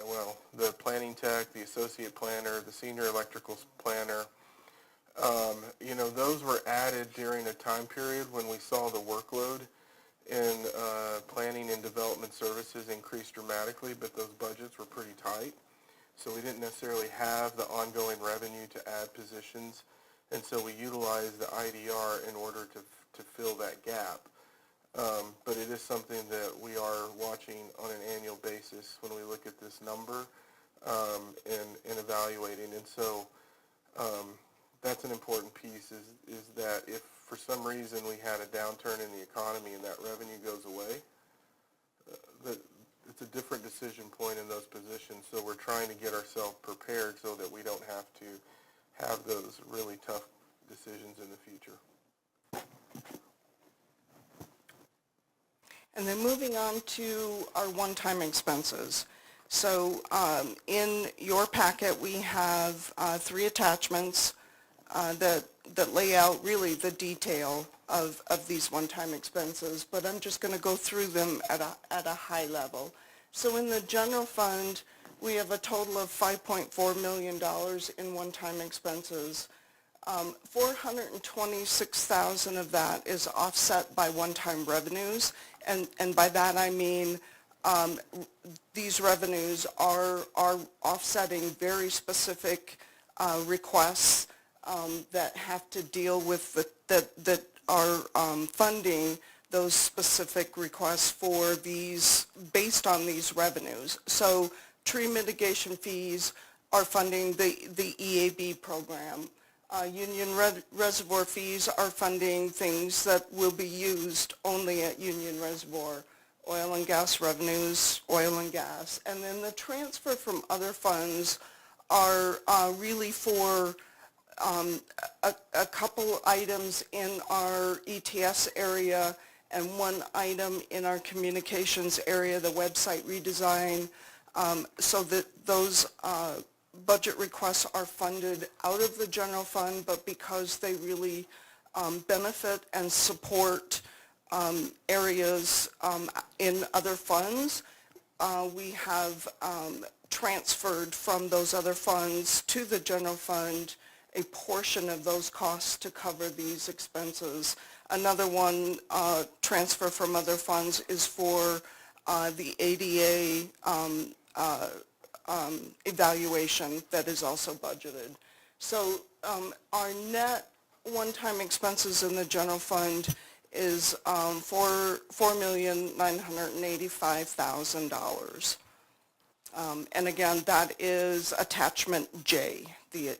well, the planning tech, the associate planner, the senior electrical planner, you know, those were added during a time period when we saw the workload in planning and development services increase dramatically, but those budgets were pretty tight. So we didn't necessarily have the ongoing revenue to add positions, and so we utilized the IDR in order to fill that gap. But it is something that we are watching on an annual basis when we look at this number and evaluating. And so that's an important piece is that if for some reason we had a downturn in the economy and that revenue goes away, it's a different decision point in those positions. So we're trying to get ourselves prepared so that we don't have to have those really tough decisions in the future. And then moving on to our one-time expenses. So in your packet, we have 3 attachments that lay out really the detail of these one-time expenses, but I'm just going to go through them at a high level. So in the general fund, we have a total of $5.4 million in one-time expenses. $426,000 of that is offset by one-time revenues, and by that I mean these revenues are offsetting very specific requests that have to deal with that are funding those specific requests for these based on these revenues. So tree mitigation fees are funding the EAB program. Union Reservoir fees are funding things that will be used only at Union Reservoir. Oil and gas revenues, oil and gas. And then the transfer from other funds are really for a couple items in our ETS area and one item in our communications area, the website redesign, so that those budget requests are funded out of the general fund, but because they really benefit and support areas in other funds, we have transferred from those other funds to the general fund a portion of those costs to cover these expenses. Another one transfer from other funds is for the ADA evaluation that is also budgeted. So our net one-time expenses in the general fund is $4,985,000. And again, that is attachment J, the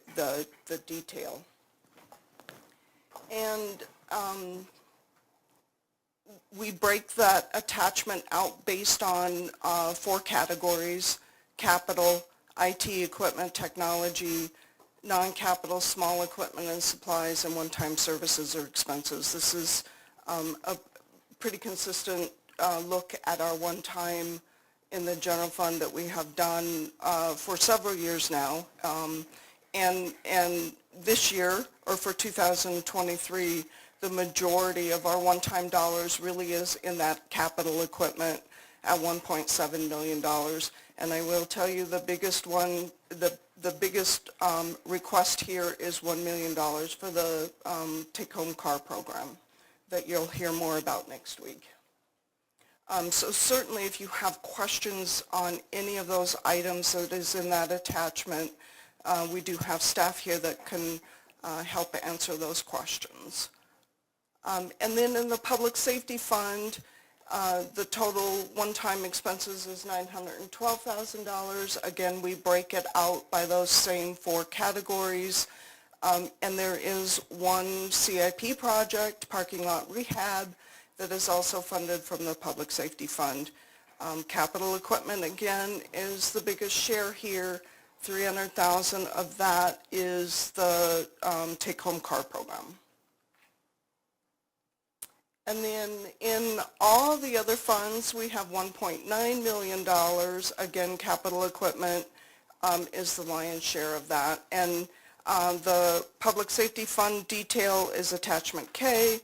detail. And we break that attachment out based on 4 categories: capital, IT equipment, technology, non-capital, small equipment and supplies, and one-time services or expenses. This is a pretty consistent look at our one-time in the general fund that we have done for several years now. And this year, or for 2023, the majority of our one-time dollars really is in that capital equipment at $1.7 million. And I will tell you the biggest one, the biggest request here is $1 million for the take-home car program that you'll hear more about next week. So certainly if you have questions on any of those items that is in that attachment, we do have staff here that can help answer those questions. And then in the Public Safety Fund, the total one-time expenses is $912,000. Again, we break it out by those same 4 categories. And there is one CIP project, parking lot rehab, that is also funded from the Public Safety Fund. Capital equipment, again, is the biggest share here. $300,000 of that is the take-home car program. And then in all the other funds, we have $1.9 million. Again, capital equipment is the lion's share of that. And the Public Safety Fund detail is Attachment K,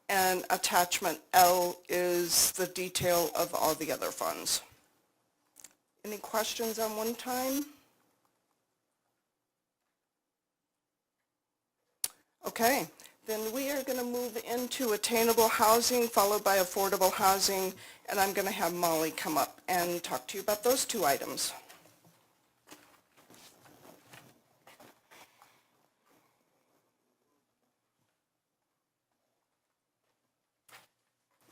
and Attachment L is the detail of all the other funds. Any questions on one time? Okay, then we are going to move into attainable housing, followed by affordable housing, and I'm going to have Molly come up and talk to you about those 2 items.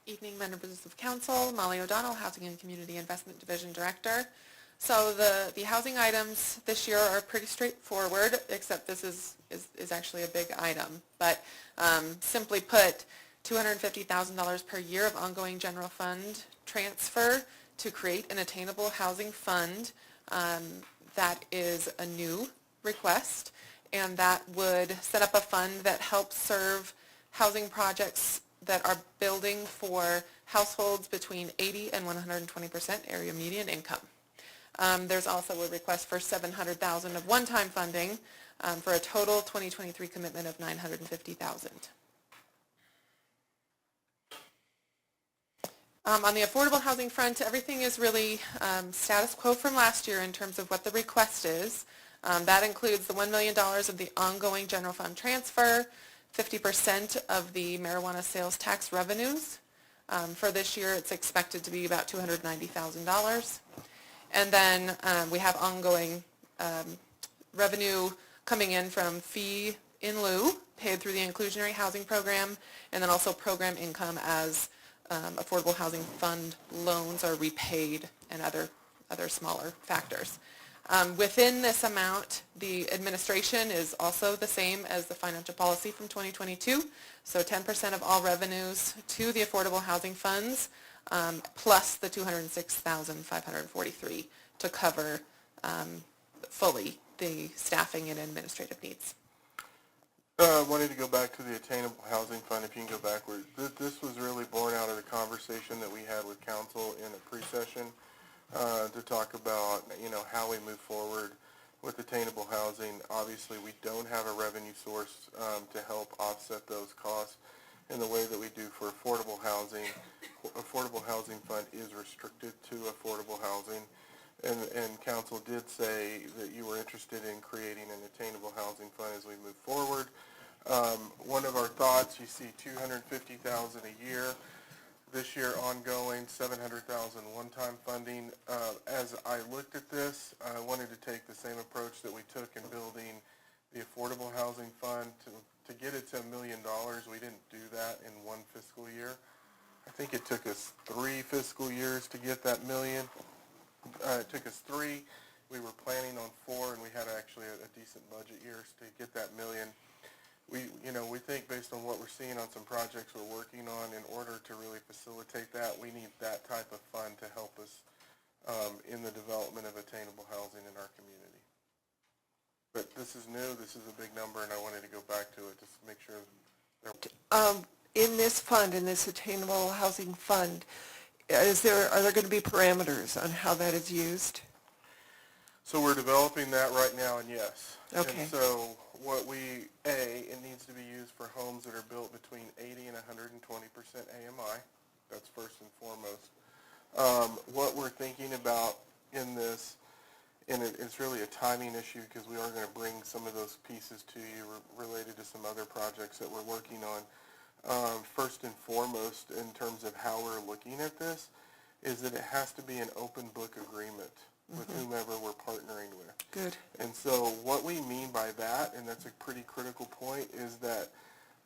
Evening, members of council. Molly O'Donnell, Housing and Community Investment Division Director. So the housing items this year are pretty straightforward, except this is actually a big item. But simply put, $250,000 per year of ongoing general fund transfer to create an attainable housing fund. That is a new request, and that would set up a fund that helps serve housing projects that are building for households between 80 and 120% area median income. There's also a request for $700,000 of one-time funding for a total 2023 commitment of $950,000. On the affordable housing front, everything is really status quo from last year in terms of what the request is. That includes the $1 million of the ongoing general fund transfer, 50% of the marijuana sales tax revenues. For this year, it's expected to be about $290,000. And then we have ongoing revenue coming in from fee in lieu paid through the inclusionary housing program, and then also program income as affordable housing fund loans are repaid and other smaller factors. Within this amount, the administration is also the same as the financial policy from 2022, so 10% of all revenues to the affordable housing funds, plus the $206,543 to cover fully the staffing and administrative needs. I wanted to go back to the Attainable Housing Fund, if you can go backward. This was really born out of the conversation that we had with council in a pre-session to talk about, how we move forward with attainable housing. Obviously, we don't have a revenue source to help offset those costs in the way that we do for affordable housing. Affordable Housing Fund is restricted to affordable housing. And council did say that you were interested in creating an attainable housing fund as we move forward. One of our thoughts, you see $250,000 a year. This year ongoing, $700,000 one-time funding. As I looked at this, I wanted to take the same approach that we took in building the Affordable Housing Fund. To get it to $1 million, we didn't do that in one fiscal year. I think it took us 3 fiscal years to get that million. It took us 3. We were planning on 4, and we had actually a decent budget years to get that million. We think based on what we're seeing on some projects we're working on, in order to really facilitate that, we need that type of fund to help us in the development of attainable housing in our community. But this is new. This is a big number, and I wanted to go back to it just to make sure. In this fund, in this attainable housing fund, are there going to be parameters on how that is used? So we're developing that right now, and yes. Okay. And so it needs to be used for homes that are built between 80 and 120% AMI. That's first and foremost. What we're thinking about in this, and it's really a timing issue because we are going to bring some of those pieces to you related to some other projects that we're working on. First and foremost, in terms of how we're looking at this, is that it has to be an open book agreement with whomever we're partnering with. Good. And so what we mean by that, and that's a pretty critical point, is that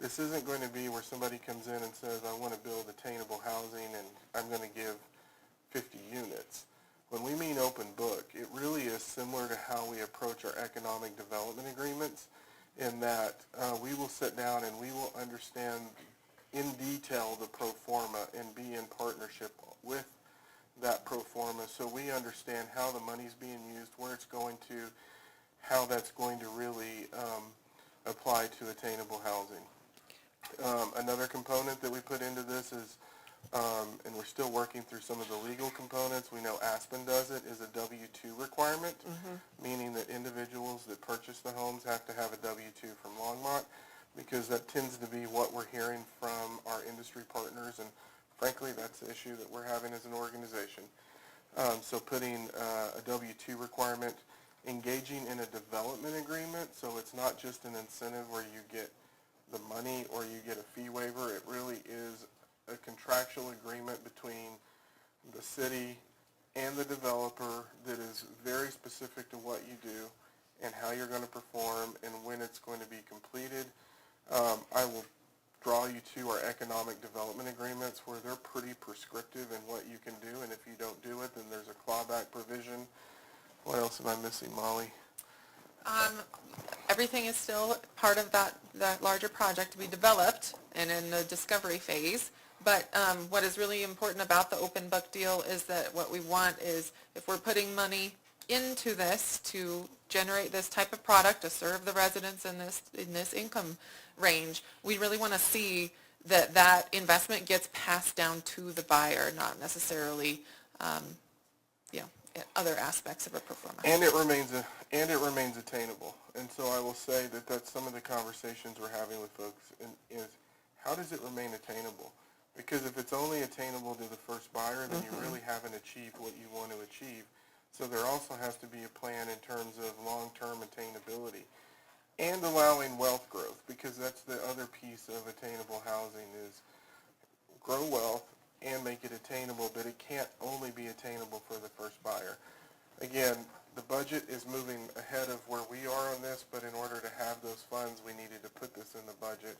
this isn't going to be where somebody comes in and says, I want to build attainable housing and I'm going to give 50 units. When we mean open book, it really is similar to how we approach our economic development agreements, in that we will sit down and we will understand in detail the pro forma and be in partnership with that pro forma, so we understand how the money's being used, where it's going to, how that's going to really apply to attainable housing. Another component that we put into this is, and we're still working through some of the legal components, we know Aspen does it, is a W-2 requirement, meaning that individuals that purchase the homes have to have a W-2 from Longmont, because that tends to be what we're hearing from our industry partners, and frankly, that's the issue that we're having as an organization. So putting a W-2 requirement, engaging in a development agreement, so it's not just an incentive where you get the money or you get a fee waiver. It really is a contractual agreement between the city and the developer that is very specific to what you do and how you're going to perform and when it's going to be completed. I will draw you to our economic development agreements where they're pretty prescriptive in what you can do, and if you don't do it, then there's a clawback provision. What else am I missing, Molly? Everything is still part of that larger project to be developed and in the discovery phase. But what is really important about the open book deal is that what we want is, if we're putting money into this to generate this type of product to serve the residents in this income range, we really want to see that investment gets passed down to the buyer, not necessarily other aspects of a performance. And it remains attainable. And so I will say that that's some of the conversations we're having with folks is how does it remain attainable? Because if it's only attainable to the first buyer, then you really haven't achieved what you want to achieve. So there also has to be a plan in terms of long-term attainability and allowing wealth growth, because that's the other piece of attainable housing is grow wealth and make it attainable, but it can't only be attainable for the first buyer. Again, the budget is moving ahead of where we are on this, but in order to have those funds, we needed to put this in the budget.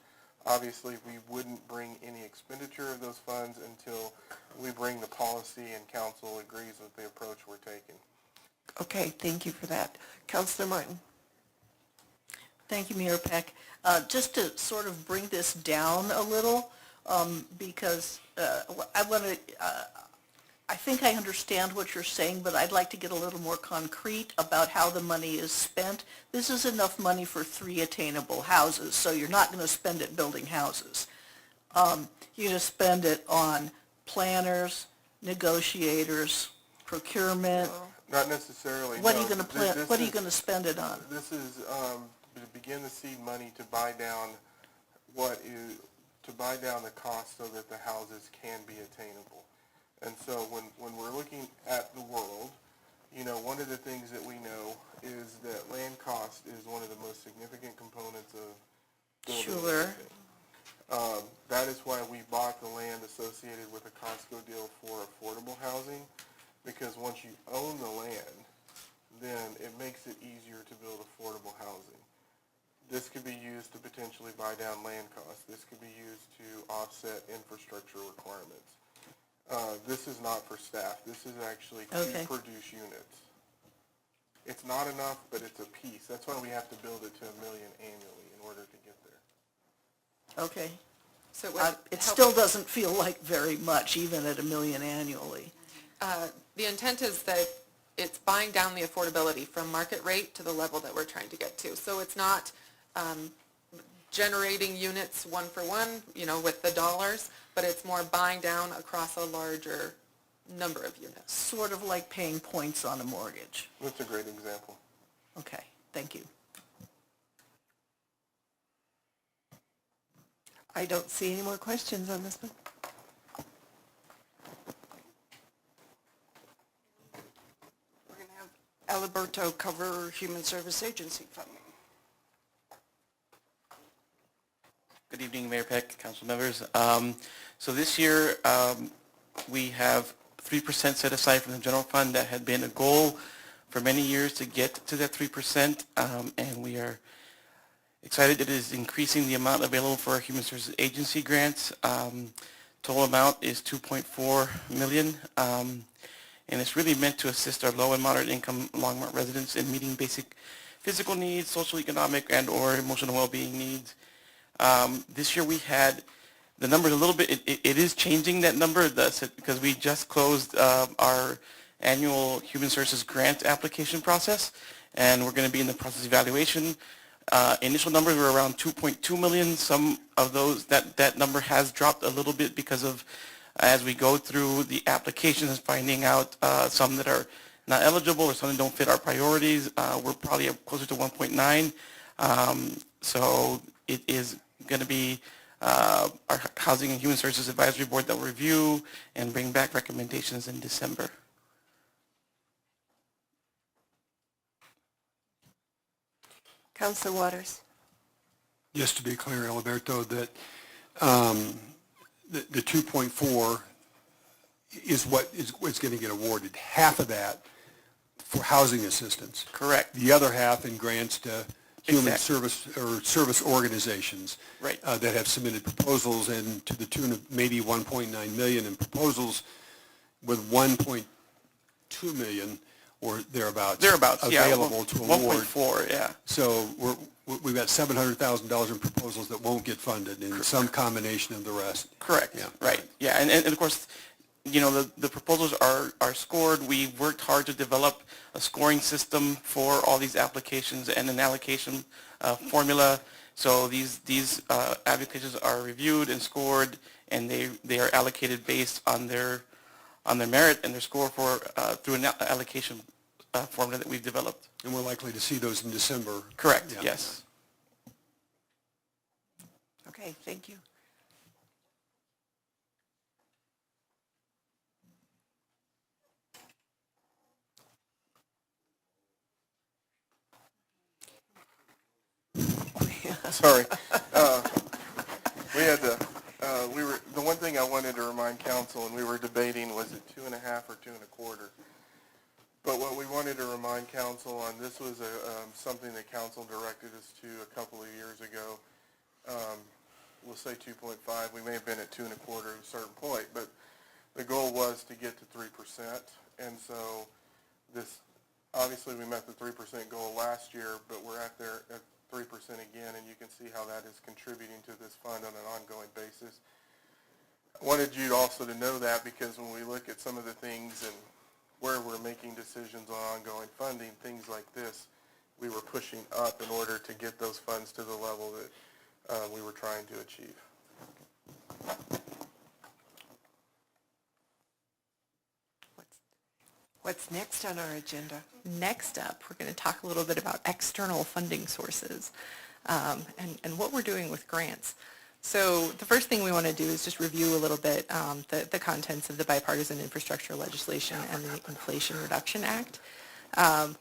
Obviously, we wouldn't bring any expenditure of those funds until we bring the policy and council agrees with the approach we're taking. Okay, thank you for that. Councilor Martin. Thank you, Mayor Peck. Just to sort of bring this down a little, because I think I understand what you're saying, but I'd like to get a little more concrete about how the money is spent. This is enough money for 3 attainable houses, so you're not going to spend it building houses. You're going to spend it on planners, negotiators, procurement. Not necessarily. What no. are you going to plan? What are you going to spend it on? This is to begin the seed money to buy down the cost so that the houses can be attainable. And so when we're looking at the world, one of the things that we know is that land cost is one of the most significant components of building anything. That is why we bought the land associated with the Costco deal for affordable housing, because once you own the land, then it makes it easier to build affordable housing. This could be used to potentially buy down land costs. This could be used to offset infrastructure requirements. This is not for staff. This is actually to produce units. It's not enough, but it's a piece. That's why we have to build it to 1 million annually in order to get there. Okay. So it still doesn't feel like very much, even at 1 million annually. The intent is that it's buying down the affordability from market rate to the level that we're trying to get to. So it's not generating units one for one, with the dollars, but it's more buying down across a larger number of units. Sort of like paying points on a mortgage. That's a great example. Okay, thank you. I don't see any more questions on this one. We're going to have Alberto cover Human Service Agency funding. Good evening, Mayor Peck, council members. So this year, we have 3% set aside from the general fund. That had been a goal for many years to get to that 3%, and we are excited that it is increasing the amount available for our Human Services Agency grants. Total amount is $2.4 million, and it's really meant to assist our low and moderate income Longmont residents in meeting basic physical needs, social, economic, and or emotional well-being needs. This year we had the number a little bit, it is changing that number because we just closed our annual Human Services Grant application process, and we're going to be in the process of evaluation. Initial numbers were around 2.2 million. Some of those, that number has dropped a little bit because of, as we go through the applications, finding out some that are not eligible or some that don't fit our priorities. We're probably closer to 1.9. So it is going to be our Housing and Human Services Advisory Board that will review and bring back recommendations in December. Councilor Waters. Just to be clear, Alberto, that the 2.4 is what's going to get awarded. Half of that for housing assistance. Correct. The other half in grants to human Exactly. service organizations Right. that have submitted proposals, and to the tune of maybe 1.9 million in proposals, with 1.2 million or thereabouts available to award. 1.4, yeah. So we've got $700,000 in proposals that won't get funded, and some combination of the rest. Correct. Yeah. Right. Yeah, and of course, you know, the proposals are scored. We've worked hard to develop a scoring system for all these applications and an allocation formula. So these applications are reviewed and scored, and they are allocated based on their merit and their score for through an allocation formula that we've developed. And we're likely to see those in December. Correct. Yeah. Yes. Okay, thank you. Sorry. We had the one thing I wanted to remind council, and we were debating, was it 2.5 or 2.25? But what we wanted to remind council on, this was something that council directed us to a couple of years ago. We'll say 2.5. We may have been at 2.25 at a certain point, but the goal was to get to 3%. And so this, obviously we met the 3% goal last year, but we're at 3% again, and you can see how that is contributing to this fund on an ongoing basis. I wanted you also to know that, because when we look at some of the things and where we're making decisions on ongoing funding, things like this, we were pushing up in order to get those funds to the level that we were trying to achieve. What's next on our agenda? Next up, we're going to talk a little bit about external funding sources and what we're doing with grants. So the first thing we want to do is just review a little bit the contents of the bipartisan infrastructure legislation and the Inflation Reduction Act,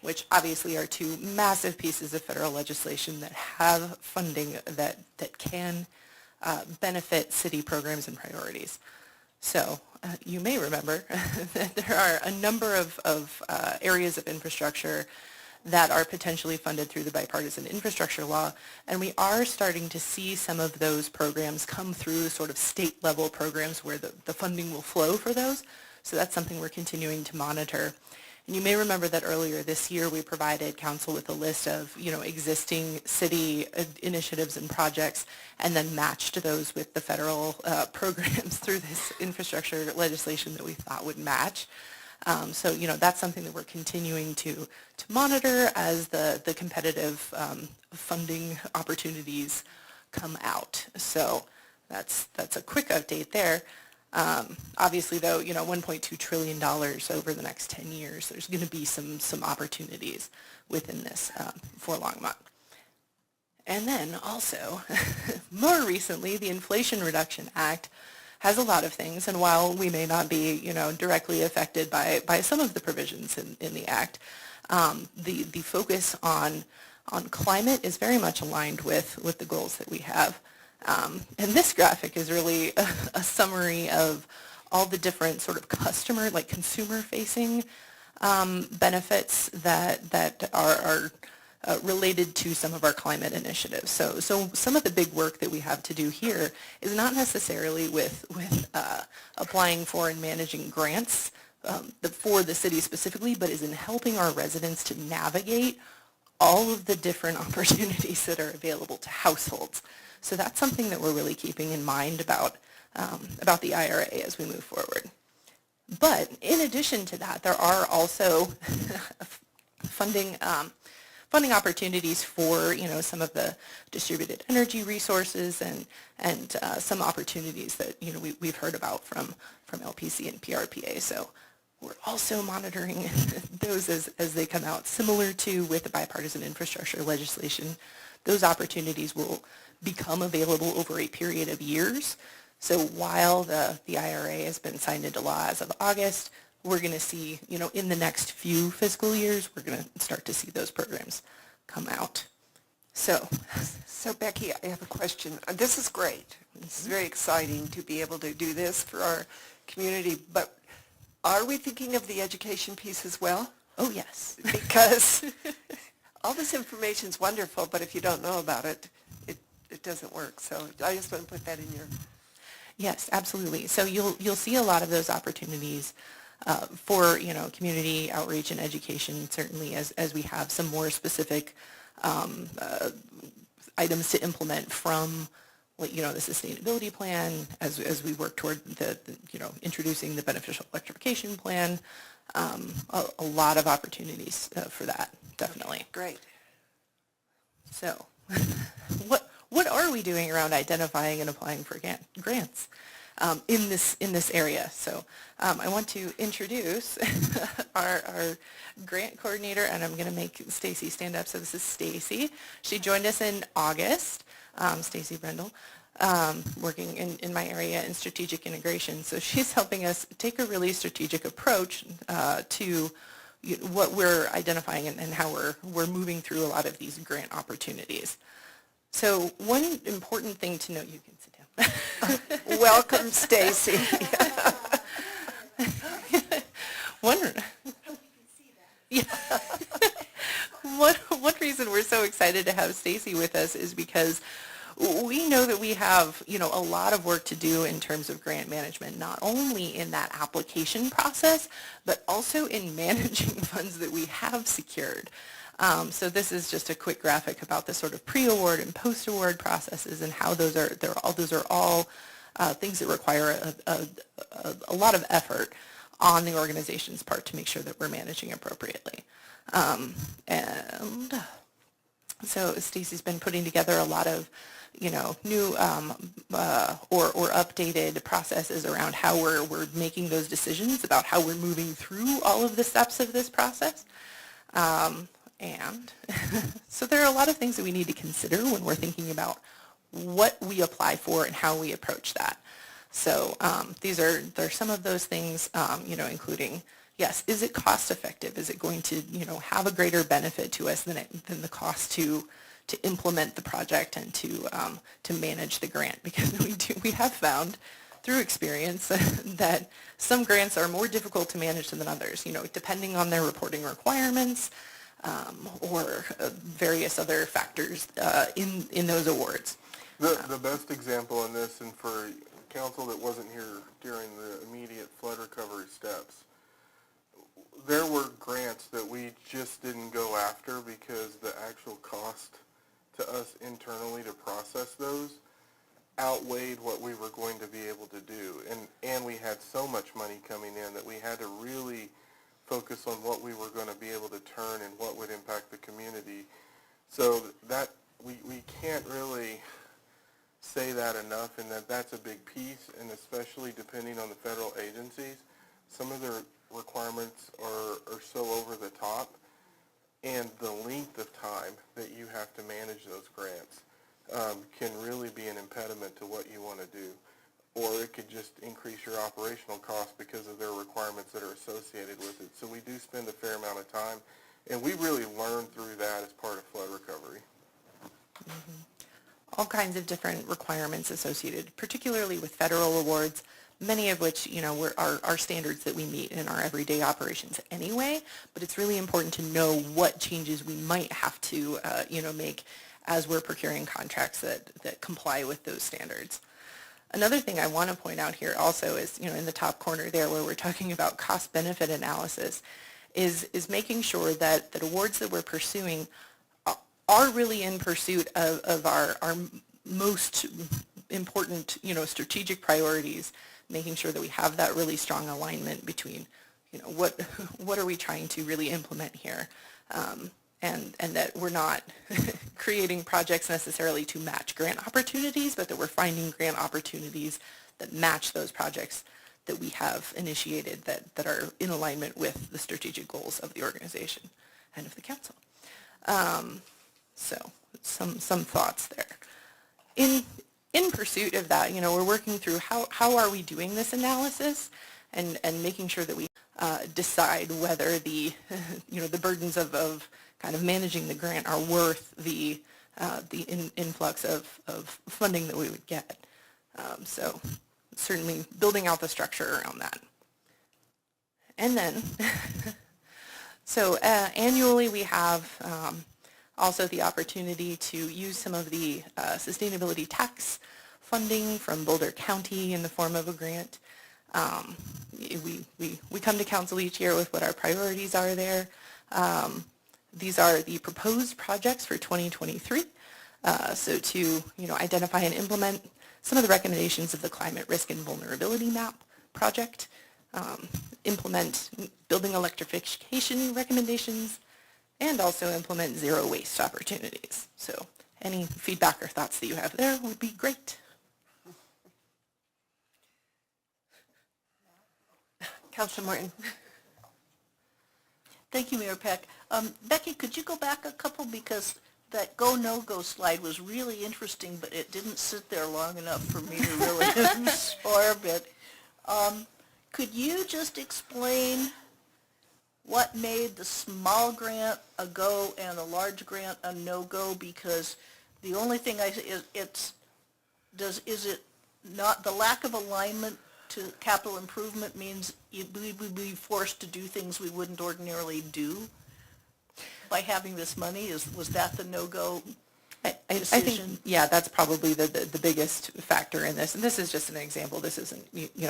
which obviously are two massive pieces of federal legislation that have funding that can benefit city programs and priorities. So you may remember that there are a number of areas of infrastructure that are potentially funded through the bipartisan infrastructure law, and we are starting to see some of those programs come through sort of state-level programs where the funding will flow for those. So that's something we're continuing to monitor. And you may remember that earlier this year we provided council with a list of, you know, existing city initiatives and projects, and then matched those with the federal programs through this infrastructure legislation that we thought would match. So, you know, that's something that we're continuing to monitor as the competitive funding opportunities come out. So that's a quick update there. Obviously, though, $1.2 trillion over the next 10 years, there's going to be some opportunities within this for Longmont. And then also, more recently, the Inflation Reduction Act has a lot of things, and while we may not be, directly affected by some of the provisions in the act, the focus on climate is very much aligned with the goals that we have. And this graphic is really a summary of all the different sort of consumer-facing benefits that are related to some of our climate initiatives. So some of the big work that we have to do here is not necessarily with applying for and managing grants for the city specifically, but is in helping our residents to navigate all of the different opportunities that are available to households. So that's something that we're really keeping in mind about the IRA as we move forward. But in addition to that, there are also funding opportunities for some of the distributed energy resources and some opportunities that we've heard about from LPC and PRPA. So we're also monitoring those as they come out. Similar to with the bipartisan infrastructure legislation, those opportunities will become available over a period of years. So while the IRA has been signed into law as of August, we're going to see, in the next few fiscal years, we're going to start to see those programs come out. So Becky, I have a question. This is great. This is very exciting to be able to do this for our community, but are we thinking of the education piece as well? Oh, yes. Because all this information is wonderful, but if you don't know about it, it doesn't work. So I just want to put that in your... Yes, absolutely. So you'll see a lot of those opportunities for community outreach and education, certainly as we have some more specific items to implement from the sustainability plan as we work toward the introducing the beneficial electrification plan. A lot of opportunities for that, definitely. Great. So what are we doing around identifying and applying for grants in this area? So I want to introduce our grant coordinator, and I'm going to make Stacy stand up. So this is Stacy. She joined us in August, Stacy Brendel, working in my area in strategic integration. So she's helping us take a really strategic approach to what we're identifying and how we're moving through a lot of these grant opportunities. So one important thing to note, you can sit down. Welcome, Stacy. One reason we're so excited to have Stacy with us is because we know that we have, a lot of work to do in terms of grant management, not only in that application process, but also in managing funds that we have secured. So this is just a quick graphic about the sort of pre-award and post-award processes and how those are all things that require a lot of effort on the organization's part to make sure that we're managing appropriately. And so Stacy's been putting together a lot of new or updated processes around how we're making those decisions about how we're moving through all of the steps of this process. And so there are a lot of things that we need to consider when we're thinking about what we apply for and how we approach that. So there's some of those things, including, yes, is it cost effective? Is it going to, have a greater benefit to us than the cost to implement the project and to manage the grant? Because we have found through experience that some grants are more difficult to manage than others, depending on their reporting requirements, or various other factors in those awards. The best example in this, and for council that wasn't here during the immediate flood recovery steps, there were grants that we just didn't go after because the actual cost to us internally to process those outweighed what we were going to be able to do. And we had so much money coming in that we had to really focus on what we were going to be able to turn and what would impact the community. So that we can't really say that enough, and that's a big piece, and especially depending on the federal agencies, some of their requirements are so over the top, and the length of time that you have to manage those grants can really be an impediment to what you want to do. Or it could just increase your operational costs because of their requirements that are associated with it. So we do spend a fair amount of time, and we really learn through that as part of flood recovery. All kinds of different requirements associated, particularly with federal awards, many of which, are standards that we meet in our everyday operations anyway, but it's really important to know what changes we might have to, make as we're procuring contracts that comply with those standards. Another thing I want to point out here also is, in the top corner there where we're talking about cost-benefit analysis, is making sure that awards that we're pursuing are really in pursuit of our most important, strategic priorities, making sure that we have that really strong alignment between, what are we trying to really implement here, and that we're not creating projects necessarily to match grant opportunities, but that we're finding grant opportunities that match those projects that we have initiated that are in alignment with the strategic goals of the organization and of the council. So some thoughts there. In pursuit of that, we're working through how are we doing this analysis and making sure that we decide whether the the burdens of kind of managing the grant are worth the influx of funding that we would get. So certainly building out the structure around that. And then, so annually we have also the opportunity to use some of the sustainability tax funding from Boulder County in the form of a grant. We come to council each year with what our priorities are there. These are the proposed projects for 2023. So to identify and implement some of the recommendations of the Climate Risk and Vulnerability Map project, implement building electrification recommendations, and also implement zero waste opportunities. So any feedback or thoughts that you have there would be great. Councilor Morton. Thank you, Mayor Peck. Becky, could you go back a couple, because that go, no-go slide was really interesting, but it didn't sit there long enough for me to really absorb it. Could you just explain what made the small grant a go and the large grant a no-go? Because the only thing is it not the lack of alignment to capital improvement means we would be forced to do things we wouldn't ordinarily do by having this money? Was that the no-go decision? I think, yeah, that's probably the biggest factor in this. And this is just an example. This isn't,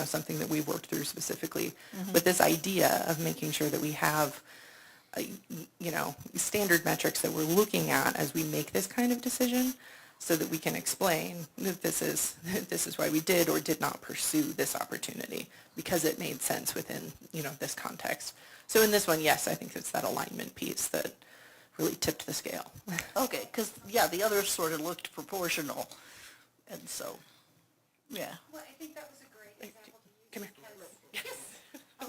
something that we've worked through specifically. Mm-hmm. But this idea of making sure that we have, standard metrics that we're looking at as we make this kind of decision, so that we can explain that this is why we did or did not pursue this opportunity, because it made sense within, this context. So in this one, yes, I think it's that alignment piece that really tipped the scale. Okay, because, yeah, the others sort of looked proportional, and so, yeah. Well, I think that was a great example to use. Come here. Yes.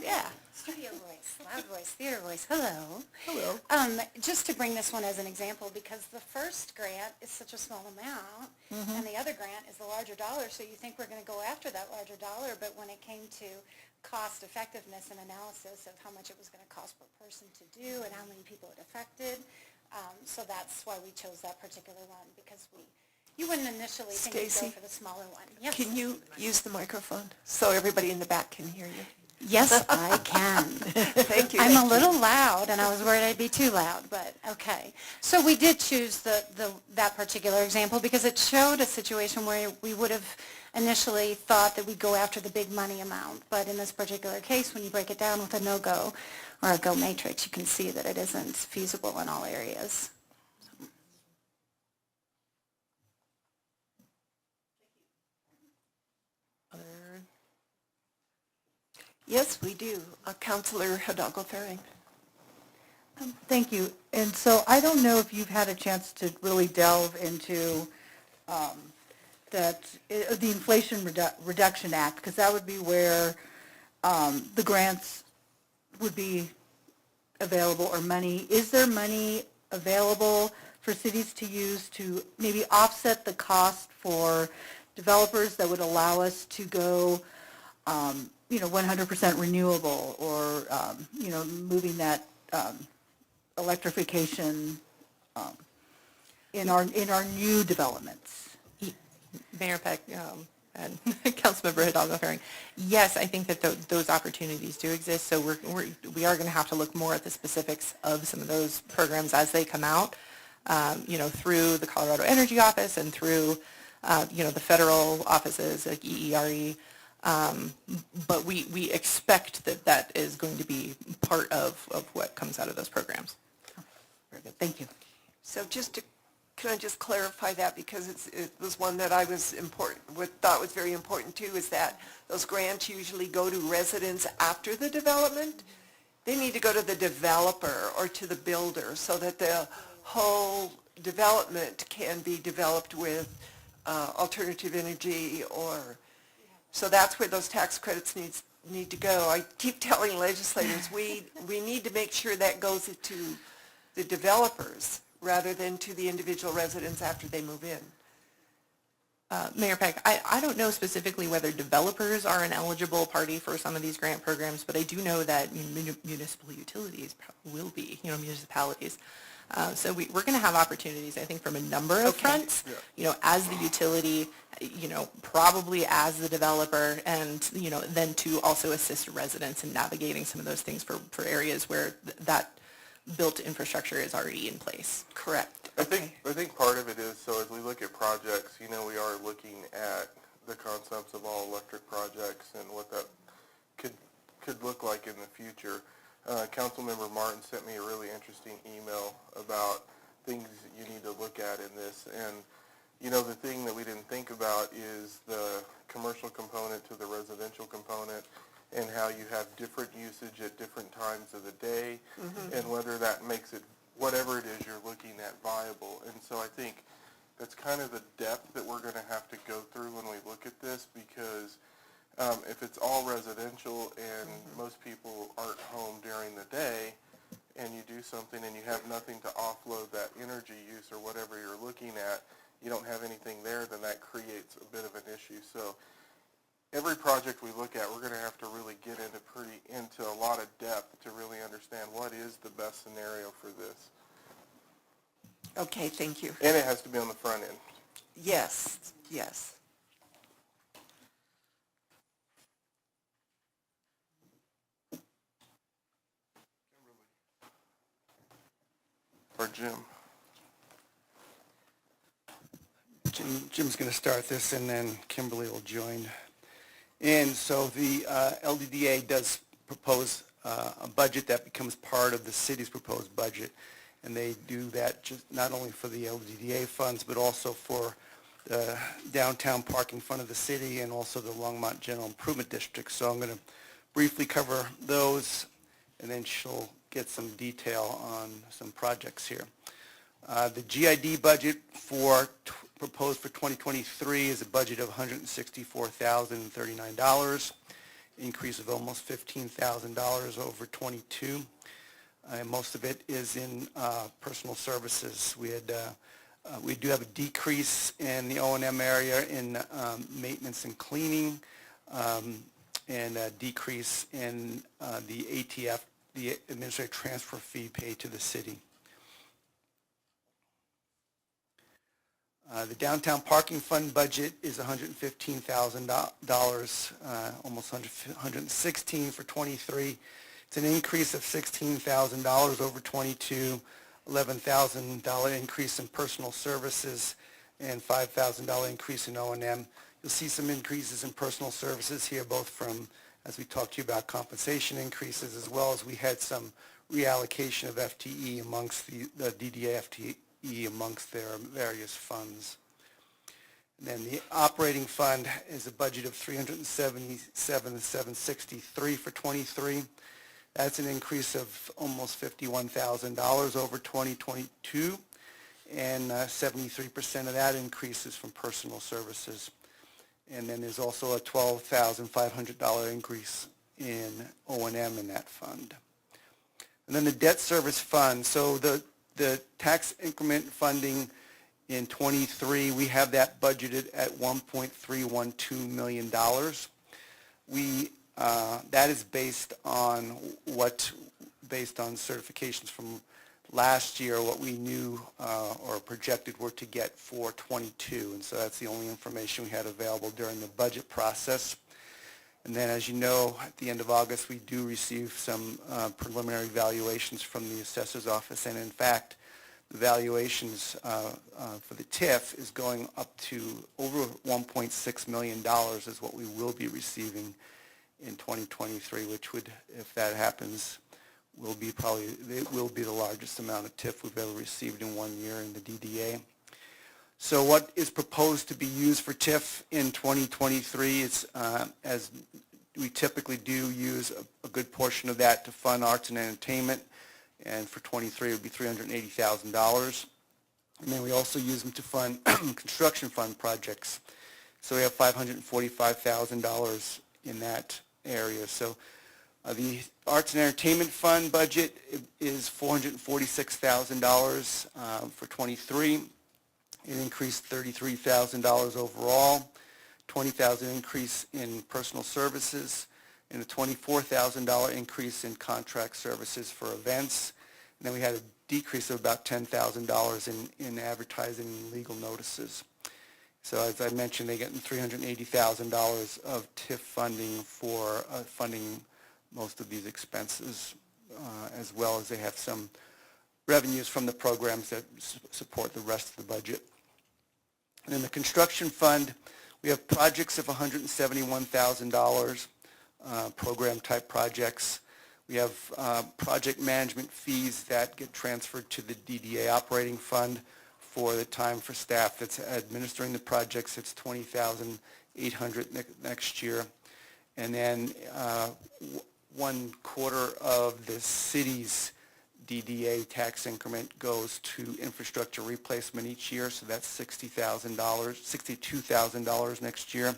Yeah. Studio voice, loud voice, theater voice. Hello. Hello. Just to bring this one as an example, because the first grant is such a small amount, and the other grant is the larger dollar, so you think we're going to go after that larger dollar, but when it came to cost effectiveness and analysis of how much it was going to cost per person to do and how many people it affected, so that's why we chose that particular one, because you wouldn't initially think we'd go for the smaller one. Yes. Can you use the microphone so everybody in the back can hear you? Yes, I can. Thank you. I'm a little loud, and I was worried I'd be too loud, but okay. So we did choose that particular example because it showed a situation where we would have initially thought that we'd go after the big money amount, but in this particular case, when you break it down with a no-go or a go matrix, you can see that it isn't feasible in all areas. Yes, we do. Councilor Hidalgo-Ferring. Thank you. And so I don't know if you've had a chance to really delve into the Inflation Reduction Act, because that would be where the grants would be available, or money. Is there money available for cities to use to maybe offset the cost for developers that would allow us to go, 100% renewable, or, moving that electrification in our new developments? Mayor Peck and Councilmember Hidalgo-Herring, yes, I think that those opportunities do exist. So we are going to have to look more at the specifics of some of those programs as they come out, through the Colorado Energy Office and through, the federal offices like EERE. But we expect that is going to be part of what comes out of those programs. Very good. Thank you. So can I just clarify that, because it was one that I thought was very important too, is that those grants usually go to residents after the development. They need to go to the developer or to the builder so that the whole development can be developed with alternative energy, so that's where those tax credits need to go. I keep telling legislators we need to make sure that goes to the developers rather than to the individual residents after they move in. Mayor Peck, I don't know specifically whether developers are an eligible party for some of these grant programs, but I do know that municipal utilities will be, municipalities. So we're going to have opportunities, I think, from a number of fronts, as the utility, probably as the developer, and, then to also assist residents in navigating some of those things for areas where that built infrastructure is already in place. Correct. I think part of it is, so as we look at projects, we are looking at the concepts of all electric projects and what that could look like in the future. Councilmember Martin sent me a really interesting email about things you need to look at in this, and the thing that we didn't think about is the commercial component to the residential component, and how you have different usage at different times of the day, and whether that makes it, whatever it is you're looking at, viable. And so I think that's kind of the depth that we're going to have to go through when we look at this, because if it's all residential and most people aren't home during the day, and you do something and you have nothing to offload that energy use or whatever you're looking at, you don't have anything there, then that creates a bit of an issue. So every project we look at, we're going to have to really get into a lot of depth to really understand what is the best scenario for this. Okay, thank you. And it has to be on the front end. Yes, yes. Or Jim. Jim's going to start this, and then Kimberly will join. And so the LDDA does propose a budget that becomes part of the city's proposed budget, and they do that just not only for the LDDA funds, but also for the downtown parking fund of the city and also the Longmont General Improvement District. So I'm going to briefly cover those, and then she'll get some detail on some projects here. The GID budget proposed for 2023 is a budget of $164,039, increase of almost $15,000 over 22. Most of it is in personal services. We do have a decrease in the O&M area in maintenance and cleaning, and a decrease in the ATF, the administrative transfer fee paid to the city. The downtown parking fund budget is $115,000, almost $116,000 for 23. It's an increase of $16,000 over 22, $11,000 increase in personal services, and $5,000 increase in O&M. You'll see some increases in personal services here, both from, as we talked to you about, compensation increases, as well as we had some reallocation of FTE amongst the DDA FTE amongst their various funds. And then the operating fund is a budget of $377,763 for 23. That's an increase of almost $51,000 over 2022. and 73% of that increase is from personal services. And then there's also a $12,500 increase in O&M in that fund. And then the debt service fund, so the tax increment funding in 23, we have that budgeted at $1.312 million. That is based on certifications from last year, what we knew or projected were to get for 22, and so that's the only information we had available during the budget process. And then, as you know, at the end of August, we do receive some preliminary valuations from the assessor's office, and in fact, the valuations for the TIF is going up to over $1.6 million is what we will be receiving in 2023, which would, if that happens, it will be the largest amount of TIF we've ever received in 1 year in the DDA. So what is proposed to be used for TIF in 2023 is, as we typically do, use a good portion of that to fund arts and entertainment, and for 23 it would be $380,000. And then we also use them to fund construction fund projects. So we have $545,000 in that area. So the Arts and Entertainment Fund budget is $446,000 for 23. It increased $33,000 overall, $20,000 increase in personal services, and a $24,000 increase in contract services for events. And then we had a decrease of about $10,000 in advertising and legal notices. So as I mentioned, they're getting $380,000 of TIF funding for funding most of these expenses, as well as they have some revenues from the programs that support the rest of the budget. And in the construction fund, we have projects of $171,000, program-type projects. We have project management fees that get transferred to the DDA operating fund for the time for staff that's administering the projects. It's $20,800 next year. And then 1/4 of the city's DDA tax increment goes to infrastructure replacement each year, so that's $62,000 next year.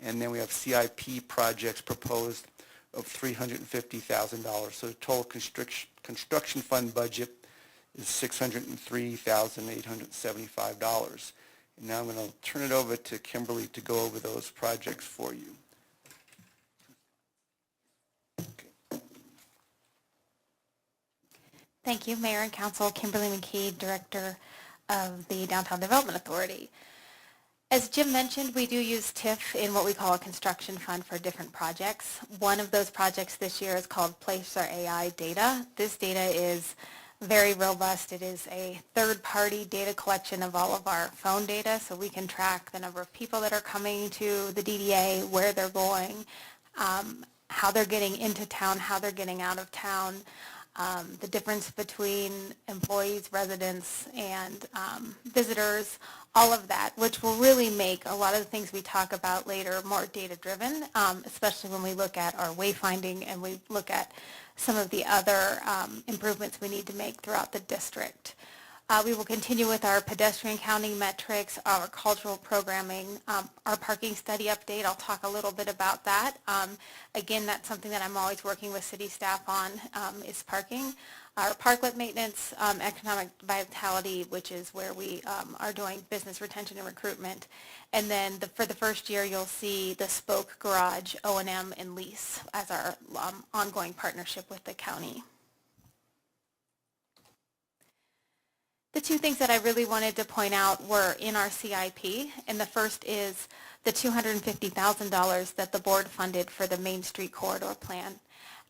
And then we have CIP projects proposed of $350,000. So the total construction fund budget is $603,875. And now I'm going to turn it over to Kimberly to go over those projects for you. Thank you, Mayor and Council. Kimberly McKee, Director of the Downtown Development Authority. As Jim mentioned, we do use TIF in what we call a construction fund for different projects. One of those projects this year is called Placer AI Data. This data is very robust. It is a third-party data collection of all of our phone data, so we can track the number of people that are coming to the DDA, where they're going, how they're getting into town, how they're getting out of town, the difference between employees, residents, and visitors, all of that, which will really make a lot of the things we talk about later more data-driven, especially when we look at our wayfinding and we look at some of the other improvements we need to make throughout the district. We will continue with our pedestrian counting metrics, our cultural programming, our parking study update. I'll talk a little bit about that. Again, that's something that I'm always working with city staff on, is parking. Our parklet maintenance, economic vitality, which is where we are doing business retention and recruitment. And then for the first year, you'll see the Spoke Garage, O&M, and lease as our ongoing partnership with the county. The two things that I really wanted to point out were in our CIP, and the first is the $250,000 that the board funded for the Main Street Corridor Plan.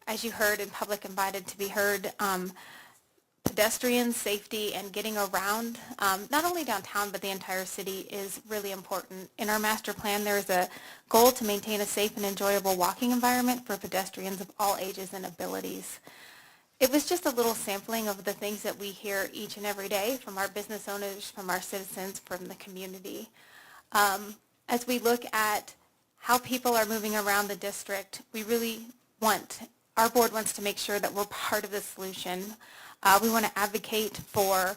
As you heard in Public Invited to be Heard, pedestrian safety and getting around, not only downtown but the entire city, is really important. In our master plan, there is a goal to maintain a safe and enjoyable walking environment for pedestrians of all ages and abilities. It was just a little sampling of the things that we hear each and every day from our business owners, from our citizens, from the community. As we look at how people are moving around the district, we really our board wants to make sure that we're part of the solution. We want to advocate for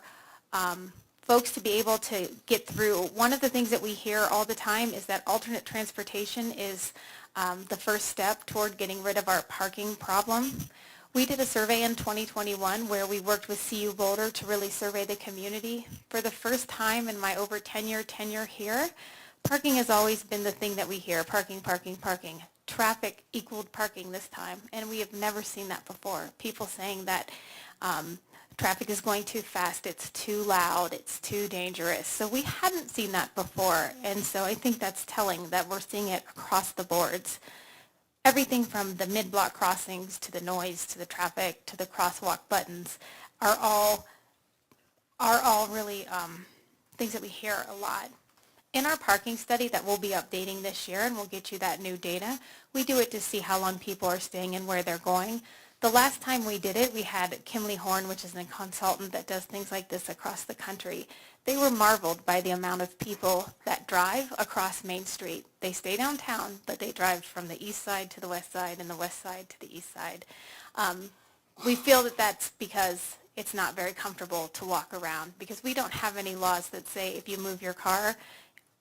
folks to be able to get through. One of the things that we hear all the time is that alternate transportation is the first step toward getting rid of our parking problem. We did a survey in 2021 where we worked with CU Boulder to really survey the community. For the first time in my over 10-year tenure here, parking has always been the thing that we hear, parking, parking, parking. Traffic equaled parking this time, and we have never seen that before. People saying that traffic is going too fast, it's too loud, it's too dangerous. So we hadn't seen that before, and so I think that's telling that we're seeing it across the boards. Everything from the mid-block crossings to the noise to the traffic to the crosswalk buttons are all really things that we hear a lot. In our parking study that we'll be updating this year, and we'll get you that new data, we do it to see how long people are staying and where they're going. The last time we did it, we had Kimley Horn, which is a consultant that does things like this across the country. They were marveled by the amount of people that drive across Main Street. They stay downtown, but they drive from the east side to the west side and the west side to the east side. We feel that that's because it's not very comfortable to walk around, because we don't have any laws that say if you move your car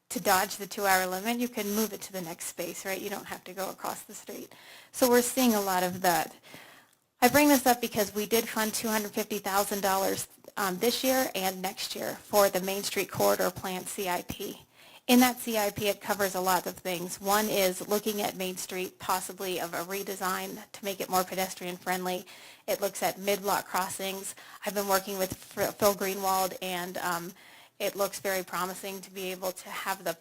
to dodge the 2-hour limit, you can move it to the next space, right? You don't have to go across the street. So we're seeing a lot of that. I bring this up because we did fund $250,000 this year and next year for the Main Street Corridor Plan CIP. In that CIP, it covers a lot of things. One is looking at Main Street, possibly of a redesign to make it more pedestrian friendly. It looks at mid-block crossings. I've been working with Phil Greenwald, and it looks very promising to be able to have the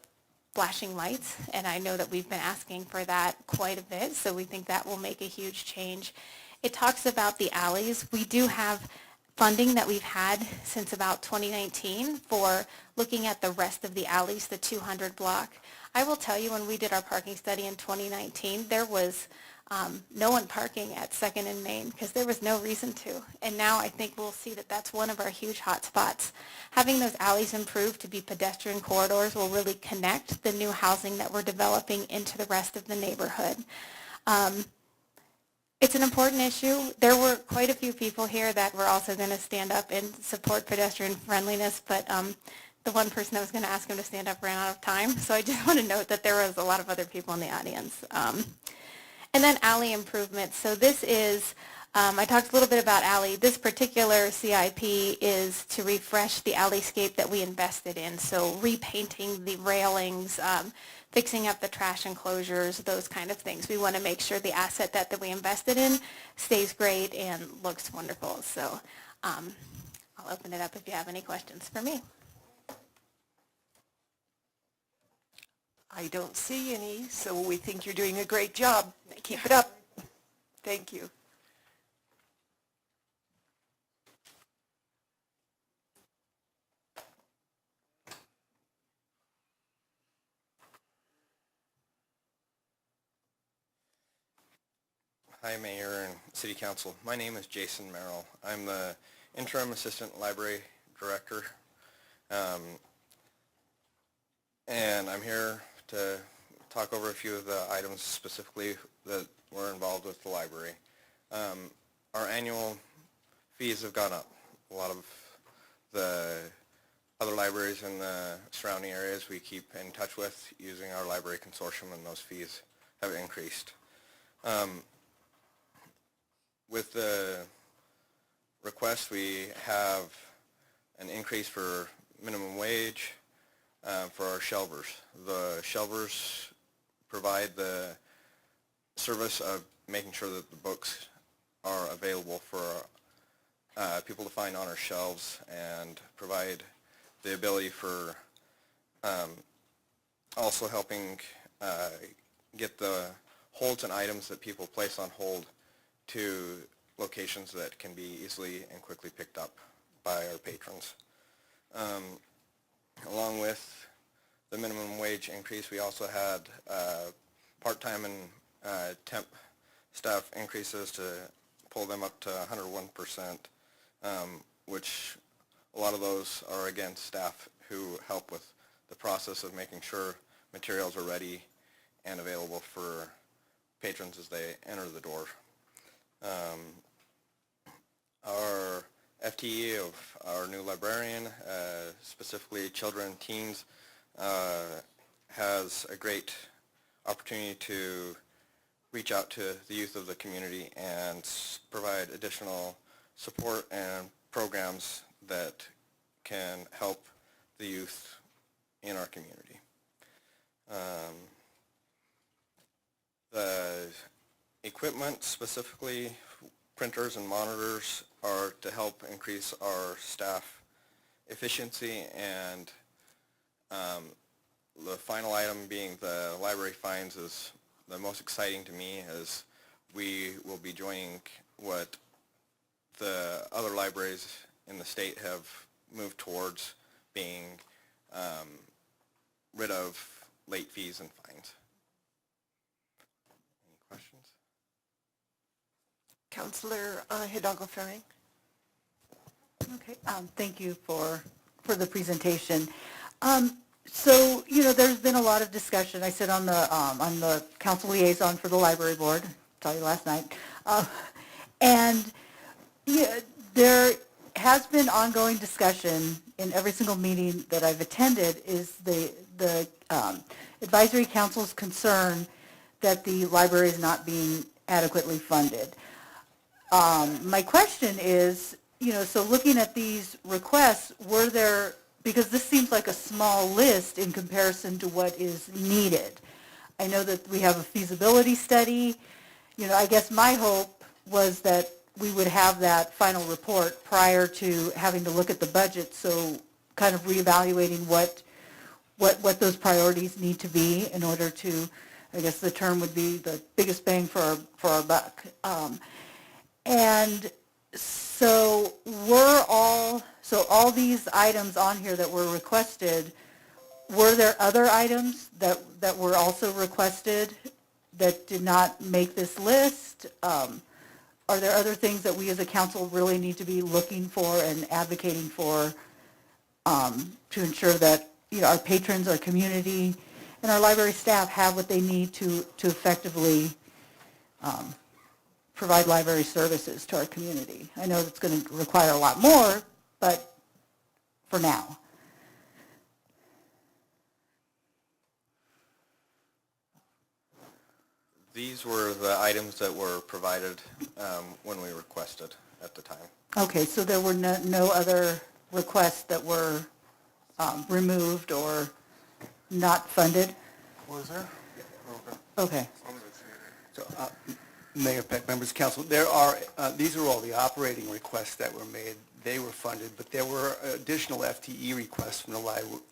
flashing lights, and I know that we've been asking for that quite a bit, so we think that will make a huge change. It talks about the alleys. We do have funding that we've had since about 2019 for looking at the rest of the alleys, the 200 block. I will tell you, when we did our parking study in 2019, there was no one parking at 2nd and Main because there was no reason to. And now I think we'll see that that's one of our huge hot spots. Having those alleys improved to be pedestrian corridors will really connect the new housing that we're developing into the rest of the neighborhood. It's an important issue. There were quite a few people here that were also going to stand up and support pedestrian friendliness, but the one person that was going to ask him to stand up ran out of time. So I just want to note that there was a lot of other people in the audience. And then alley improvements. So this is, I talked a little bit about alley. This particular CIP is to refresh the alleyscape that we invested in. So repainting the railings, fixing up the trash enclosures, those kind of things. We want to make sure the asset that we invested in stays great and looks wonderful. So I'll open it up if you have any questions for me. I don't see any, so we think you're doing a great job. Keep it up. Thank you. Hi, Mayor and City Council. My name is Jason Merrill. I'm the Interim Assistant Library Director, and I'm here to talk over a few of the items specifically that were involved with the library. Our annual fees have gone up. A lot of the other libraries in the surrounding areas we keep in touch with using our library consortium, and those fees have increased. With the request, we have an increase for minimum wage for our shelvers. The shelvers provide the service of making sure that the books are available for people to find on our shelves, and provide the ability for also helping get the holds and items that people place on hold to locations that can be easily and quickly picked up by our patrons. Along with the minimum wage increase, we also had part-time and temp staff increases to pull them up to 101%, which a lot of those are, again, staff who help with the process of making sure materials are ready and available for patrons as they enter the door. Our FT FTE of our new librarian, specifically children and teens, has a great opportunity to reach out to the youth of the community and provide additional support and programs that can help the youth in our community. The equipment, specifically printers and monitors, are to help increase our staff efficiency, and the final item being the library fines is the most exciting to me, as we will be joining what the other libraries in the state have moved towards, being rid of late fees and fines. Any questions? Councillor Hidalgo Ferring. Okay, thank you for the presentation. So, you know, there's been a lot of discussion. I sit on the council liaison for the library board, saw you last night. And yeah, there has been ongoing discussion in every single meeting that I've attended, is the advisory council's concern that the library is not being adequately funded. My question is, you know, so looking at these requests, were there, because this seems like a small list in comparison to what is needed. I know that we have a feasibility study. You know, I guess my hope was that we would have that final report prior to having to look at the budget, so kind of reevaluating what those priorities need to be in order to, I guess the term would be the biggest bang for our buck. And so all these items on here that were requested, were there other items that were also requested that did not make this list? Are there other things that we as a council really need to be looking for and advocating for to ensure that, you know, our patrons, our community, and our library staff have what they need to effectively provide library services to our community? I know it's going to require a lot more, but for now. These were the items that were provided when we requested at the time. Okay, so there were no other requests that were removed or not funded? Was there? Okay. So, Mayor Peck, members of council, there are, these are all the operating requests that were made. They were funded, but there were additional FTE requests from the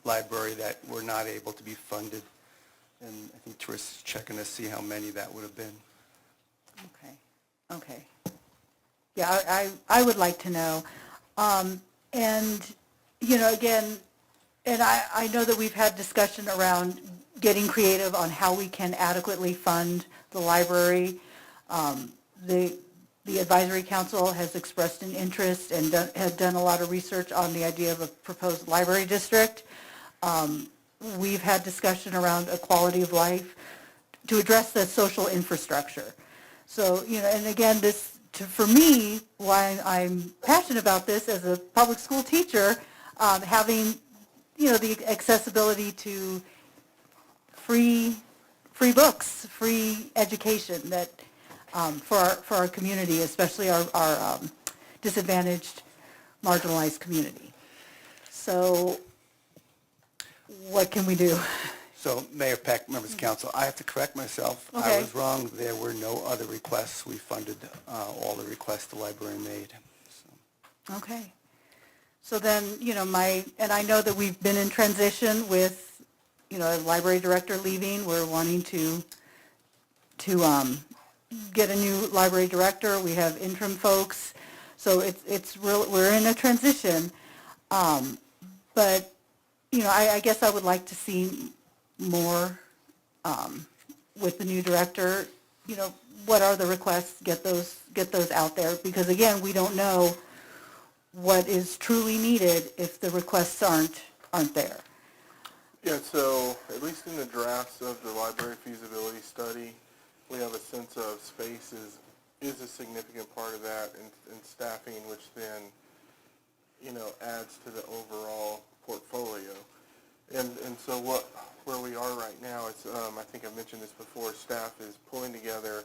library that were not able to be funded. And I think Teresa's checking to see how many that would have been. Okay. Yeah, I would like to know. And, you know, again, and I know that we've had discussion around getting creative on how we can adequately fund the library. The advisory council has expressed an interest and had done a lot of research on the idea of a proposed library district. We've had discussion around a quality of life to address the social infrastructure. So, you know, and again, for me, why I'm passionate about this as a public school teacher, having, you know, the accessibility to free books, free education that for our community, especially our disadvantaged, marginalized community. So what can we do? So, Mayor Peck, members of council, I have to correct myself. Okay. I was wrong. There were no other requests. We funded all the requests the library made. So. Okay. So then, you know, and I know that we've been in transition with, you know, a library director leaving. We're wanting to get a new library director. We have interim folks. So we're in a transition. But, you know, I guess I would like to see more with the new director. You know, what are the requests? Get those out there, because again, we don't know what is truly needed if the requests aren't there. Yeah, so at least in the drafts of the library feasibility study, we have a sense of space is a significant part of that, and staffing, which then adds to the overall portfolio. And so where we are right now is, I think I mentioned this before, staff is pulling together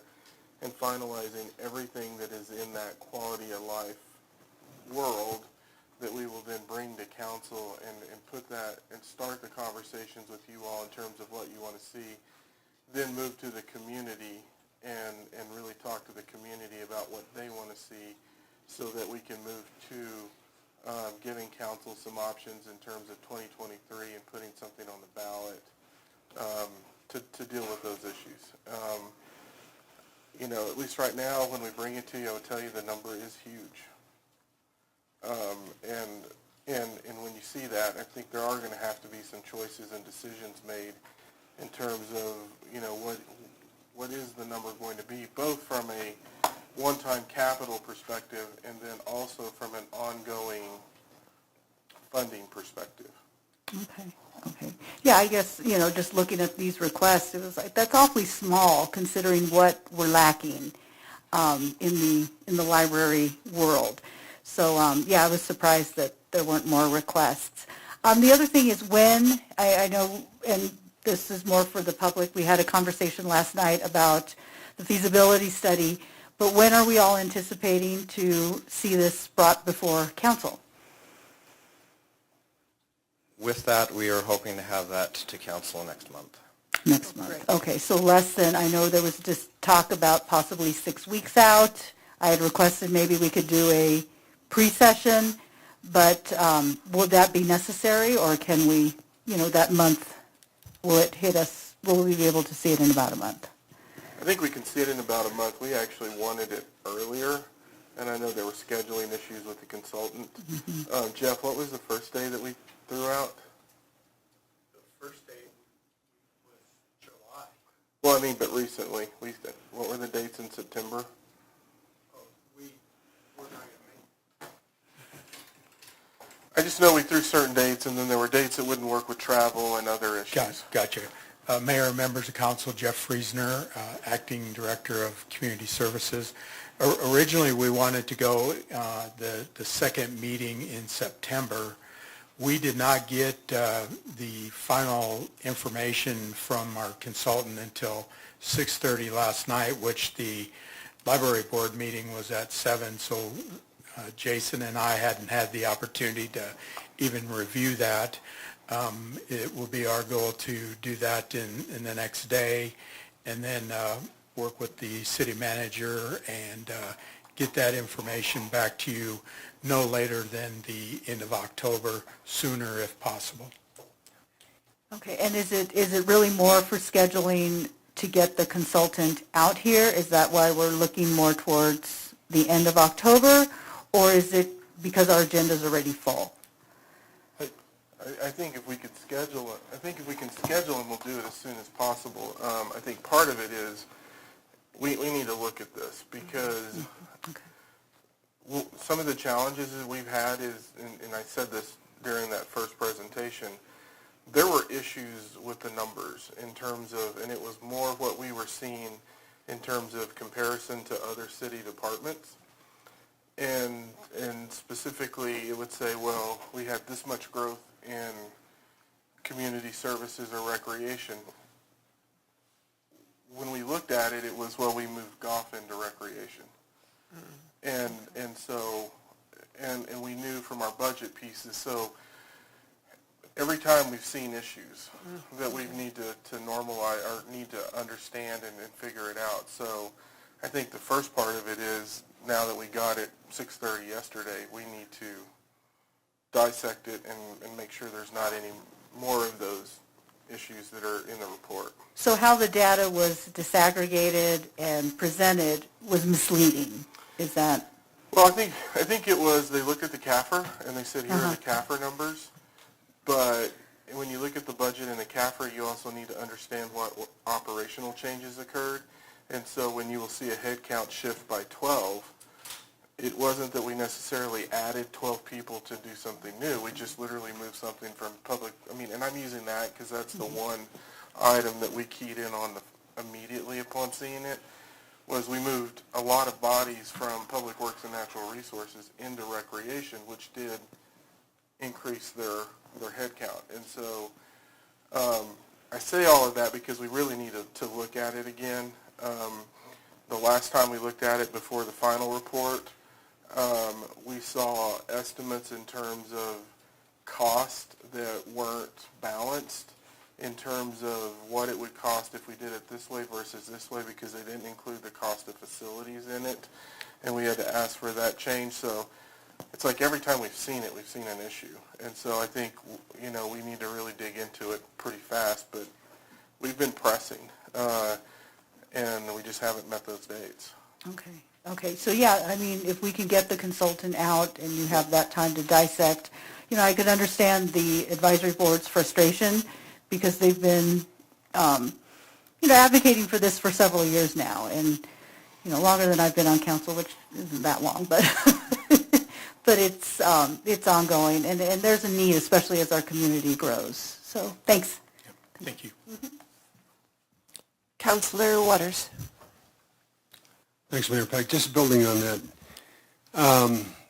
and finalizing everything that is in that quality of life world that we will then bring to council and put that and start the conversations with you all in terms of what you want to see, then move to the community and really talk to the community about what they want to see so that we can move to giving council some options in terms of 2023 and putting something on the ballot to deal with those issues. At least right now, when we bring it to you, I would tell you the number is huge. And when you see that, I think there are going to have to be some choices and decisions made in terms of, what is the number going to be, both from a one-time capital perspective and then also from an ongoing funding perspective. Okay. Yeah, I guess, just looking at these requests, it was like, that's awfully small considering what we're lacking in the library world. So, I was surprised that there weren't more requests. The other thing is when, I know, and this is more for the public, we had a conversation last night about the feasibility study, but when are we all anticipating to see this brought before council? With that, we are hoping to have that to council next month. Next month. Okay, so less than, I know there was just talk about possibly 6 weeks out. I had requested maybe we could do a pre-session, but will that be necessary, or can we, that month, will it hit us, will we be able to see it in about a month? I think we can see it in about a month. We actually wanted it earlier, and I know there were scheduling issues with the consultant. Mm-hmm. Jeff, what was the first day that we threw out? The first date was July. Well, but recently. What were the dates in September? I just know we threw certain dates, and then there were dates that wouldn't work with travel and other issues. Gotcha. Mayor, members of council, Jeff Friesner, Acting Director of Community Services. Originally, we wanted to go the second meeting in September. We did not get the final information from our consultant until 6:30 last night, which the library board meeting was at 7, so Jason and I hadn't had the opportunity to even review that. It will be our goal to do that in the next day, and then work with the city manager and get that information back to you no later than the end of October, sooner if possible. Okay, and is it really more for scheduling to get the consultant out here? Is that why we're looking more towards the end of October, or is it because our agenda's already full? I think if we could schedule it, and we'll do it as soon as possible. I think part of it is we need to look at this because some of the challenges that we've had is, and I said this during that first presentation, there were issues with the numbers in terms of, and it was more what we were seeing in terms of comparison to other city departments. And specifically, it would say, well, we had this much growth in community services or recreation. When we looked at it, it was, well, we moved golf into recreation. And so, and we knew from our budget pieces, so every time we've seen issues that we need to normalize or need to understand and figure it out. So I think the first part of it is, now that we got it 6:30 yesterday, we need to dissect it and make sure there's not any more of those issues that are in the report. So how the data was disaggregated and presented was misleading, is that? Well, I think it was, they looked at the CAFR and they said, here are the CAFR numbers, but when you look at the budget and the CAFR, you also need to understand what operational changes occurred. And so when you will see a head count shift by 12, it wasn't that we necessarily added 12 people to do something new. We just literally moved something from public, and I'm using that because that's the one item that we keyed in on immediately upon seeing it, was we moved a lot of bodies from Public Works and Natural Resources into recreation, which did increase their head count. And so I say all of that because we really need to look at it again. The last time we looked at it before the final report, we saw estimates in terms of cost that weren't balanced in terms of what it would cost if we did it this way versus this way, because they didn't include the cost of facilities in it, and we had to ask for that change. So it's like every time we've seen it, we've seen an issue. And so I think, we need to really dig into it pretty fast, but we've been pressing, and we just haven't met those dates. Okay, so yeah, I mean, if we can get the consultant out and you have that time to dissect, I could understand the advisory board's frustration because they've been, advocating for this for several years now, and, longer than I've been on council, which isn't that long, but but it's ongoing, and there's a need, especially as our community grows. So, thanks. Thank you. Councilor Waters. Thanks, Mayor Peck. Just building on that,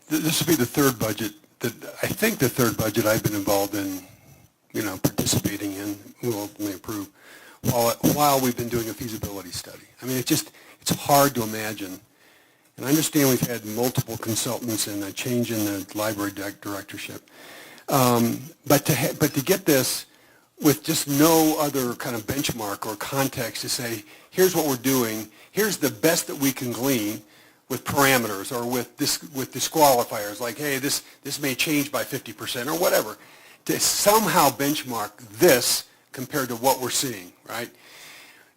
this will be the third budget the third budget I've been involved in, participating in, will ultimately approve, while we've been doing a feasibility study. I mean, it's hard to imagine. And I understand we've had multiple consultants and a change in the library directorship. But to get this with just no other kind of benchmark or context to say, here's what we're doing, here's the best that we can glean with parameters or with disqualifiers, like, hey, this may change by 50% or whatever, to somehow benchmark this compared to what we're seeing, right?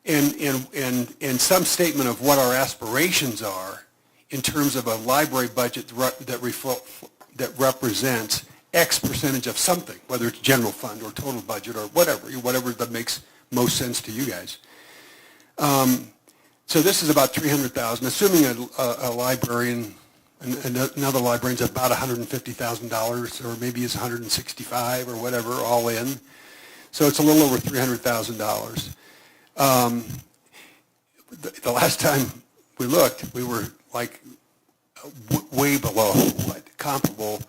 And some statement of what our aspirations are in terms of a library budget that represents X percentage of something, whether it's general fund or total budget or whatever that makes most sense to you guys. So this is about $300,000, assuming a librarian, another librarian's about $150,000, or maybe it's $165,000 or whatever, all in. So it's a little over $300,000. The last time we looked, we were like way below what comparable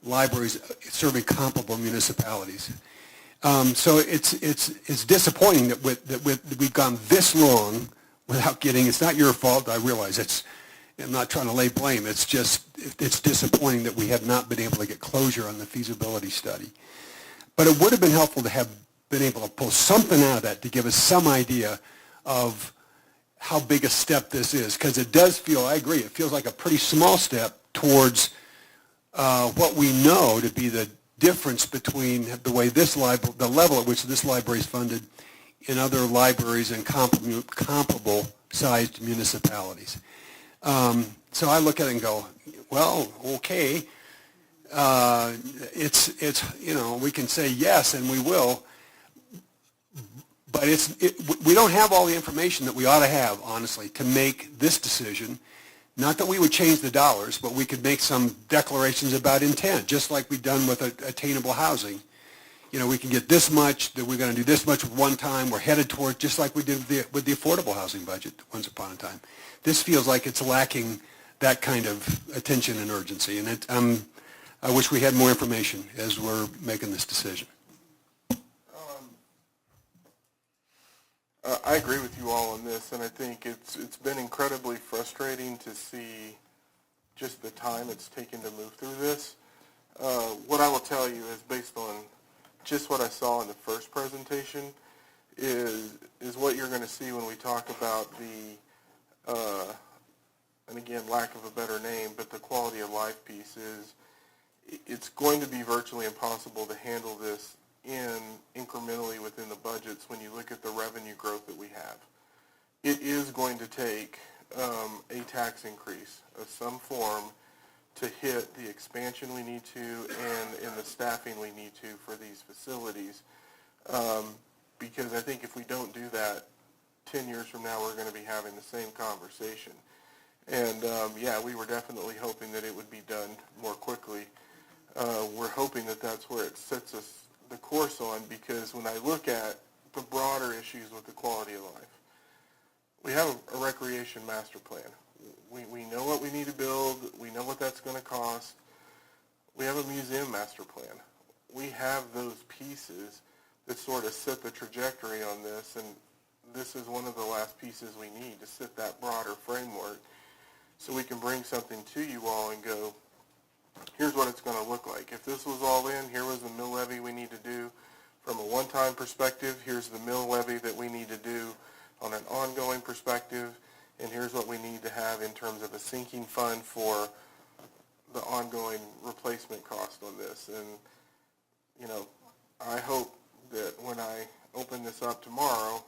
libraries serving comparable municipalities. So it's disappointing that we've gone this long without getting. It's not your fault. I realize I'm not trying to lay blame. It's disappointing that we have not been able to get closure on the feasibility study. But it would have been helpful to have been able to pull something out of that to give us some idea of how big a step this is, because it does feel, I agree, it feels like a pretty small step towards what we know to be the difference between the way the level at which this library is funded in other libraries in comparable sized municipalities. So I look at it and go, well, okay, we can say yes, and we will, but we don't have all the information that we ought to have, honestly, to make this decision. Not that we would change the dollars, but we could make some declarations about intent, just like we've done with attainable housing. We can get this much, that we're going to do this much one time, we're headed toward, just like we did with the affordable housing budget once upon a time. This feels like it's lacking that kind of attention and urgency, and I wish we had more information as we're making this decision. I agree with you all on this, and I think it's been incredibly frustrating to see just the time it's taken to move through this. What I will tell you is, based on just what I saw in the first presentation, is what you're going to see when we talk about the, and again, lack of a better name, but the quality of life piece is, it's going to be virtually impossible to handle this incrementally within the budgets when you look at the revenue growth that we have. It is going to take a tax increase of some form to hit the expansion we need to and the staffing we need to for these facilities. Because I think if we don't do that, 10 years from now we're going to be having the same conversation. And we were definitely hoping that it would be done more quickly. We're hoping that that's where it sets us the course on, because when I look at the broader issues with the quality of life, we have a recreation master plan. We know what we need to build. We know what that's going to cost. We have a museum master master plan. We have those pieces that sort of set the trajectory on this, and this is one of the last pieces we need to set that broader framework so we can bring something to you all and go, here's what it's going to look like. If this was all in, here was the mill levy we need to do. From a one-time perspective, here's the mill levy that we need to do on an ongoing perspective, and here's what we need to have in terms of a sinking fund for the ongoing replacement cost on this. And, you know, I hope that when I open this up tomorrow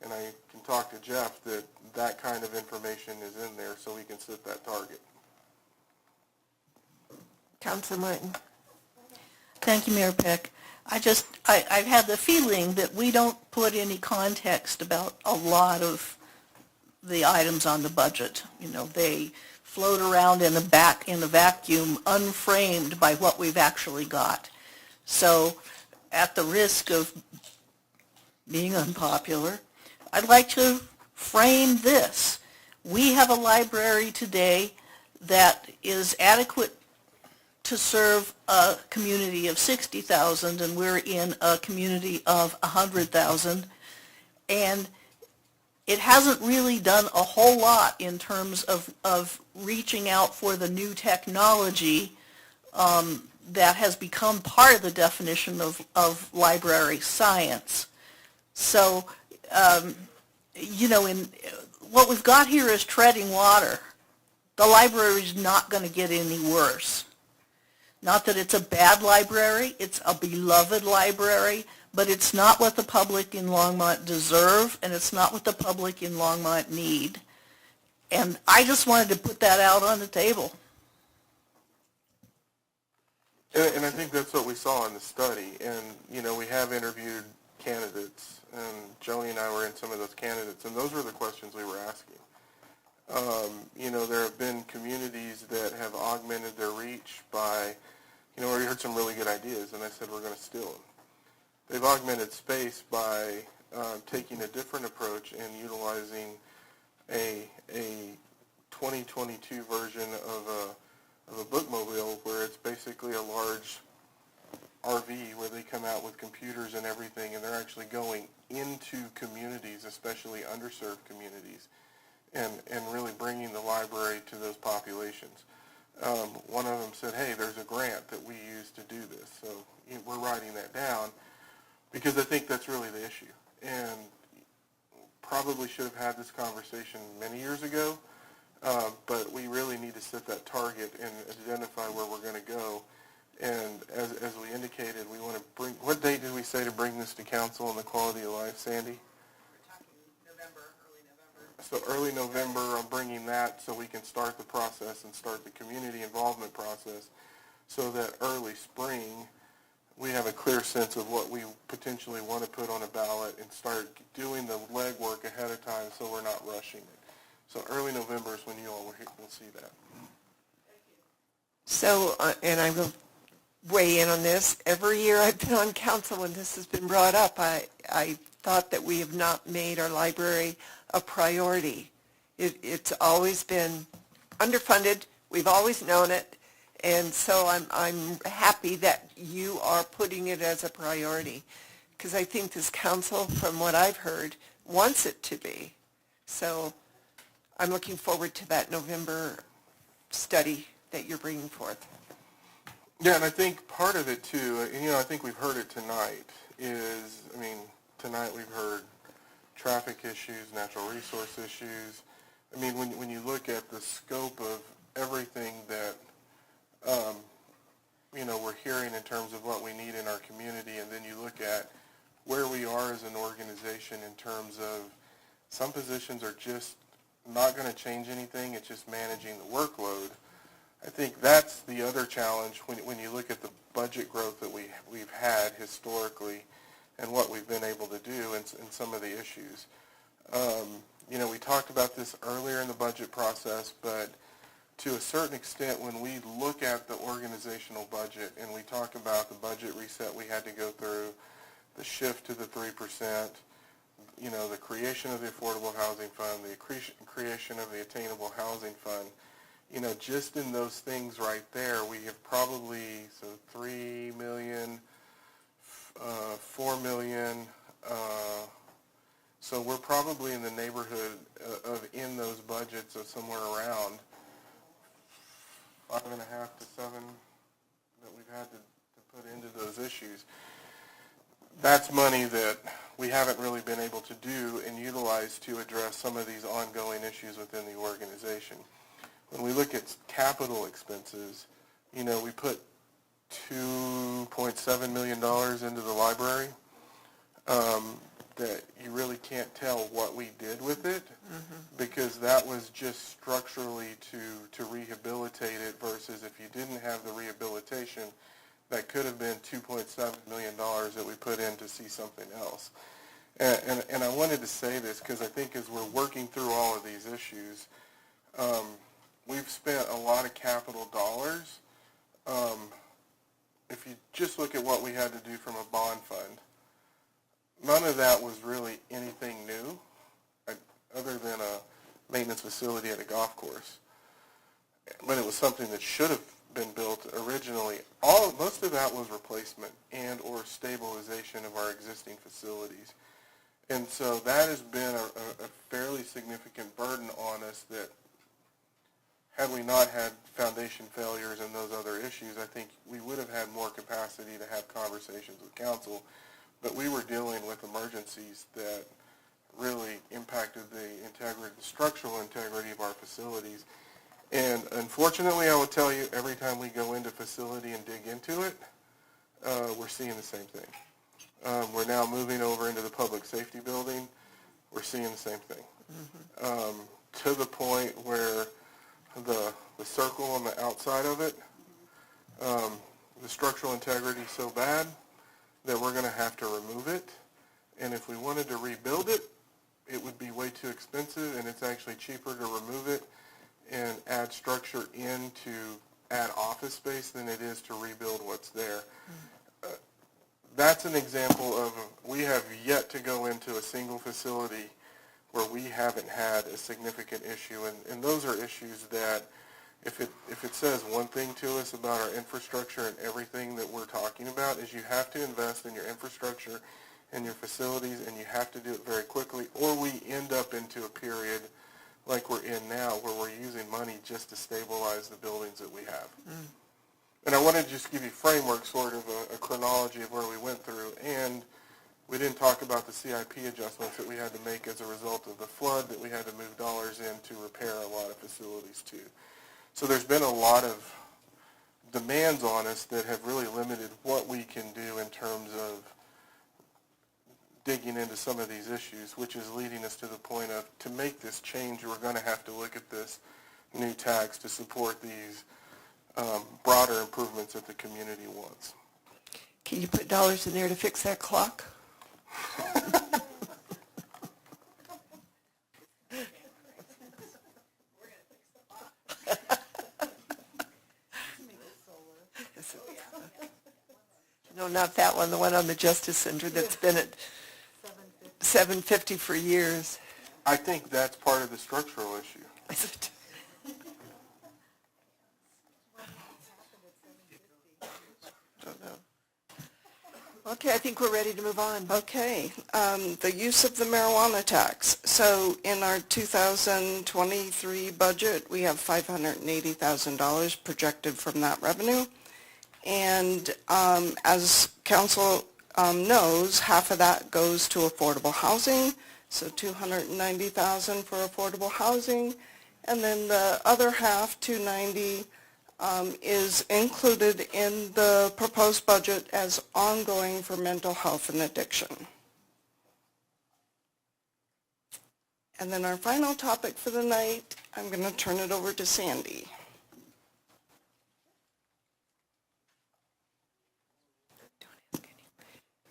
and I can talk to Jeff, that that kind of information is in there so we can set that target. Councilor Martin. Thank you, Mayor Peck. I've had the feeling that we don't put any context about a lot of the items on the budget. You know, they float around in a vacuum, unframed by what we've actually got. So, at the risk of being unpopular, I'd like to frame this. We have a library today that is adequate to serve a community of 60,000, and we're in a community of 100,000, and it hasn't really done a whole lot in terms of reaching out for the new technology that has become part of the definition of library science. So, you know, what we've got here is treading water. The library is not going to get any worse. Not that it's a bad library, it's a beloved library, but it's not what the public in Longmont deserve, and it's not what the public in Longmont need. And I just wanted to put that out on the table. And I think that's what we saw in the study. And, you know, we have interviewed candidates, and Joey and I were in some of those candidates, and those were the questions we were asking. You know, there have been communities that have augmented their reach by, you know, we heard some really good ideas, and I said we're going to steal them. They've augmented space by taking a different approach and utilizing a 2022 version of a bookmobile where it's basically a large RV where they come out with computers and everything, and they're actually going into communities, especially underserved communities, and really bringing the library to those populations. One of them said, hey, there's a grant that we use to do this. So we're writing that down because I think that's really the issue. And probably should have had this conversation many years ago, but we really need to set that target and identify where we're going to go. And as we indicated, we want to bring, what date did we say to bring this to council on the quality of life, Sandy? So early November, I'm bringing that so we can start the process and start the community involvement process so that early spring, we have a clear sense of what we potentially want to put on a ballot and start doing the legwork ahead of time so we're not rushing it. So early November is when you all will see that. So, and I will weigh in on this. Every year I've been on council when this has been brought up, I thought that we have not made our library a priority. It's always been underfunded. We've always known it. And so I'm happy that you are putting it as a priority because I think this council, from what I've heard, wants it to be. So I'm looking forward to that November study that you're bringing forth. Yeah, and I think part of it too, you know, I think we've heard it tonight, is, I mean, tonight we've heard traffic issues, natural resource issues. I mean, when you look at the scope of everything that, you know, we're hearing in terms of what we need in our community, and then you look at where we are as an organization in terms of some positions are just not going to change anything, it's just managing the workload. I think that's the other challenge when you look at the budget growth that we've had historically and what we've been able to do and some of the issues. You know, we talked about this earlier in the budget process, but to a certain extent, when we look at the organizational budget and we talk about the budget reset we had to go through, the shift to the 3%, you know, the creation of the Affordable Housing Fund, the creation of the Attainable Housing Fund, just in those things right there, we have probably, so 3 million, 4 million, so we're probably in the neighborhood of in those budgets of somewhere around 5.5 to 7 that we've had to put into those issues. That's money that we haven't really been able to do and utilize to address some of these ongoing issues within the organization. When we look at capital expenses, we put $2.7 million into the library. That you really can't tell what we did with it because that was just structurally to rehabilitate it versus if you didn't have the rehabilitation, that could have been $2.7 million that we put in to see something else. And I wanted to say this because I think as we're working through all of these issues, we've spent a lot of capital dollars. If you just look at what we had to do from a bond fund, none of that was really anything new other than a maintenance facility at a golf course. But it was something that should have been built originally. Most of that was replacement and or stabilization of our existing facilities. And so that has been a fairly significant burden on us that had we not had foundation failures and those other issues, I think we would have had more capacity to have conversations with council. But we were dealing with emergencies that really impacted the structural integrity of our facilities. And unfortunately, I will tell you, every time we go into facility and dig into it, we're seeing the same thing. We're now moving over into the public safety building. We're seeing the same thing. To the point where the circle on the outside of it, the structural integrity is so bad that we're going to have to remove it. And if we wanted to rebuild it, it would be way too expensive, and it's actually cheaper to remove it and add structure in to add office space than it is to rebuild what's there. That's an example of, we have yet to go into a single facility where we haven't had a significant issue. And those are issues that if it says one thing to us about our infrastructure and everything that we're talking about is you have to invest in your infrastructure and your facilities, and you have to do it very quickly, or we end up into a period like we're in now where we're using money just to stabilize the buildings that we have. And I want to just give you framework, sort of a chronology of where we went through, and we didn't talk about the CIP adjustments that we had to make as a result of the flood, that we had to move dollars in to repair a lot of facilities too. So there's been a lot of demands on us that have really limited what we can do in terms of digging into some of these issues, which is leading us to the point of, to make this change, we're going to have to look at this new tax to support these broader improvements that the community wants. Can you put dollars in there to fix that clock? No, not that one, the one on the Justice Center that's been at $750 for years. I think that's part of the structural issue. Is it? Don't know. Okay, I think we're ready to move on. Okay, the use of the marijuana tax. So in our 2023 budget, we have $580,000 projected from that revenue. And as council knows, half of that goes to affordable housing, so $290,000 for affordable housing, and then the other half, $290,000, is included in the proposed budget as ongoing for mental health and addiction. And then our final topic for the night, I'm going to turn it over to Sandy.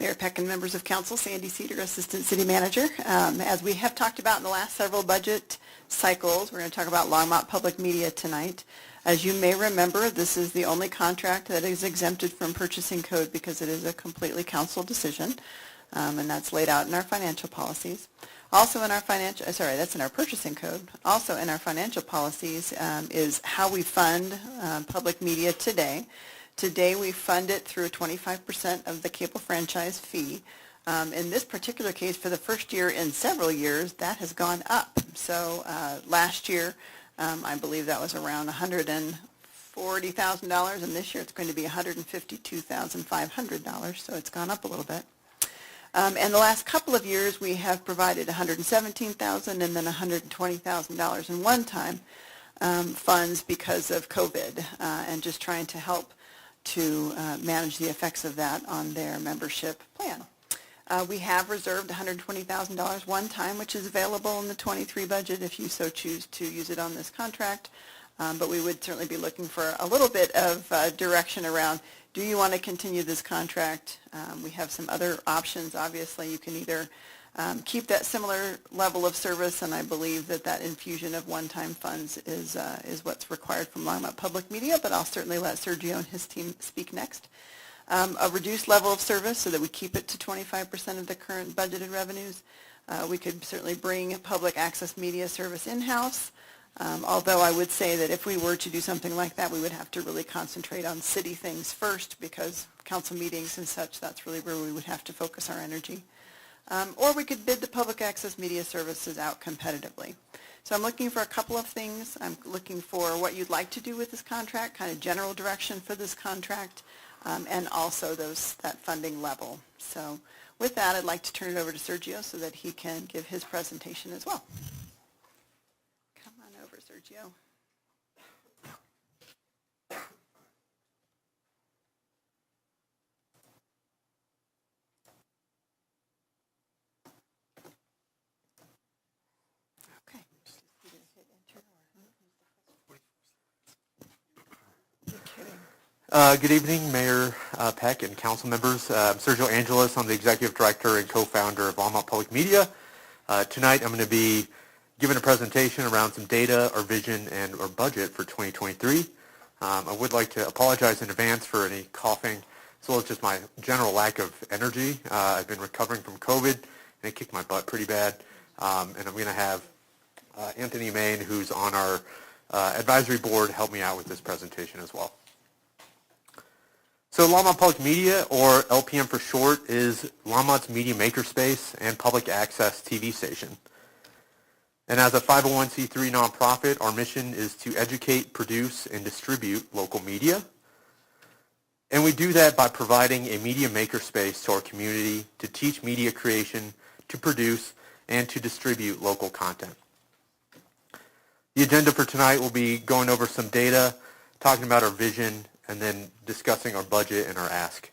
Mayor Peck and members of council, Sandy Cedar, Assistant City Manager. As we have talked about in the last several budget cycles, we're going to talk about Longmont Public Media tonight. As you may remember, this is the only contract that is exempted from purchasing code because it is a completely council decision, and that's laid out in our financial policies. Also in our financial, that's in our purchasing code. Also in our financial policies is how we fund public media today. Today we fund it through 25% of the cable franchise fee. In this particular case, for the first year in several years, that has gone up. So last year, I believe that was around $140,000, and this year it's going to be $152,500, so it's gone up a little bit. And the last couple of years, we have provided $117,000 and then $120,000 in one-time funds because of COVID and just trying to help to manage the effects of that on their membership plan. We have reserved $120,000 one time, which is available in the 23 budget if you so choose to use it on this contract. But we would certainly be looking for a little bit of direction around, do you want to continue this contract? We have some other options. Obviously, you can either keep that similar level of service, and I believe that that infusion of one-time funds is what's required from Longmont Public Media, but I'll certainly let Sergio and his team speak next. A reduced level of service so that we keep it to 25% of the current budgeted revenues. We could certainly bring public access media service in-house, although I would say that if we were to do something like that, we would have to really concentrate on city things first because council meetings and such, that's really where we would have to focus our energy. Or we could bid the public access media services out competitively. So I'm looking for a couple of things. I'm looking for what you'd like to do with this contract, kind of general direction for this contract, and also that funding level. So with that, I'd like to turn it over to Sergio so that he can give his presentation as well. Come on over, Sergio. Good evening, Mayor Peck and council members. I'm Sergio Angeles. I'm the Executive Director and co-founder of Longmont Public Media. Tonight I'm going to be giving a presentation around some data, our vision, and our budget for 2023. I would like to apologize in advance for any coughing, as well as just my general lack of energy. I've been recovering from COVID, and it kicked my butt pretty bad. And I'm going to have Anthony Main, who's on our advisory board, help me out with this presentation as well. So Longmont Public Media, or LPM for short, is Longmont's media makerspace and public access TV station. And as a 501c3 nonprofit, our mission is to educate, produce, and distribute local media. And we do that by providing a media makerspace to our community to teach media creation, to produce, and to distribute local content. The agenda for tonight will be going over some data, talking about our vision, and then discussing our budget and our ask.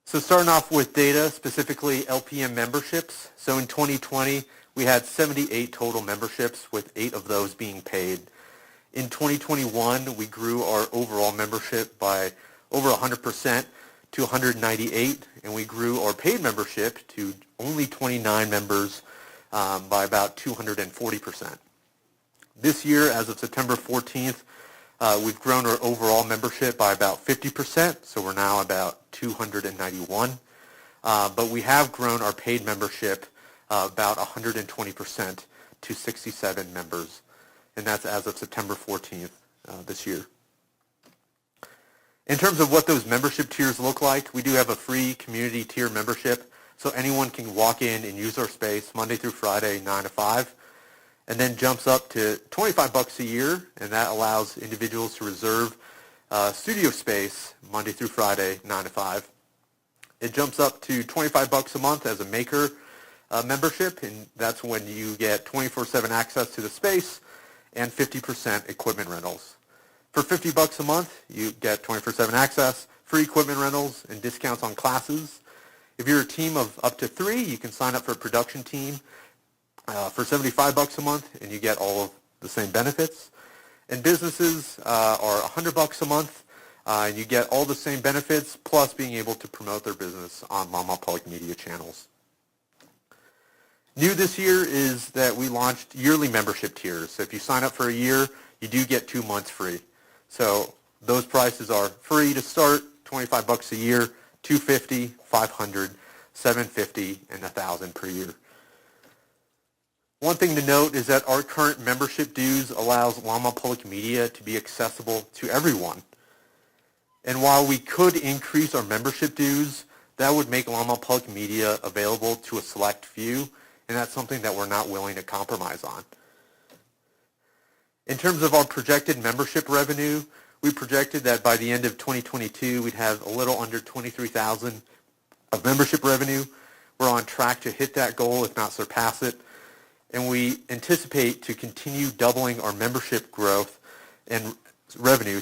So starting off with data, specifically LPM memberships. So in 2020, we had 78 total memberships, with 8 of those being paid. In 2021, we grew our overall membership by over 100% to 198, and we grew our paid membership to only 29 members by about 240%. This year, as of September 14th, we've grown our overall membership by about 50%, so we're now about 291. But we have grown our paid membership about 120% to 67 members, and that's as of September 14th this year. In terms of what those membership tiers look like, we do have a free community tier membership, so anyone can walk in and use our space Monday through Friday, 9 to 5. And then jumps up to $25 a year, and that allows individuals to reserve studio space Monday through Friday, 9 to 5. It jumps up to $25 a month as a maker membership, and that's when you get 24/7 access to the space and 50% equipment rentals. For $50 a month, you get 24/7 access, free equipment rentals, and discounts on classes. If you're a team of up to 3, you can sign up for a production team for $75 a month, and you get all of the same benefits. And businesses are $100 a month, and you get all the same benefits, plus being able to promote their business on Longmont Public Media channels. New this year is that we launched yearly membership tiers. So if you sign up for a year, you do get 2 months free. So those prices are free to start, $25 a year, $250, $500, $750, and $1,000 per year. One thing to note is that our current membership dues allows Longmont Public Media to be accessible to everyone. And while we could increase our membership dues, that would make Longmont Public Media available to a select few, and that's something that we're not willing to compromise on. In terms of our projected membership revenue, we projected that by the end of 2022, we'd have a little under $23,000 of membership revenue. We're on track to hit that goal, if not surpass it. And we anticipate to continue doubling our membership growth and revenue,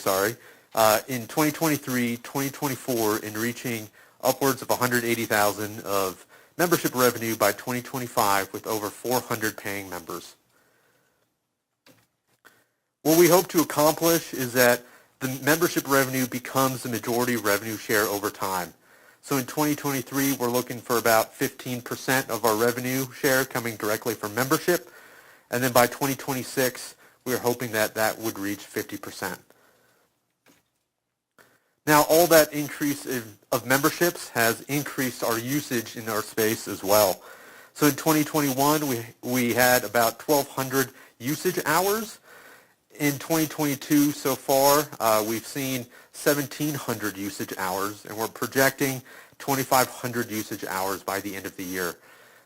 in 2023, 2024, and reaching upwards of $180,000 of membership revenue by 2025 with over 400 paying members. What we hope to accomplish is that the membership revenue becomes the majority revenue share over time. So in 2023, we're looking for about 15% of our revenue share coming directly from membership. And then by 2026, we're hoping that that would reach 50%. Now, all that increase of memberships has increased our usage in our space as well. So in 2021, we had about 1,200 usage hours. In 2022 so far, we've seen 1,700 usage hours, and we're projecting 2,500 usage hours by the end of the year.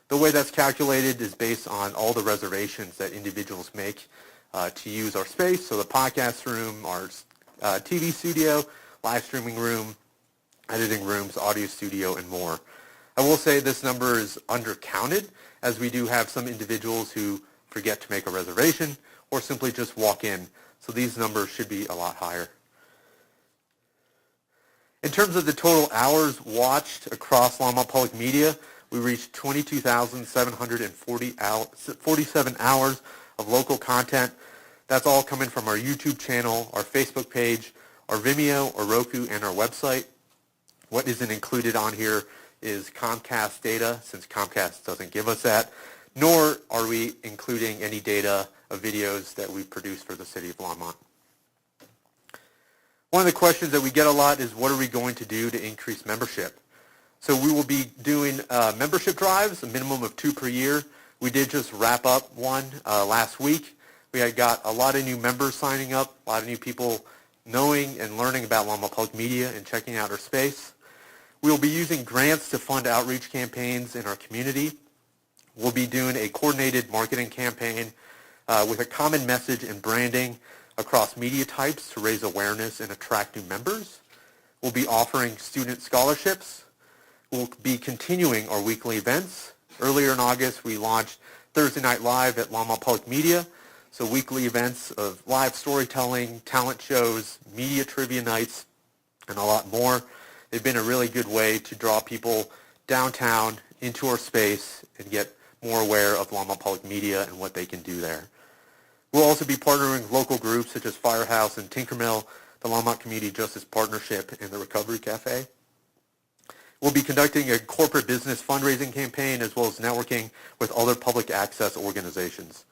The way that's calculated is based on all the reservations that individuals make to use our space, so the podcast room, our TV studio, live streaming room, editing rooms, audio studio, and more. I will say this number is undercounted, as we do have some individuals who forget to make a reservation or simply just walk in, so these numbers should be a lot higher. In terms of the total hours watched across Longmont Public Media, we reached 22,747 hours of local content. That's all coming from our YouTube channel, our Facebook page, our Vimeo, our Roku, and our website. What isn't included on here is Comcast data, since Comcast doesn't give us that, nor are we including any data of videos that we produce for the City of Longmont. One of the questions that we get a lot is, what are we going to do to increase membership? So we will be doing membership drives, a minimum of 2 per year. We did just wrap up one last week. We had got a lot of new members signing up, a lot of new people knowing and learning about Longmont Public Media and checking out our space. We will be using grants to fund outreach campaigns in our community. We'll be doing a coordinated marketing campaign with a common message and branding across media types to raise awareness and attract new members. We'll be offering student scholarships. We'll be continuing our weekly events. Earlier in August, we launched Thursday Night Live at Longmont Public Media, so weekly events of live storytelling, talent shows, media trivia nights, and a lot more. They've been a really good way to draw people downtown into our space and get more aware of Longmont Public Media and what they can do there. We'll also be partnering with local groups such as Firehouse and Tinkermill, the Longmont Community Justice Partnership, and the Recovery Cafe. We'll be conducting a corporate business fundraising campaign as well as networking with other public access organizations.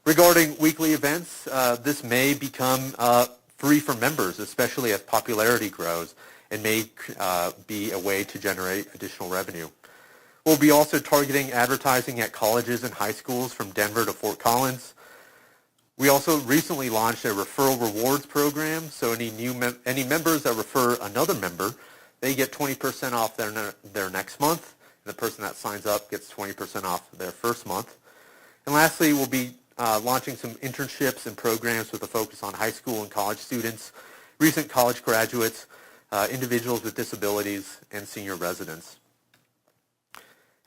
Regarding weekly events, this may become free for members, especially as popularity grows, and may be a way to generate additional revenue. We'll be also targeting advertising at colleges and high schools from Denver to Fort Collins. We also recently launched a referral rewards program, so any members that refer another member, they get 20% off their next month, and the person that signs up gets 20% off their first month. And lastly, we'll be launching some internships and programs with a focus on high school and college students, recent college graduates, individuals with disabilities, and senior residents.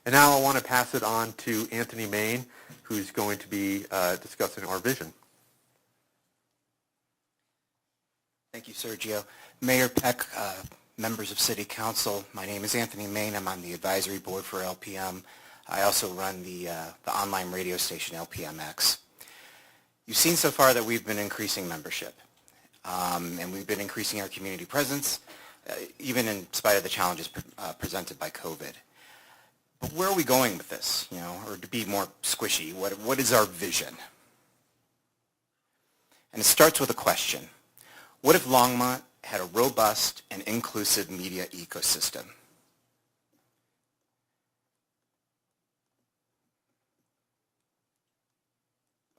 And now I want to pass it on to Anthony Main, who's going to be discussing our vision. Thank you, Sergio. Mayor Peck, members of City Council, my name is Anthony Main. I'm on the advisory board for LPM. I also run the online radio station LPMX. You've seen so far that we've been increasing membership, and we've been increasing our community presence, even in spite of the challenges presented by COVID. But where are we going with this, or to be more squishy, what is our vision? And it starts with a question. What if Longmont had a robust and inclusive media ecosystem?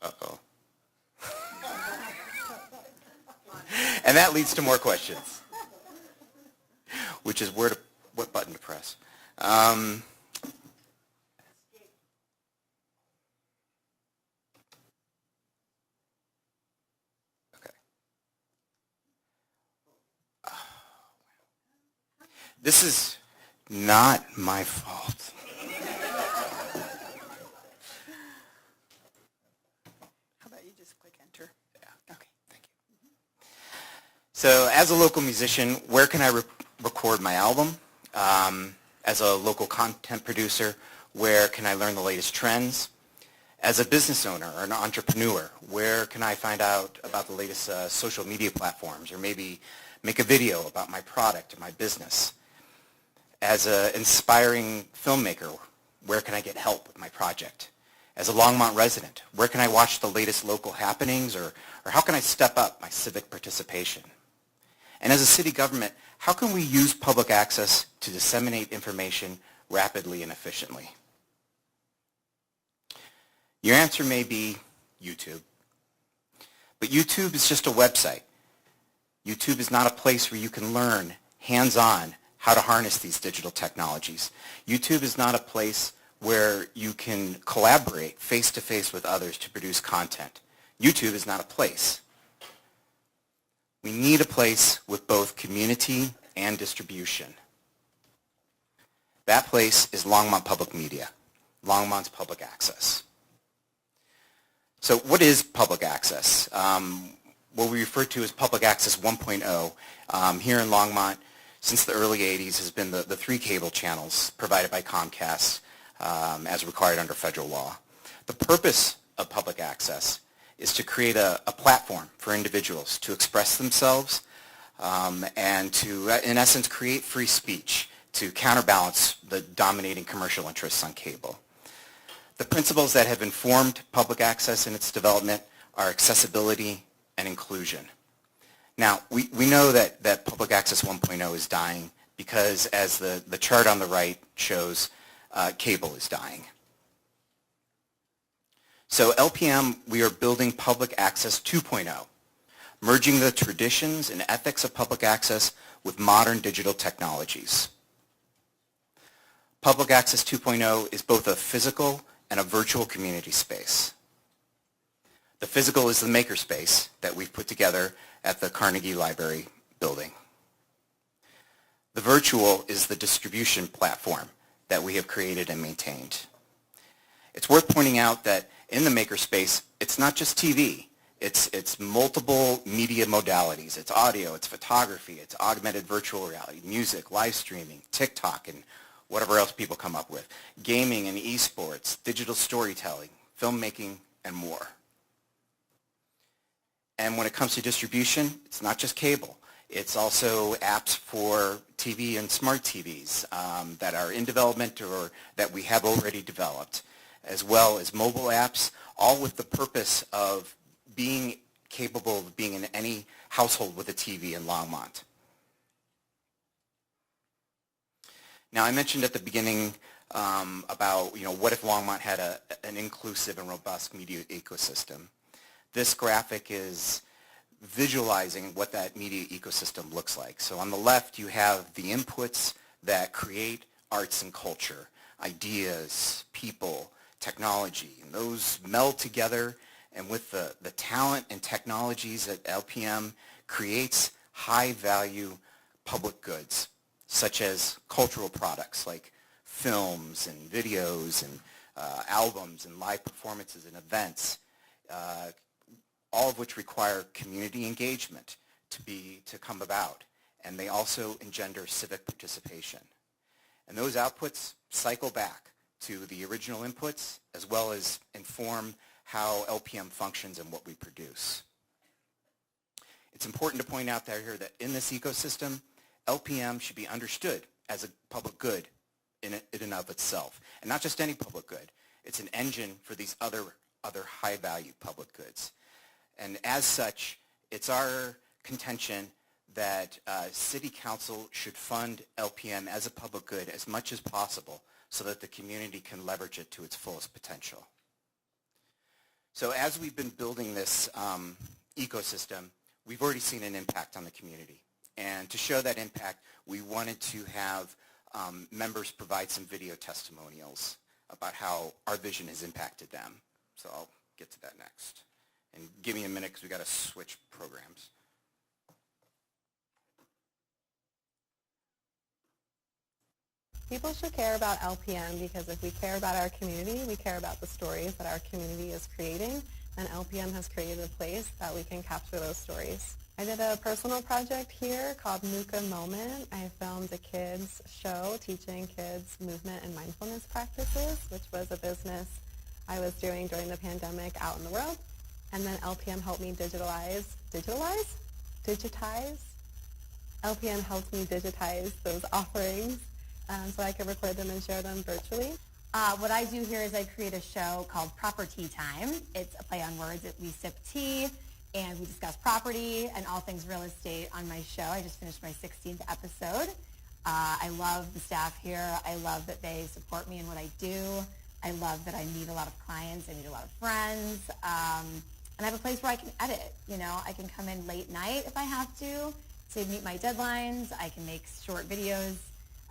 Uh-oh. And that leads to more questions, which is what button to press. This is not my fault. How about you just click enter? Yeah. Okay, thank you. So as a local musician, where can I record my album? As a local content producer, where can I learn the latest trends? As a business owner or an entrepreneur, where can I find out about the latest social media platforms, or maybe make a video about my product or my business? As an inspiring filmmaker, where can I get help with my project? As a Longmont resident, where can I watch the latest local happenings, or how can I step up my civic participation? And as a city government, how can we use public access to disseminate information rapidly and efficiently? Your answer may be YouTube. But YouTube is just a website. YouTube is not a place where you can learn hands-on how to harness these digital technologies. YouTube is not a place where you can collaborate face-to-face with others to produce content. YouTube is not a place. We need a place with both community and distribution. That place is Longmont Public Media, Longmont's public access. So what is public access? What we refer to as Public Access 1.0 here in Longmont since the early 80s has been the 3 cable channels provided by Comcast as required under federal law. The purpose of public access is to create a platform for individuals to express themselves and to, in essence, create free speech to counterbalance the dominating commercial interests on cable. The principles that have informed public access in its development are accessibility and inclusion. Now, we know that Public Access 1.0 is dying because, as the chart on the right shows, cable is dying. So LPM, we are building Public Access 2.0, merging the traditions and ethics of public access with modern digital technologies. Public Access 2.0 is both a physical and a virtual community space. The physical is the makerspace that we've put together at the Carnegie Library building. The virtual is the distribution platform that we have created and maintained. It's worth pointing out that in the makerspace, it's not just TV. It's multiple media modalities. It's audio, it's photography, it's augmented virtual reality, music, live streaming, TikTok, and whatever else people come up with, gaming and esports, digital storytelling, filmmaking, and more. And when it comes to distribution, it's not just cable. It's also apps for TV and smart TVs that are in development or that we have already developed, as well as mobile apps, all with the purpose of being capable of being in any household with a TV in Longmont. Now, I mentioned at the beginning about, what if Longmont had an inclusive and robust media ecosystem. This graphic is visualizing what that media ecosystem looks like. So on the left, you have the inputs that create arts and culture, ideas, people, technology, and those meld together, and with the talent and technologies at LPM creates high-value public goods, such as cultural products like films and videos and albums and live performances and events, all of which require community engagement to come about, and they also engender civic participation. And those outputs cycle back to the original inputs as well as inform how LPM functions and what we produce. It's important to point out here that in this ecosystem, LPM should be understood as a public good in and of itself, and not just any public good. It's an engine for these other high-value public goods. And as such, it's our contention that City Council should fund LPM as a public good as much as possible so that the community can leverage it to its fullest potential. So as we've been building this ecosystem, we've already seen an impact on the community. And to show that impact, we wanted to have members provide some video testimonials about how our vision has impacted them. So I'll get to that next. And give me a minute because we got to switch programs. People should care about LPM because if we care about our community, we care about the stories that our community is creating, and LPM has created a place that we can capture those stories. I did a personal project here called Nuka Moment. I filmed a kids show teaching kids movement and mindfulness practices, which was a business I was doing during the pandemic out in the world. And then LPM helped me digitize. LPM helped me digitize those offerings so I could record them and share them virtually. What I do here is I create a show called Proper Tea Time. It's a play on words. We sip tea and we discuss property and all things real estate on my show. I just finished my 16th episode. I love the staff here. I love that they support me in what I do. I love that I meet a lot of clients. I meet a lot of friends. And I have a place where I can edit. You know, I can come in late night if I have to meet my deadlines. I can make short videos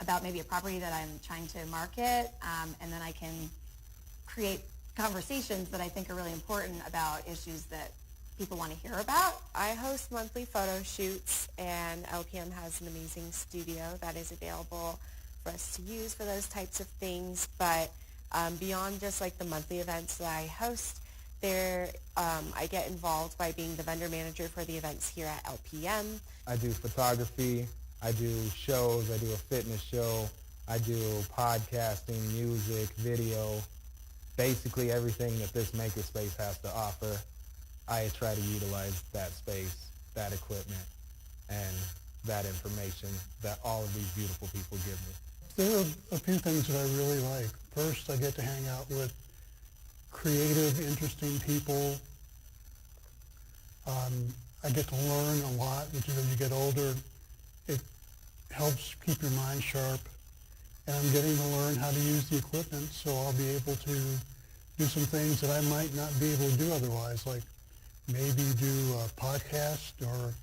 about maybe a property that I'm trying to market, and then I can create conversations that I think are really important about issues that people want to hear about. I host monthly photo shoots, and LPM has an amazing studio that is available for us to use for those types of things. But beyond just like the monthly events that I host, I get involved by being the vendor manager for the events here at LPM. I do photography, I do shows, I do a fitness show, I do podcasting, music, video, basically everything that this makerspace has to offer. I try to utilize that space, that equipment, and that information that all of these beautiful people give me. There are a few things that I really like. First, I get to hang out with creative, interesting people. I get to learn a lot, which is as you get older, it helps keep your mind sharp. And I'm getting to learn how to use the equipment, so I'll be able to do some things that I might not be able to do otherwise, like maybe do a podcast or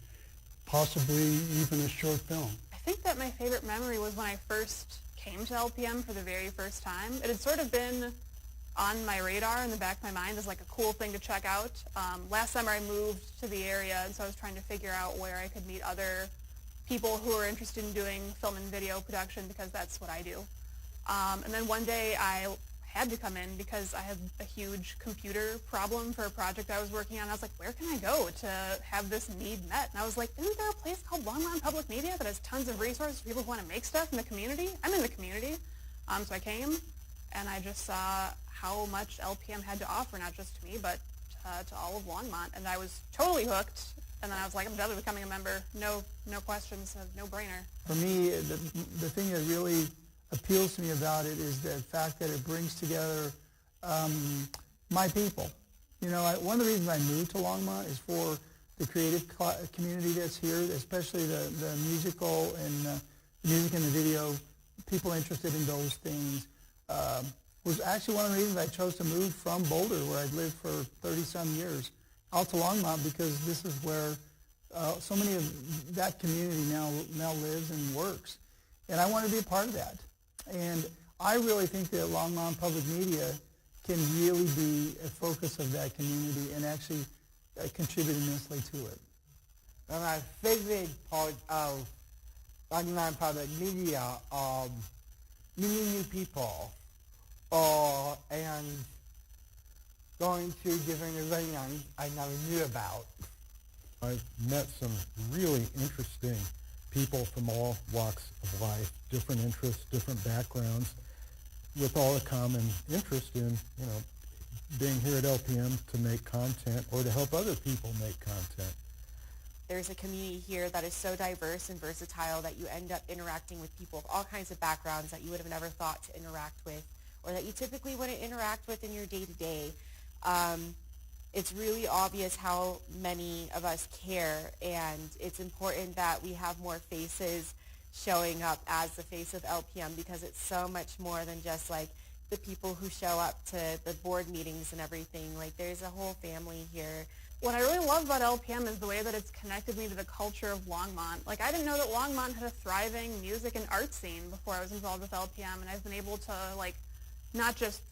possibly even a short film. I think that my favorite memory was when I first came to LPM for the very first time. It had sort of been on my radar in the back of my mind as like a cool thing to check out. Last summer I moved to the area, and so I was trying to figure out where I could meet other people who are interested in doing film and video production, because that's what I do. And then one day I had to come in because I had a huge computer problem for a project I was working on. I was like, where can I go to have this need met? And I was like, isn't there a place called Longmont Public Media that has tons of resources for people who want to make stuff in the community? I'm in the community. So I came, and I just saw how much LPM had to offer, not just to me, but to all of Longmont. And I was totally hooked. And then I was like, I'm done with becoming a member. No questions, no brainer. For me, the thing that really appeals to me about it is the fact that it brings together my people. You know, one of the reasons I moved to Longmont is for the creative community that's here, especially the musical and music and the video, people interested in those things. Was actually one of the reasons I chose to move from Boulder, where I'd lived for 30-some years, out to Longmont, because this is where so many of that community now lives and works. And I want to be a part of that. And I really think that Longmont Public Media can really be a focus of that community and actually contribute immensely to it. Well, my favorite part of Longmont Public Media are meeting new people and going to different events I never knew about. I've met some really interesting people from all walks of life, different interests, different backgrounds, with all a common interest in, you know, being here at LPM to make content or to help other people make content. There's a community here that is so diverse and versatile that you end up interacting with people of all kinds of backgrounds that you would have never thought to interact with, or that you typically wouldn't interact with in your day-to-day. It's really obvious how many of us care, and it's important that we have more faces showing up as the face of LPM, because it's so much more than just like the people who show up to the board meetings and everything. Like, there's a whole family here. What I really love about LPM is the way that it's connected me to the culture of Longmont. Like, I didn't know that Longmont had a thriving music and art scene before I was involved with LPM, and I've been able to, like, not just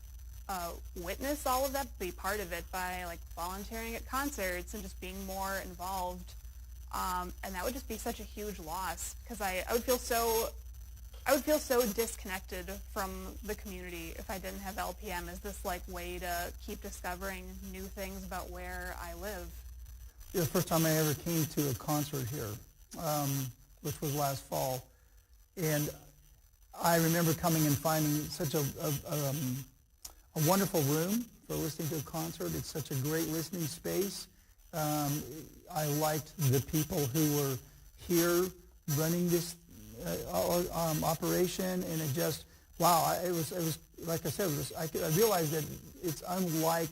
witness all of that, but be part of it by, like, volunteering at concerts and just being more involved. And that would just be such a huge loss, because I would feel so disconnected from the community if I didn't have LPM as this like way to keep discovering new things about where I live. The first time I ever came to a concert here, which was last fall, and I remember coming and finding such a wonderful room for listening to a concert. It's such a great listening space. I liked the people who were here running this operation, and it just, wow, it was like I said, I realized that it's unlike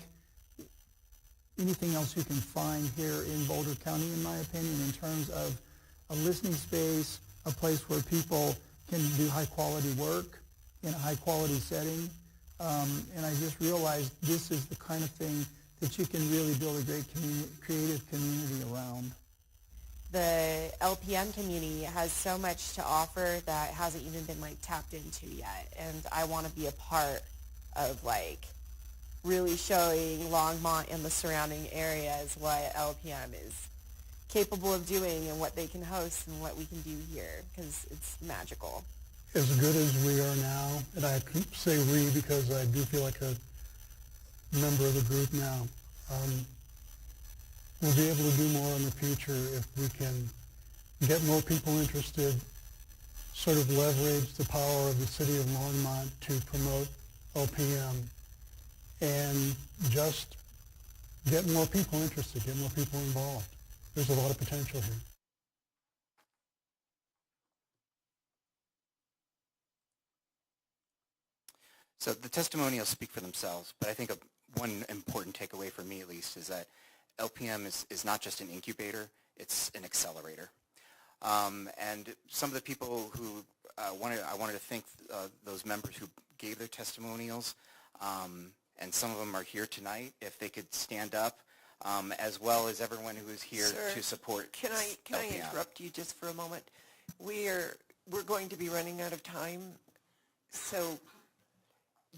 anything else you can find here in Boulder County, in my opinion, in terms of a listening space, a place where people can do high-quality work in a high-quality setting. And I just realized this is the kind of thing that you can really build a great creative community around. The LPM community has so much to offer that hasn't even been like tapped into yet, and I want to be a part of like really showing Longmont and the surrounding areas what LPM is capable of doing and what they can host and what we can do here, because it's magical. As good as we are now, and I say we because I do feel like a member of the group now, we'll be able to do more in the future if we can get more people interested, sort of leverage the power of the city of Longmont to promote LPM, and just get more people interested, get more people involved. There's a lot of potential here. So the testimonials speak for themselves, but I think one important takeaway for me at least is that LPM is not just an incubator, it's an accelerator. And some of the people who I wanted to thank those members who gave their testimonials, and some of them are here tonight, if they could stand up, as well as everyone who is here to support Can I interrupt you just for a moment? We're going to be running out of time, so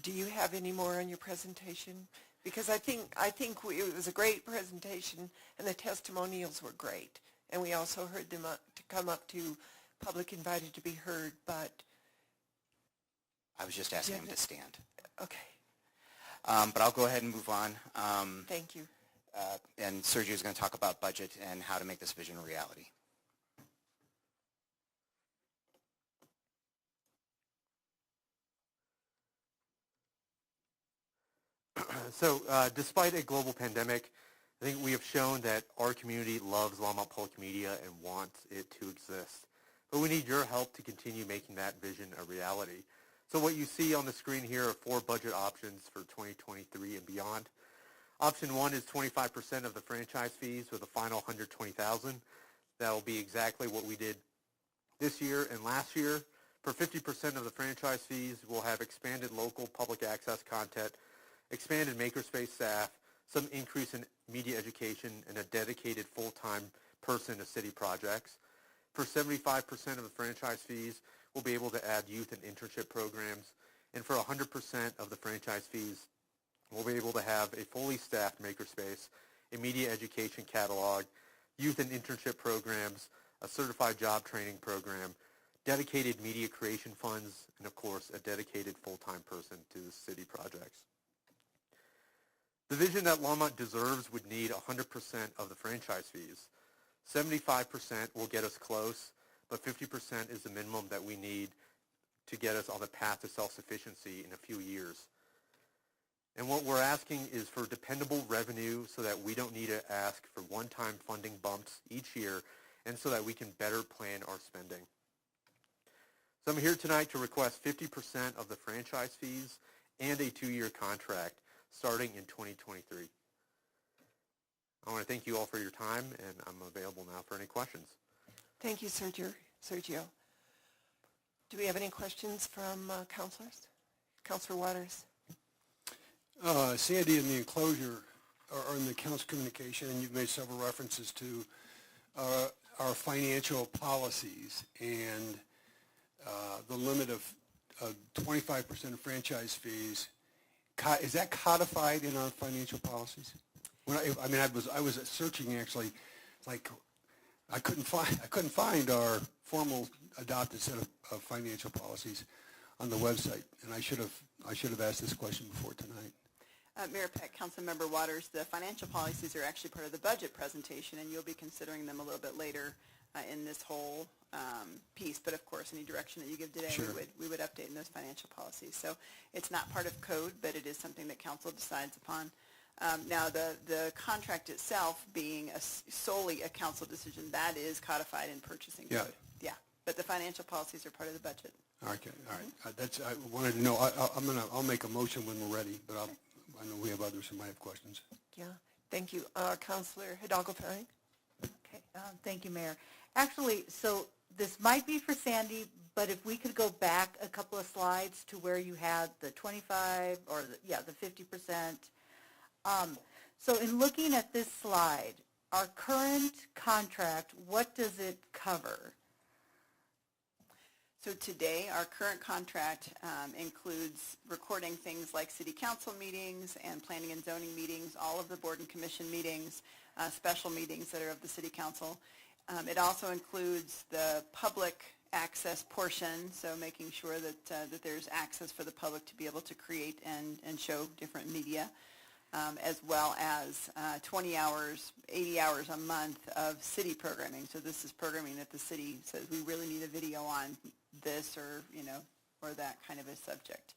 do you have any more on your presentation? Because I think it was a great presentation, and the testimonials were great. And we also heard them to come up to public invited to be heard, but... I was just asking them to stand. Okay. But I'll go ahead and move on. Thank you. And Sergio is going to talk about budget and how to make this vision a reality. So despite a global pandemic, I think we have shown that our community loves Longmont Public Media and wants it to exist. But we need your help to continue making that vision a reality. So what you see on the screen here are 4 budget options for 2023 and beyond. Option 1 is 25% of the franchise fees with a final $120,000. That will be exactly what we did this year and last year. For 50% of the franchise fees, we'll have expanded local public access content, expanded makerspace staff, some increase in media education, and a dedicated full-time person to city projects. For 75% of the franchise fees, we'll be able to add youth and internship programs. And for 100% of the franchise fees, we'll be able to have a fully staffed makerspace, a media education catalog, youth and internship programs, a certified job training program, dedicated media creation funds, and of course, a dedicated full-time person to the city projects. The vision that Longmont deserves would need 100% of the franchise fees. 75% will get us close, but 50% is the minimum that we need to get us on the path to self-sufficiency in a few years. And what we're asking is for dependable revenue so that we don't need to ask for one-time funding bumps each year, and so that we can better plan our spending. So I'm here tonight to request 50% of the franchise fees and a 2-year contract starting in 2023. I want to thank you all for your time, and I'm available now for any questions. Thank you, Sergio. Do we have any questions from councilors? Councilor Waters? Sandy, in the enclosure or in the council communication, and you've made several references to our financial policies and the limit of 25% of franchise fees. Is that codified in our financial policies? When I was searching actually, like I couldn't find our formal adopted set of financial policies on the website, and I should have asked this question before tonight. Mayor Peck, Councilmember Waters, the financial policies are actually part of the budget presentation, and you'll be considering them a little bit later in this whole piece. But of course, any direction that you give today, Sure. we would update in those financial policies. So it's not part of code, but it is something that council decides upon. Now, the contract itself being solely a council decision, that is codified in purchasing code. Yeah, but the financial policies are part of the budget. Okay, all right. I wanted to know. I'll make a motion when we're ready, but I know we have others who might have questions. Yeah, thank you. Councilor Hidalgo-Felling? Okay, thank you, Mayor. Actually, so this might be for Sandy, but if we could go back a couple of slides to where you had the 25 or the 50%. So in looking at this slide, our current contract, what does it cover? So today, our current contract includes recording things like city council meetings and planning and zoning meetings, all of the board and commission meetings, special meetings that are of the city council. It also includes the public access portion, so making sure that there's access for the public to be able to create and show different media, as well as 20 hours, 80 hours a month of city programming. So this is programming that the city says we really need a video on this or that kind of a subject.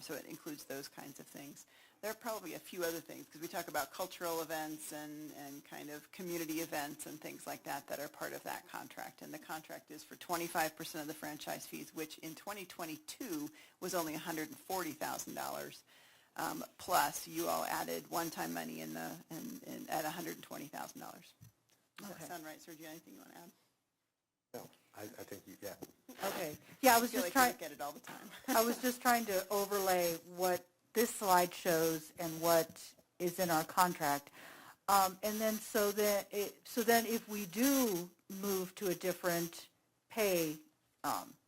So it includes those kinds of things. There are probably a few other things because we talk about cultural events and kind of community events and things like that that are part of that contract. And the contract is for 25% of the franchise fees, which in 2022 was only $140,000. Plus, you all added one-time money at $120,000. Does that sound right, Sergio? Anything you want to add? No, I think yeah. Okay. Yeah, I was just trying. Look at it all the time. I was just trying to overlay what this slide shows and what is in our contract, and then so then if we do move to a different pay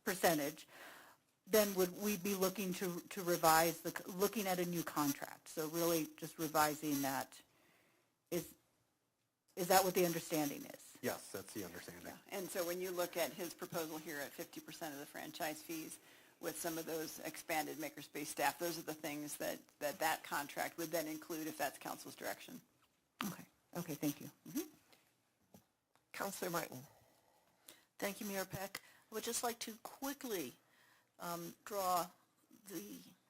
percentage, then would we be looking to revise looking at a new contract? So really, just revising that. Is that what the understanding is? Yes, that's the understanding. Yeah. And so when you look at his proposal here at 50% of the franchise fees with some of those expanded makerspace staff, those are the things that contract would then include if that's council's direction. Okay, thank you. Mm-hmm. Councilor Martin? Thank you, Mayor Peck. I would just like to quickly draw the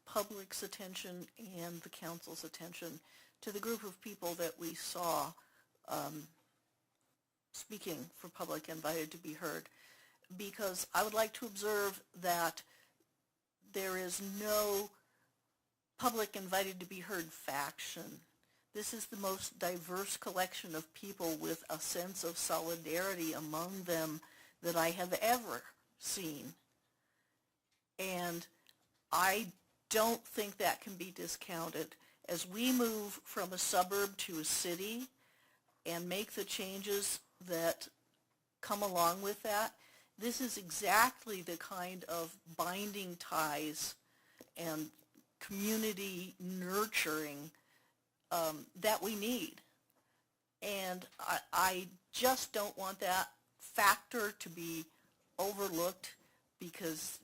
public's attention and the council's attention to the group of people that we saw speaking for public invited to be heard, because I would like to observe that there is no public invited to be heard faction. This is the most diverse collection of people with a sense of solidarity among them that I have ever seen. And I don't think that can be discounted. As we move from a suburb to a city and make the changes that come along with that, this is exactly the kind of binding ties and community nurturing that we need. And I just don't want that factor to be overlooked because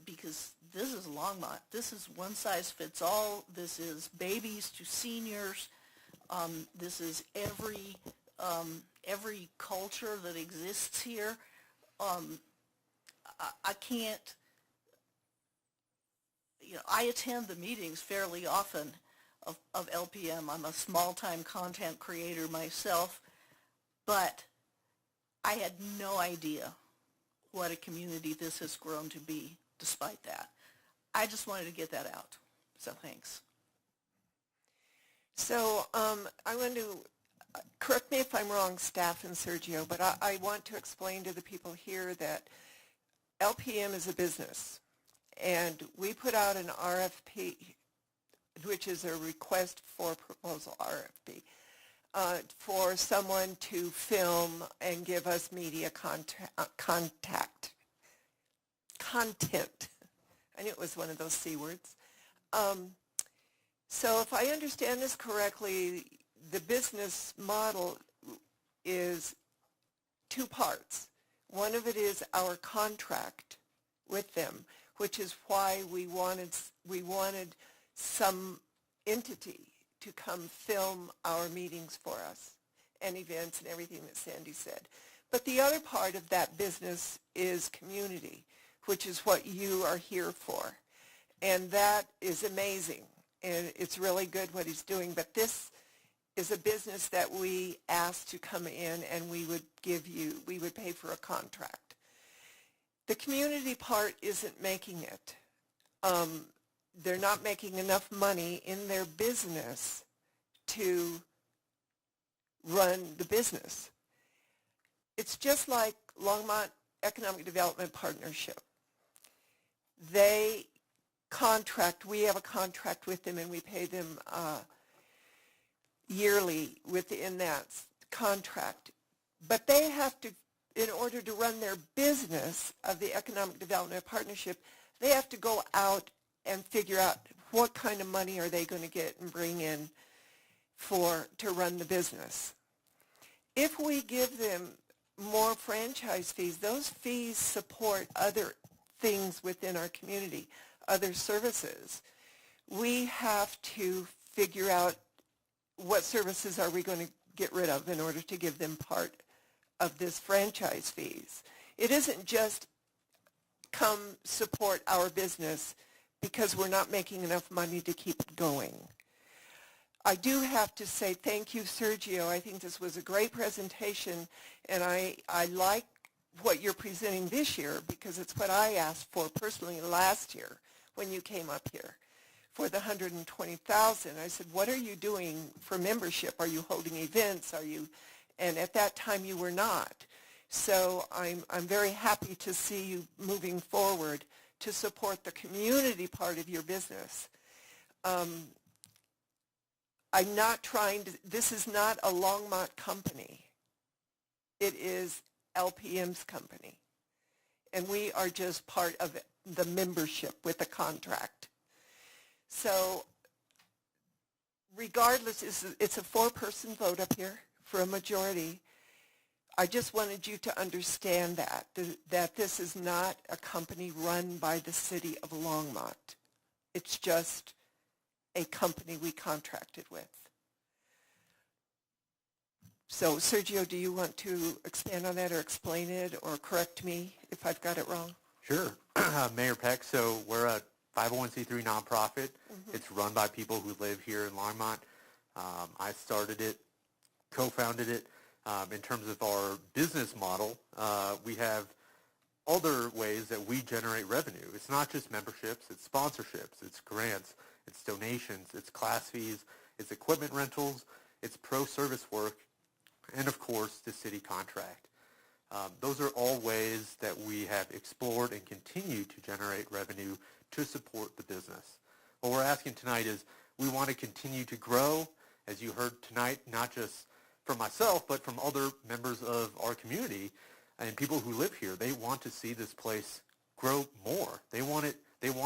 this is Longmont. This is one size fits all. This is babies to seniors. This is every culture that exists here. I can't, I attend the meetings fairly often of LPM. I'm a small-time content creator myself, but I had no idea what a community this has grown to be despite that. I just wanted to get that out, so thanks. So I want to, correct me if I'm wrong, staff and Sergio, but I want to explain to the people here that LPM is a business, and we put out an RFP which is a request for proposal, RFP, for someone to film and give us media content. I knew it was one of those C words. So if I understand this correctly, the business model is two parts. One of it is our contract with them, which is why we wanted some entity to come film our meetings for us and events and everything that Sandy said. But the other part of that business is community, which is what you are here for. And that is amazing. And it's really good what he's doing. But this is a business that we asked to come in, and we would pay for a contract. The community part isn't making it. They're not making enough money in their business to run the business. It's just like Longmont Economic Development Partnership. They contract, we have a contract with them, and we pay them yearly within that contract. But they have to, in order to run their business of the Economic Development Partnership, they have to go out and figure out what kind of money are they going to get and bring in to run the business. If we give them more franchise fees, those fees support other things within our community, other services. We have to figure out what services are we going to get rid of in order to give them part of this franchise fees. It isn't just come support our business because we're not making enough money to keep it going. I do have to say thank you, Sergio. I think this was a great presentation, and I like what you're presenting this year because it's what I asked for personally last year when you came up here for the $120,000. I said, what are you doing for membership? Are you holding events? And at that time you were not. So I'm very happy to see you moving forward to support the community part of your business. I'm not trying to, this is not a Longmont company. It is LPM's company. And we are just part of the membership with the contract. So regardless, it's a four-person vote up here for a majority. I just wanted you to understand that this is not a company run by the city of Longmont. It's just a company we contracted with. So Sergio, do you want to expand on that or explain it or correct me if I've got it wrong? Sure. Mayor Peck, so we're a 501c3 nonprofit. Mm-hmm. It's run by people who live here in Longmont. I started it, co-founded it. In terms of our business model, we have other ways that we generate revenue. It's not just memberships, it's sponsorships, it's grants, it's donations, it's class fees, it's equipment rentals, it's pro-service work, and of course the city contract. Those are all ways that we have explored and continue to generate revenue to support the business. What we're asking tonight is we want to continue to grow, as you heard tonight, not just from myself, but from other members of our community and people who live here. They want to see this place grow more. They want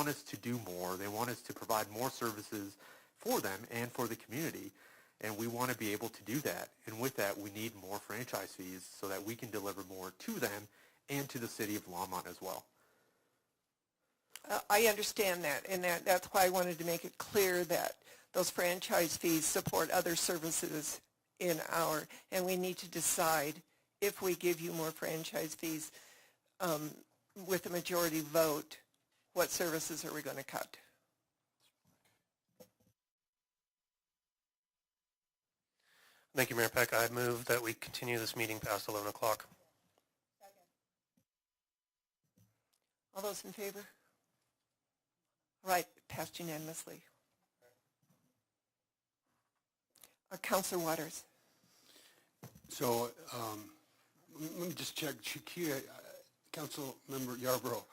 us to do more. They want us to provide more services for them and for the community. And we want to be able to do that. And with that, we need more franchise fees so that we can deliver more to them and to the city of Longmont as well. I understand that, and that's why I wanted to make it clear that those franchise fees support other services and we need to decide if we give you more franchise fees with a majority vote, what services are we going to cut? Thank you, Mayor Peck. I move that we continue this meeting past 11 o'clock. All those in favor? All right, passed unanimously. Councilor Waters. So let me just check. Shakira, Council Member Yarborough,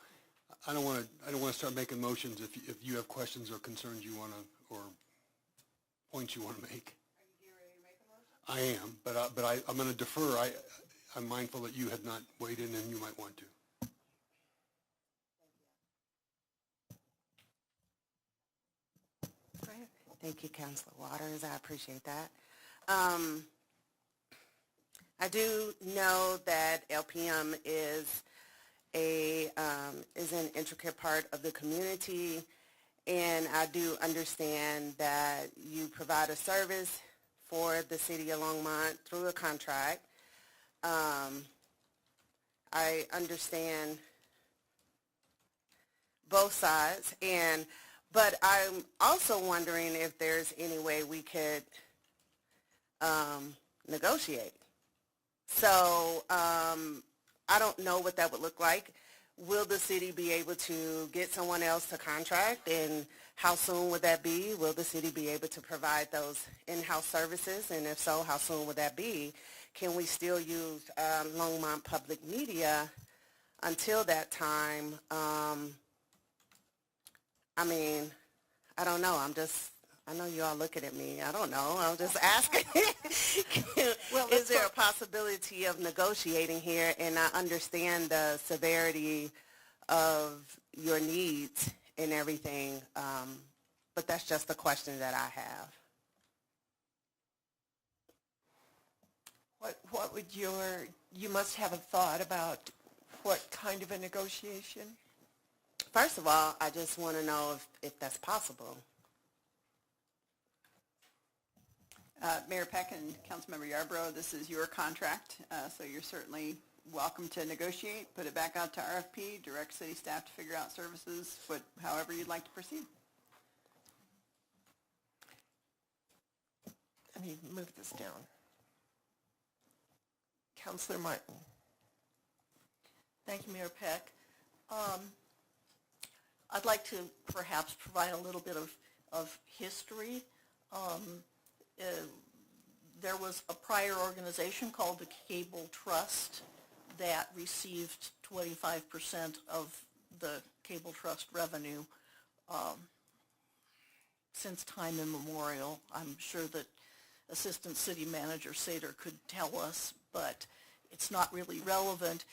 I don't want to start making motions if you have questions or concerns you want to, or points you want to make. Are you getting ready to make a motion? I am, but I'm going to defer. I'm mindful that you have not weighed in and you might want to. Go ahead. Thank you, Councilor Waters. I appreciate that. I do know that LPM is an intricate part of the community, and I do understand that you provide a service for the city of Longmont through a contract. I understand both sides, but I'm also wondering if there's any way we could negotiate. So I don't know what that would look like. Will the city be able to get someone else to contract, and how soon would that be? Will the city be able to provide those in-house services, and if so, how soon would that be? Can we still use Longmont Public Media until that time? I mean, I don't know. I know you all looking at me. I don't know. I'm just asking. Well, is there a possibility of negotiating here? And I understand the severity of your needs and everything, but that's just the question that I have. What would you must have a thought about what kind of a negotiation? First of all, I just want to know if that's possible. Mayor Peck and Councilmember Yarborough, this is your contract, so you're certainly welcome to negotiate, put it back out to RFP, direct city staff to figure out services, however you'd like to proceed. Let me move this down. Councilor Martin. Thank you, Mayor Peck. I'd like to perhaps provide a little bit of history. There was a prior organization called the Cable Trust that received 25% of the Cable Trust revenue since time immemorial. I'm sure that Assistant City Manager Sater could tell us, but it's not really relevant.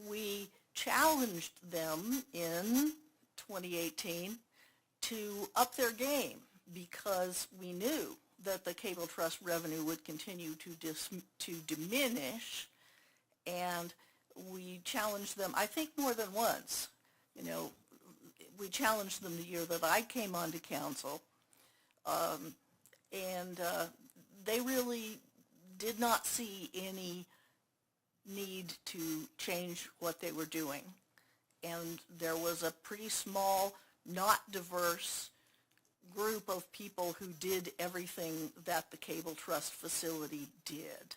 We challenged them in 2018 to up their game because we knew that the Cable Trust revenue would continue to diminish, and we challenged them, I think, more than once. You know, we challenged them the year that I came onto council, and they really did not see any need to change what they were doing. And there was a pretty small, not diverse group of people who did everything that the Cable Trust facility did.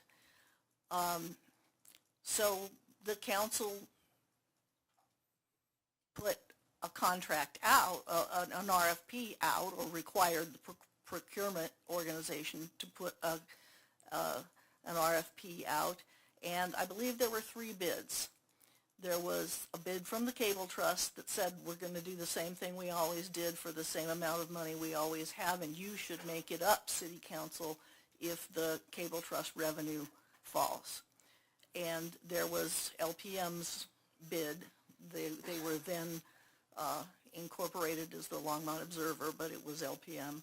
So the council put a contract out, an RFP out, or required the procurement organization to put an RFP out, and I believe there were 3 bids. There was a bid from the Cable Trust that said we're going to do the same thing we always did for the same amount of money we always have, and you should make it up, City Council, if the Cable Trust revenue falls. And there was LPM's bid. They were then incorporated as the Longmont Observer, but it was LPM.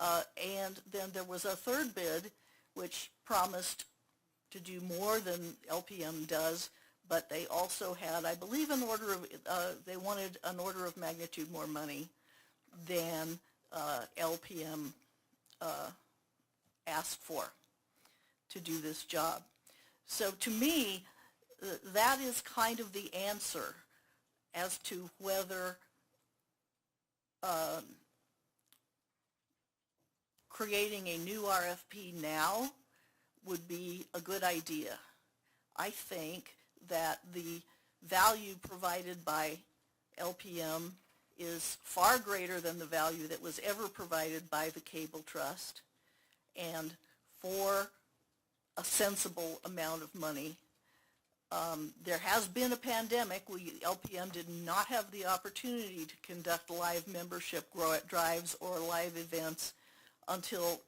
And then there was a 3rd bid, which promised to do more than LPM does, but they also had, I believe, they wanted an order of magnitude more money than LPM asked for to do this job. So to me, that is kind of the answer as to whether creating a new RFP now would be a good idea. I think that the value provided by LPM is far greater than the value that was ever provided by the Cable Trust, and for a sensible amount of money. There has been a pandemic. LPM did not have the opportunity to conduct live membership drives or live events until,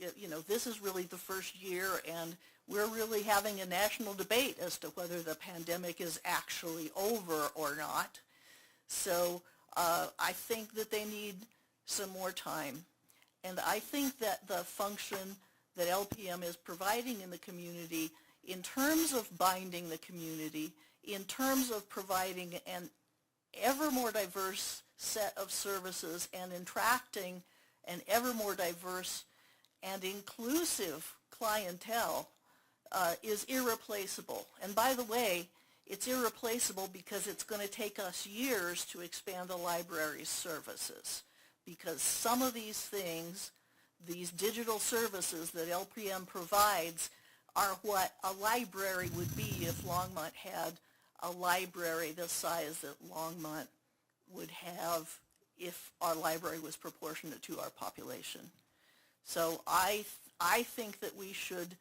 this is really the first year, and we're really having a national debate as to whether the pandemic is actually over or not. So I think that they need some more time. And I think that the function that LPM is providing in the community, in terms of binding the community, in terms of providing an ever more diverse set of services and attracting an ever more diverse and inclusive clientele is irreplaceable. And by the way, it's irreplaceable because it's going to take us years to expand the library's services, because some of these things, these digital services that LPM provides, are what a library would be if Longmont had a library the size that Longmont would have if our library was proportionate to our population. So I think that we should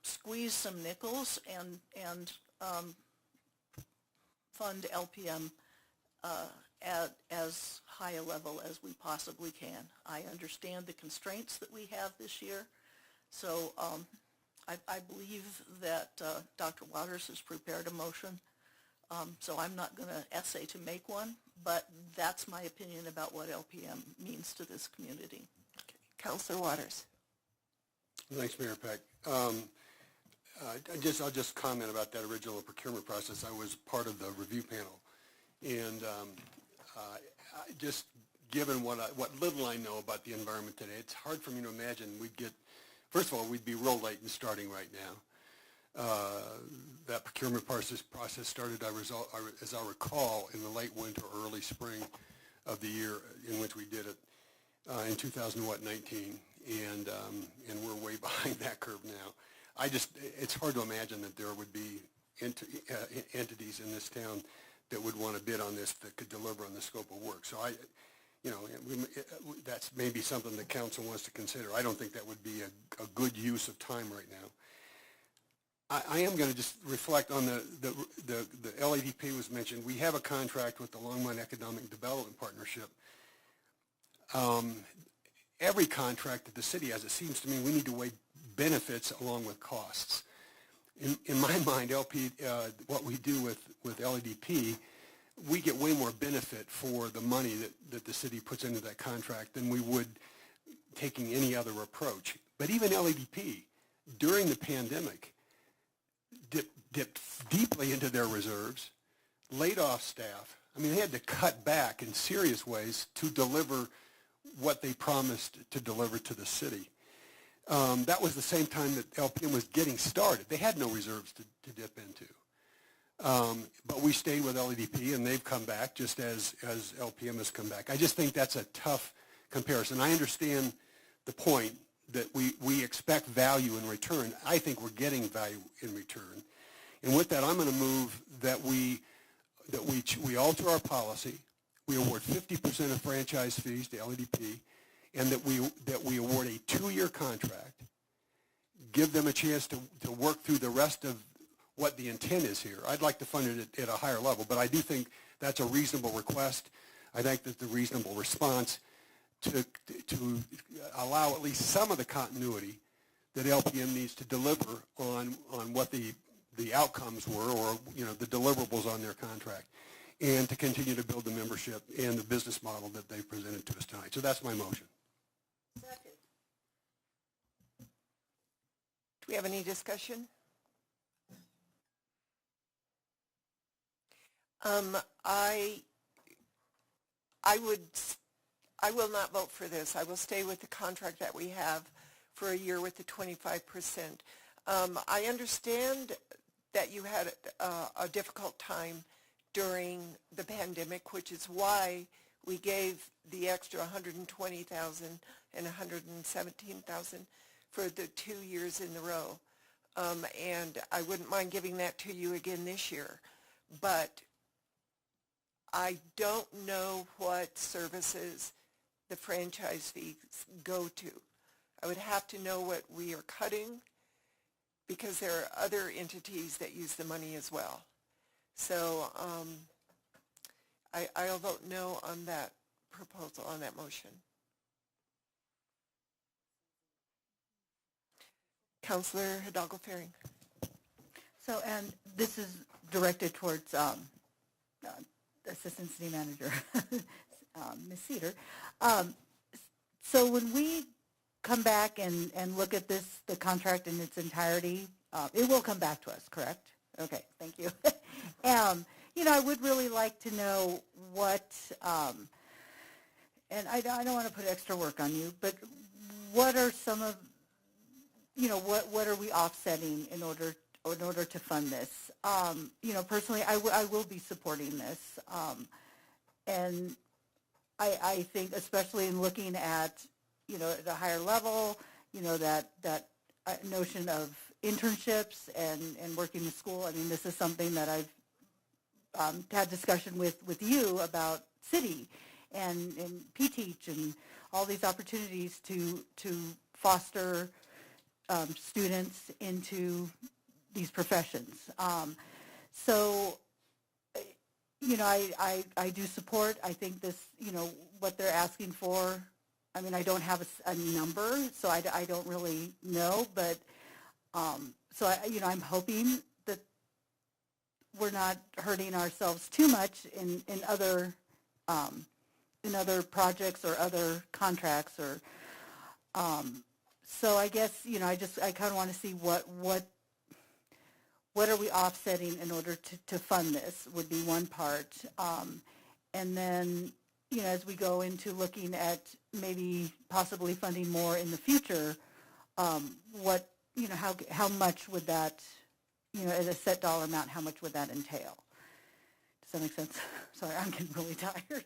squeeze some nickels and fund LPM at as high a level as we possibly can. I understand the constraints that we have this year, so I believe that Dr. Waters has prepared a motion, so I'm not going to essay to make one, but that's my opinion about what LPM means to this community. Councilor Waters. Thanks, Mayor Peck. I'll just comment about that original procurement process. I was part of the review panel, and just given what little I know about the environment today, it's hard for me to imagine we'd get. First of all, we'd be real late in starting right now. That procurement process started, as I recall, in the late winter, early spring of the year in which we did it in 2019, and we're way behind that curve now. It's hard to imagine that there would be entities in this town that would want to bid on this that could deliver on the scope of work. So that's maybe something the council wants to consider. I don't think that would be a good use of time right now. I am going to just reflect on the LADP was mentioned. We have a contract with the Longmont Economic Development Partnership. Every contract that the city has, it seems to me, we need to weigh benefits along with costs. In my mind, what we do with LADP, we get way more benefit for the money that the city puts into that contract than we would taking any other approach. But even LADP, during the pandemic, dipped deeply into their reserves, laid off staff. I mean, they had to cut back in serious ways to deliver what they promised to deliver to the city. That was the same time that LPM was getting started. They had no reserves to dip into. But we stayed with LADP, and they've come back just as LPM has come back. I just think that's a tough comparison. I understand the point that we expect value in return. I think we're getting value in return. And with that, I'm going to move that we alter our policy. We award 50% of franchise fees to LADP, and that we award a 2-year contract, give them a chance to work through the rest of what the intent is here. I'd like to fund it at a higher level, but I do think that's a reasonable request. I think that's the reasonable response to allow at least some of the continuity that LPM needs to deliver on what the outcomes were, or the deliverables on their contract, and to continue to build the membership and the business model that they've presented to us tonight. So that's my motion. Second. Do we have any discussion? I will not vote for this. I will stay with the contract that we have for a year with the 25%. I understand that you had a difficult time during the pandemic, which is why we gave the extra $120,000 and $117,000 for the 2 years in a row. And I wouldn't mind giving that to you again this year. But I don't know what services the franchise fees go to. I would have to know what we are cutting, because there are other entities that use the money as well. So I'll vote no on that proposal, on that motion. Councilor Hidalgo Faring. So, and this is directed towards Assistant City Manager, Ms. Cedar. So when we come back and look at this, the contract in its entirety, it will come back to us, correct? Okay, thank you. You know, I would really like to know what, and I don't want to put extra work on you, but what are some of, you know, what are we offsetting in order to fund this? You know, personally, I will be supporting this. And I think, especially in looking at, you know, at a higher level, you know, that notion of internships and working in school. I mean, this is something that I've had discussion with you about city and P-Teach and all these opportunities to foster students into these professions. So, you know, I do support. I think this, you know, what they're asking for. I mean, I don't have a number, so I don't really know. But so you know, I'm hoping that we're not hurting ourselves too much in other projects or other contracts or. So I guess, you know, I kind of want to see what are we offsetting in order to fund this would be one part. And then, you know, as we go into looking at maybe possibly funding more in the future, what, you know, how much would that, you know, at a set dollar amount, how much would that entail? Does that make sense? Sorry, I'm getting really tired.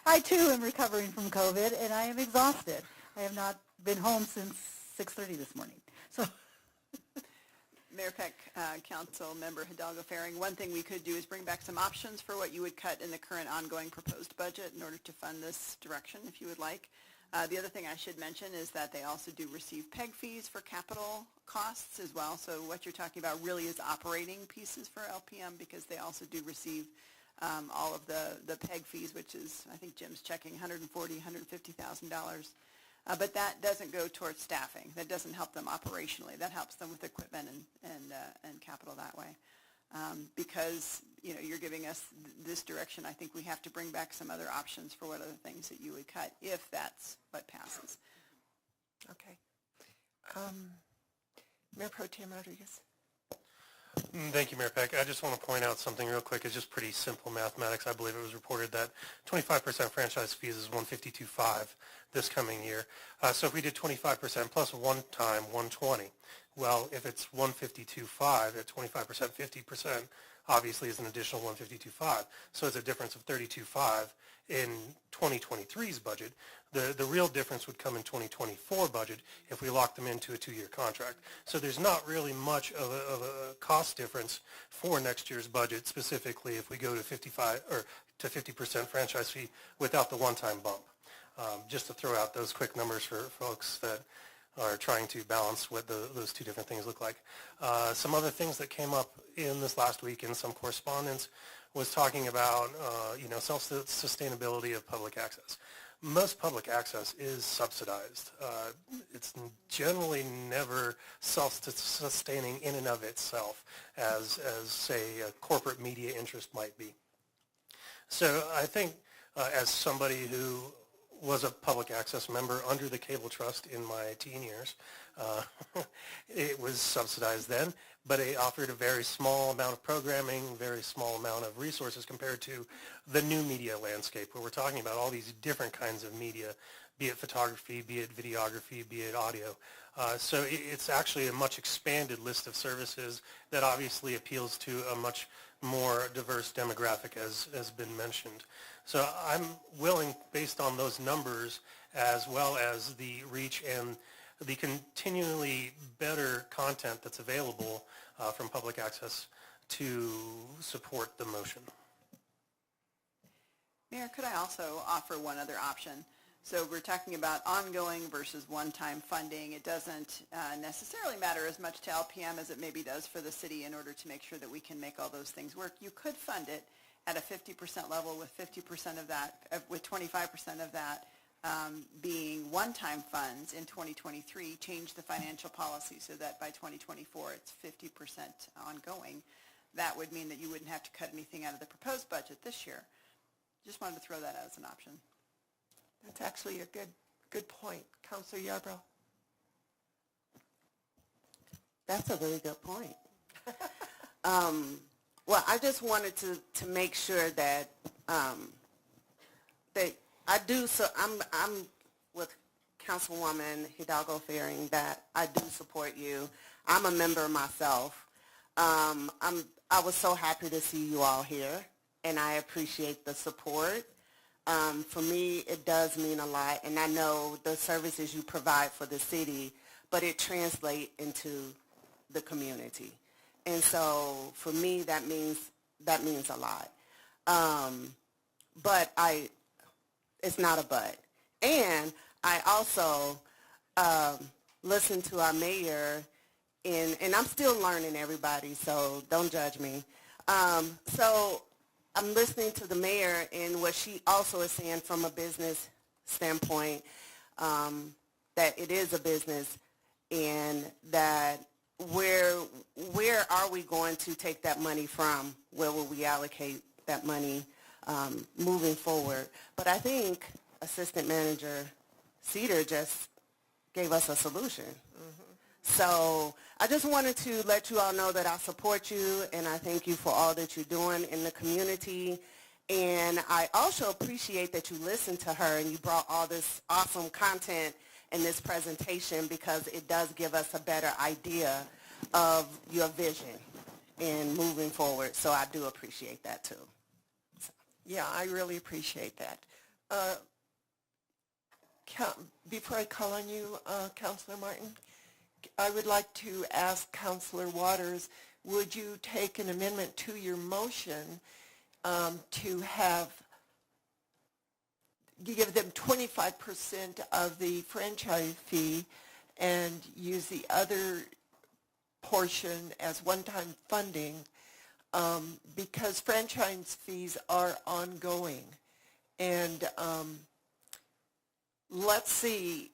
I too am recovering from COVID, and I am exhausted. I have not been home since 6:30 this morning. So. Mayor Peck, Council Member Hidalgo Faring, one thing we could do is bring back some options for what you would cut in the current ongoing proposed budget in order to fund this direction, if you would like. The other thing I should mention is that they also do receive PEG fees for capital costs as well. So what you're talking about really is operating pieces for LPM, because they also do receive all of the PEG fees, which is, I think Jim's checking, $140,000, $150,000. But that doesn't go towards staffing. That doesn't help them operationally. That helps them with equipment and capital that way. Because, you know, you're giving us this direction, I think we have to bring back some other options for what other things that you would cut if that's what passes. Okay. Mayor Pro Tem Rodriguez. Thank you, Mayor Peck. I just want to point out something real quick. It's just pretty simple mathematics. I believe it was reported that 25% franchise fees is $152.5 this coming year. So if we did 25% plus one time $120, well, if it's $152.5 at 25%, 50% obviously is an additional $152.5. So it's a difference of $32.5 in 2023's budget. The real difference would come in 2024 budget if we lock them into a 2-year contract. So there's not really much of a cost difference for next year's budget, specifically if we go to 50% franchise fee without the one-time bump. Just to throw out those quick numbers for folks that are trying to balance what those two different things look like. Some other things that came up in this last week in some correspondence was talking about, you know, self-sustainability of public access. Most public access is subsidized. It's generally never self-sustaining in and of itself, as say, a corporate media interest might be. So I think as somebody who was a public access member under the Cable Trust in my teen years, it was subsidized then, but it offered a very small amount of programming, very small amount of resources compared to the new media landscape, where we're talking about all these different kinds of media, be it photography, be it videography, be it audio. So it's actually a much expanded list of services that obviously appeals to a much more diverse demographic, as has been mentioned. So I'm willing, based on those numbers, as well as the reach and the continually better content that's available from public access, to support the motion. Mayor, could I also offer one other option? So we're talking about ongoing versus one-time funding. It doesn't necessarily matter as much to LPM as it maybe does for the city in order to make sure that we can make all those things work. You could fund it at a 50% level with 50% of that, with 25% of that being one-time funds in 2023, change the financial policy so that by 2024 it's 50% ongoing. That would mean that you wouldn't have to cut anything out of the proposed budget this year. Just wanted to throw that out as an option. That's actually a good point. Councilor Yarbrough. That's a really good point. Well, I just wanted to make sure that that I do. So I'm with Councilwoman Hidalgo Faring that I do support you. I'm a member myself. I was so happy to see you all here, and I appreciate the support. For me, it does mean a lot, and I know the services you provide for the city, but it translates into the community. And so for me, that means a lot. But it's not a but. And I also listened to our mayor, and I'm still learning, everybody, so don't judge me. So I'm listening to the mayor and what she also is saying from a business standpoint, that it is a business, and that where are we going to take that money from? Where will we allocate that money moving forward? But I think Assistant Manager Cedar just gave us a solution. So I just wanted to let you all know that I support you, and I thank you for all that you're doing in the community. And I also appreciate that you listened to her and you brought all this awesome content in this presentation, because it does give us a better idea of your vision in moving forward. So I do appreciate that too. Yeah, I really appreciate that. Before I call on you, Councilor Martin, I would like to ask Councilor Waters, would you take an amendment to your motion to give them 25% of the franchise fee and use the other portion as one-time funding, because franchise fees are ongoing. And let's see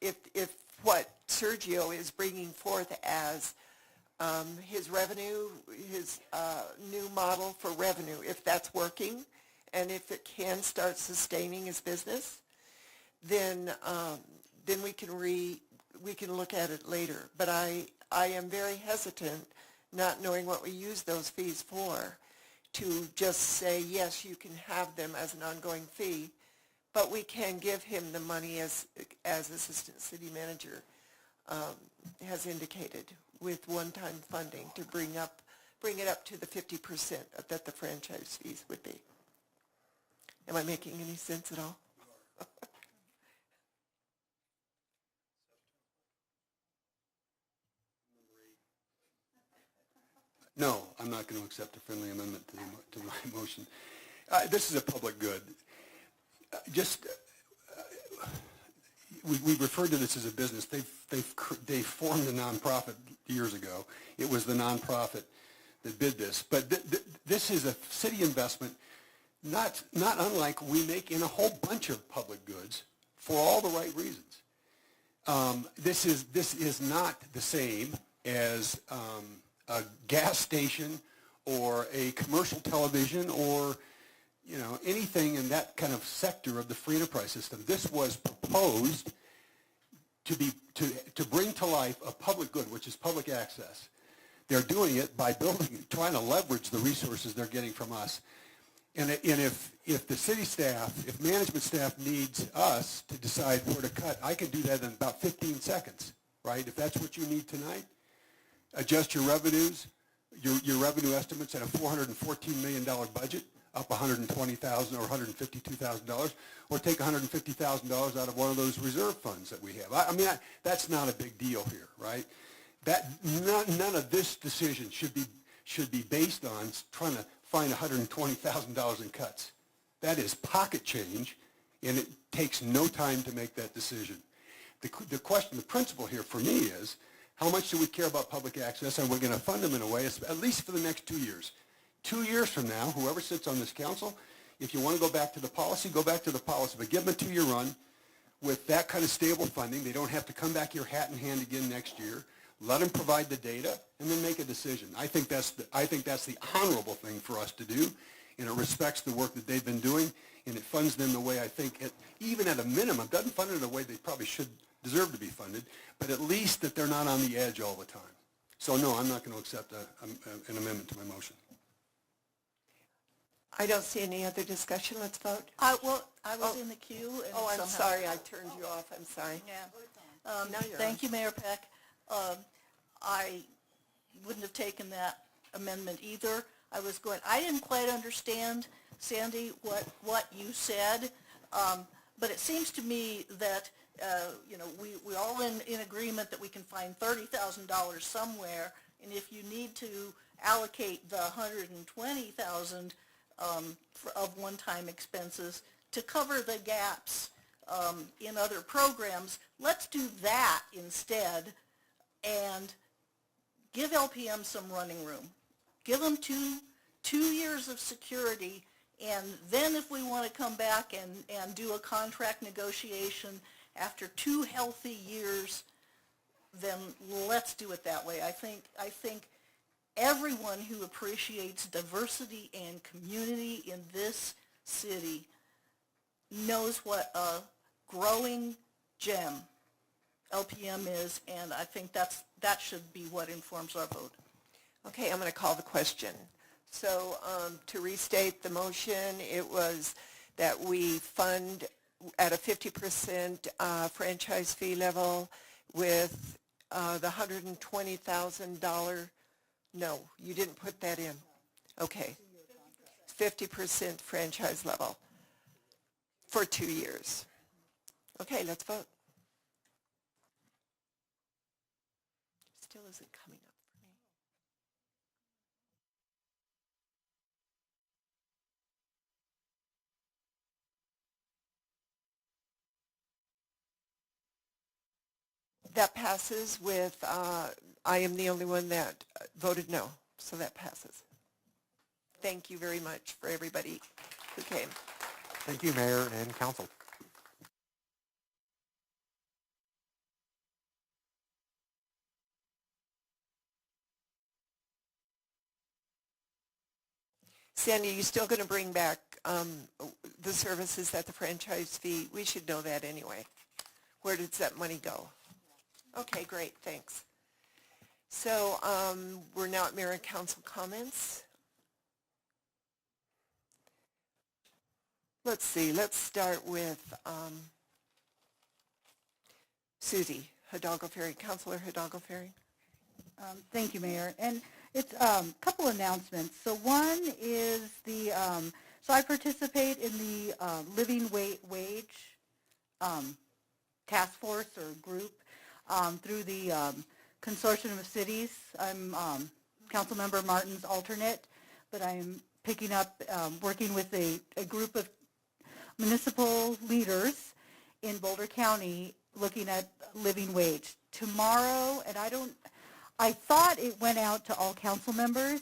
if what Sergio is bringing forth as his revenue, his new model for revenue, if that's working, and if it can start sustaining his business, then we can look at it later. But I am very hesitant, not knowing what we use those fees for, to just say, yes, you can have them as an ongoing fee, but we can give him the money as Assistant City Manager has indicated, with one-time funding to bring it up to the 50% that the franchise fees would be. Am I making any sense at all? No, I'm not going to accept a friendly amendment to my motion. This is a public good. We referred to this as a business. They formed a nonprofit years ago. It was the nonprofit that did this. But this is a city investment, not unlike we make in a whole bunch of public goods for all the right reasons. This is not the same as a gas station or a commercial television or anything in that kind of sector of the free enterprise system. This was proposed to bring to life a public good, which is public access. They're doing it by trying to leverage the resources they're getting from us. And if the city staff, if management staff needs us to decide where to cut, I can do that in about 15 seconds, right? If that's what you need tonight, adjust your revenues, your revenue estimates at a $414 million budget, up $120,000 or $152,000, or take $150,000 out of one of those reserve funds that we have. I mean, that's not a big deal here, right? None of this decision should be based on trying to find $120,000 in cuts. That is pocket change, and it takes no time to make that decision. The question, the principle here for me is, how much do we care about public access, and we're going to fund them in a way, at least for the next 2 years. 2 years from now, whoever sits on this council, if you want to go back to the policy, go back to the policy, but give them a 2-year run. with that kind of stable funding. They don't have to come back here hat in hand again next year. Let them provide the data and then make a decision. I think that's the honorable thing for us to do, and it respects the work that they've been doing, and it funds them the way I think, even at a minimum, doesn't fund it in the way they probably should deserve to be funded, but at least that they're not on the edge all the time. So no, I'm not going to accept an amendment to my motion. I don't see any other discussion. Let's vote. I was in the queue. And Oh, I'm somehow- sorry. I turned you off. I'm sorry. Yeah. Now you're Thank on. you, Mayor Peck. I wouldn't have taken that amendment either. I didn't quite understand, Sandy, what you said, but it seems to me that, we're all in agreement that we can find $30,000 somewhere, and if you need to allocate the $120,000 of one-time expenses to cover the gaps in other programs, let's do that instead and give LPM some running room. Give them two years of security, and then if we want to come back and do a contract negotiation after 2 healthy years, then let's do it that way. I think everyone who appreciates diversity and community in this city knows what a growing gem LPM is, and I think that should be what informs our vote. Okay, I'm going to call the question. So to restate the motion, it was that we fund at a 50% franchise fee level with the $120,000. No, you didn't put that in. Okay. 50% franchise level for 2 years. Okay, let's vote. Still isn't coming up for me. That passes with, I am the only one that voted no, so that passes. Thank you very much for everybody who came. Thank you, Mayor and Council. Sandy, are you still going to bring back the services at the franchise fee? We should know that anyway. Where does that money go? Okay, great, thanks. So we're now at Mayor and Council comments. Let's see, let's start with Susie Hidalgo-Ferry, Councilor Hidalgo-Ferry. Thank you, Mayor. And it's a couple announcements. So one is so I participate in the Living Wage task force or group through the Consortium of Cities. I'm Councilmember Martin's alternate, but I'm picking up, working with a group of municipal leaders in Boulder County looking at living wage. Tomorrow, and I thought it went out to all council members,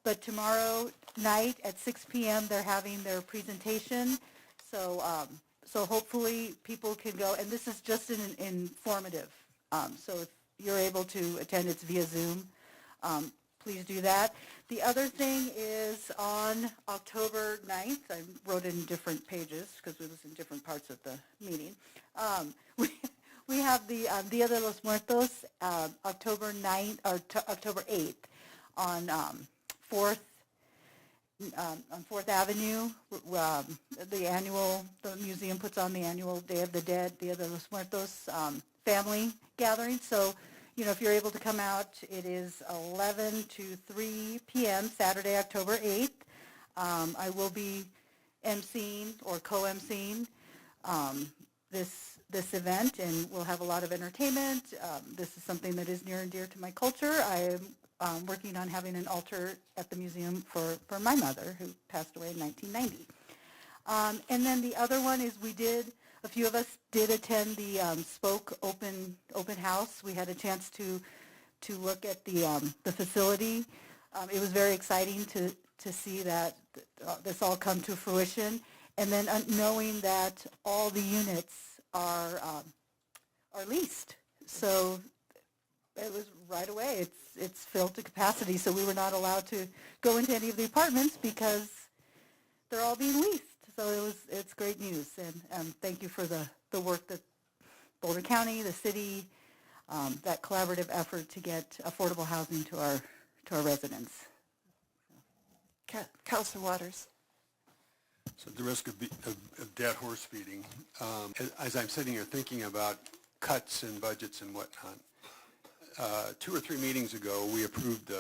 but tomorrow night at 6 p.m. they're having their presentation. So so hopefully people can go, and this is just an informative. So if you're able to attend, it's via Zoom. Please do that. The other thing is on October 9th, I wrote it in different pages because it was in different parts of the meeting. We have the Dia de los Muertos, October 9th or October 8th on 4th Avenue. The museum puts on the annual Day of the Dead, Dia de los Muertos family gathering. So, if you're able to come out, it is 11 to 3 p.m. Saturday, October 8th. I will be emceeing or co-emceeing this event, and we'll have a lot of entertainment. This is something that is near and dear to my culture. I am working on having an altar at the museum for my mother, who passed away in 1990. And then the other one is a few of us did attend the Spoke open house. We had a chance to look at the facility. It was very exciting to see that this all come to fruition. And then knowing that all the units are leased. So it was right away. It's filled to capacity. So we were not allowed to go into any of the apartments because they're all being leased. So it's great news. And thank you for the work that Boulder County, the city, that collaborative effort to get affordable housing to our residents. Councilor Waters. So at the risk of dead horse feeding, as I'm sitting here thinking about cuts and budgets and whatnot, 2 or 3 meetings ago, we approved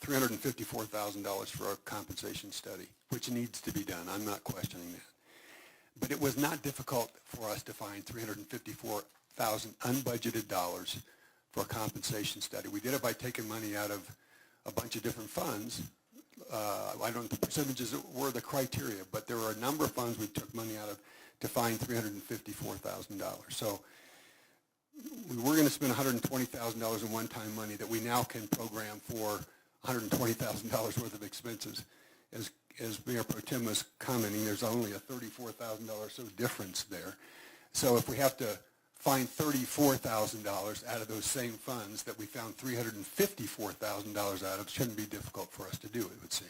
$354,000 for a compensation study, which needs to be done. I'm not questioning that. But it was not difficult for us to find $354,000 unbudgeted dollars for a compensation study. We did it by taking money out of a bunch of different funds. I don't know what the percentages were, the criteria, but there were a number of funds we took money out of to find $354,000. So we were going to spend $120,000 in one-time money that we now can program for $120,000 worth of expenses. As Mayor Pro Tem was commenting, there's only a $34,000 or so difference there. So if we have to find $34,000 out of those same funds that we found $354,000 out of, shouldn't be difficult for us to do, it would seem.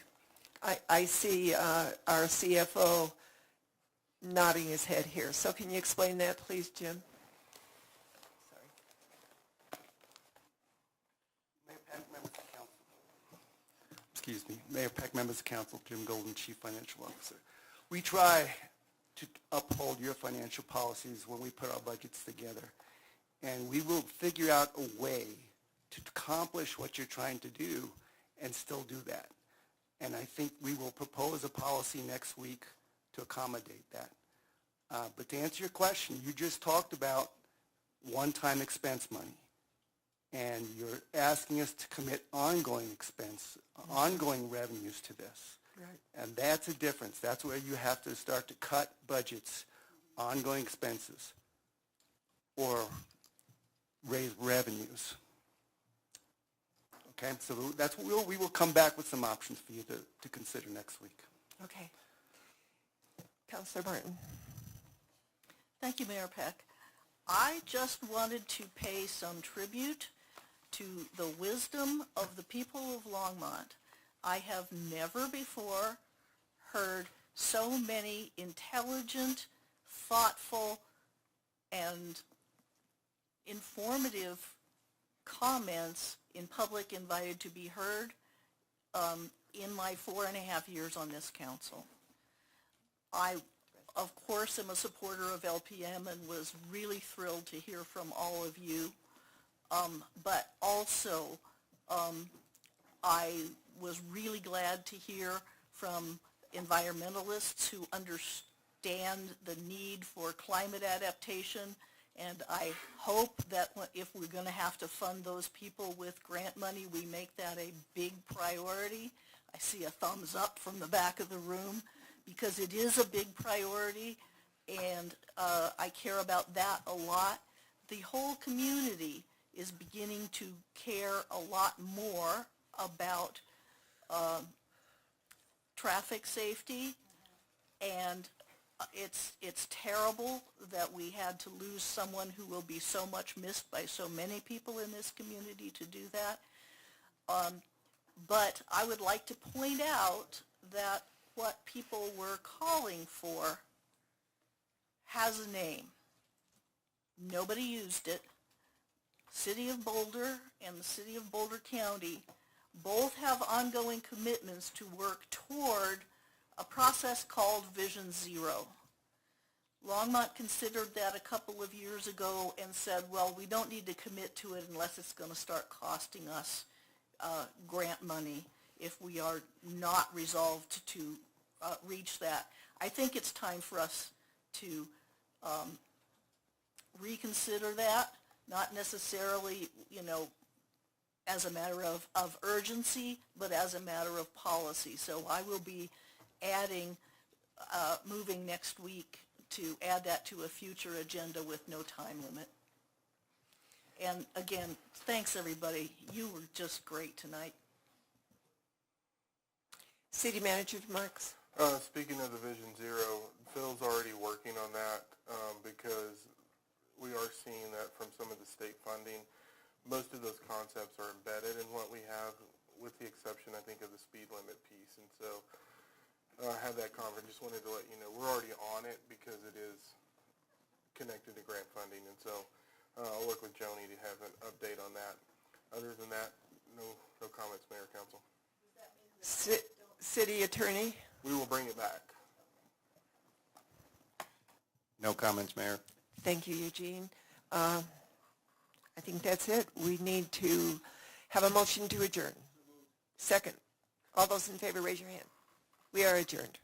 I see our CFO nodding his head here. So can you explain that, please, Jim? Excuse me, Mayor Peck, members of council, Jim Golden, Chief Financial Officer. We try to uphold your financial policies when we put our budgets together, and we will figure out a way to accomplish what you're trying to do and still do that. And I think we will propose a policy next week to accommodate that. But to answer your question, you just talked about one-time expense money. And you're asking us to commit ongoing expense, ongoing revenues to this. Right. And that's a difference. That's where you have to start to cut budgets, ongoing expenses, or raise revenues. Okay, so that's what we will come back with some options for you to consider next week. Okay. Councilor Martin. Thank you, Mayor Peck. I just wanted to pay some tribute to the wisdom of the people of Longmont. I have never before heard so many intelligent, thoughtful, and informative comments in public invited to be heard in my 4.5 years on this council. I, of course, am a supporter of LPM and was really thrilled to hear from all of you. But also, I was really glad to hear from environmentalists who understand the need for climate adaptation, and I hope that if we're going to have to fund those people with grant money, we make that a big priority. I see a thumbs up from the back of the room because it is a big priority, and I care about that a lot. The whole community is beginning to care a lot more about traffic safety, and it's terrible that we had to lose someone who will be so much missed by so many people in this community to do that. But I would like to point out that what people were calling for has a name. Nobody used it. City of Boulder and the City of Boulder County both have ongoing commitments to work toward a process called Vision Zero. Longmont considered that a couple of years ago and said, well, we don't need to commit to it unless it's going to start costing us grant money if we are not resolved to reach that. I think it's time for us to reconsider that. Not necessarily, as a matter of urgency, but as a matter of policy. So I will be adding, moving next week to add that to a future agenda with no time limit. And again, thanks everybody. You were just great tonight. City Manager remarks. Speaking of the Vision Zero, Phil's already working on that because we are seeing that from some of the state funding. Most of those concepts are embedded in what we have, with the exception, I think, of the speed limit piece. And so I had that conference. Just wanted to let you know we're already on it because it is connected to grant funding. And so I'll work with Joni to have an update on that. Other than that, no comments, Mayor, Council. City Attorney? We will bring it back. No comments, Mayor. Thank you, Eugene. I think that's it. We need to have a motion to adjourn. Second. All those in favor, raise your hand. We are adjourned.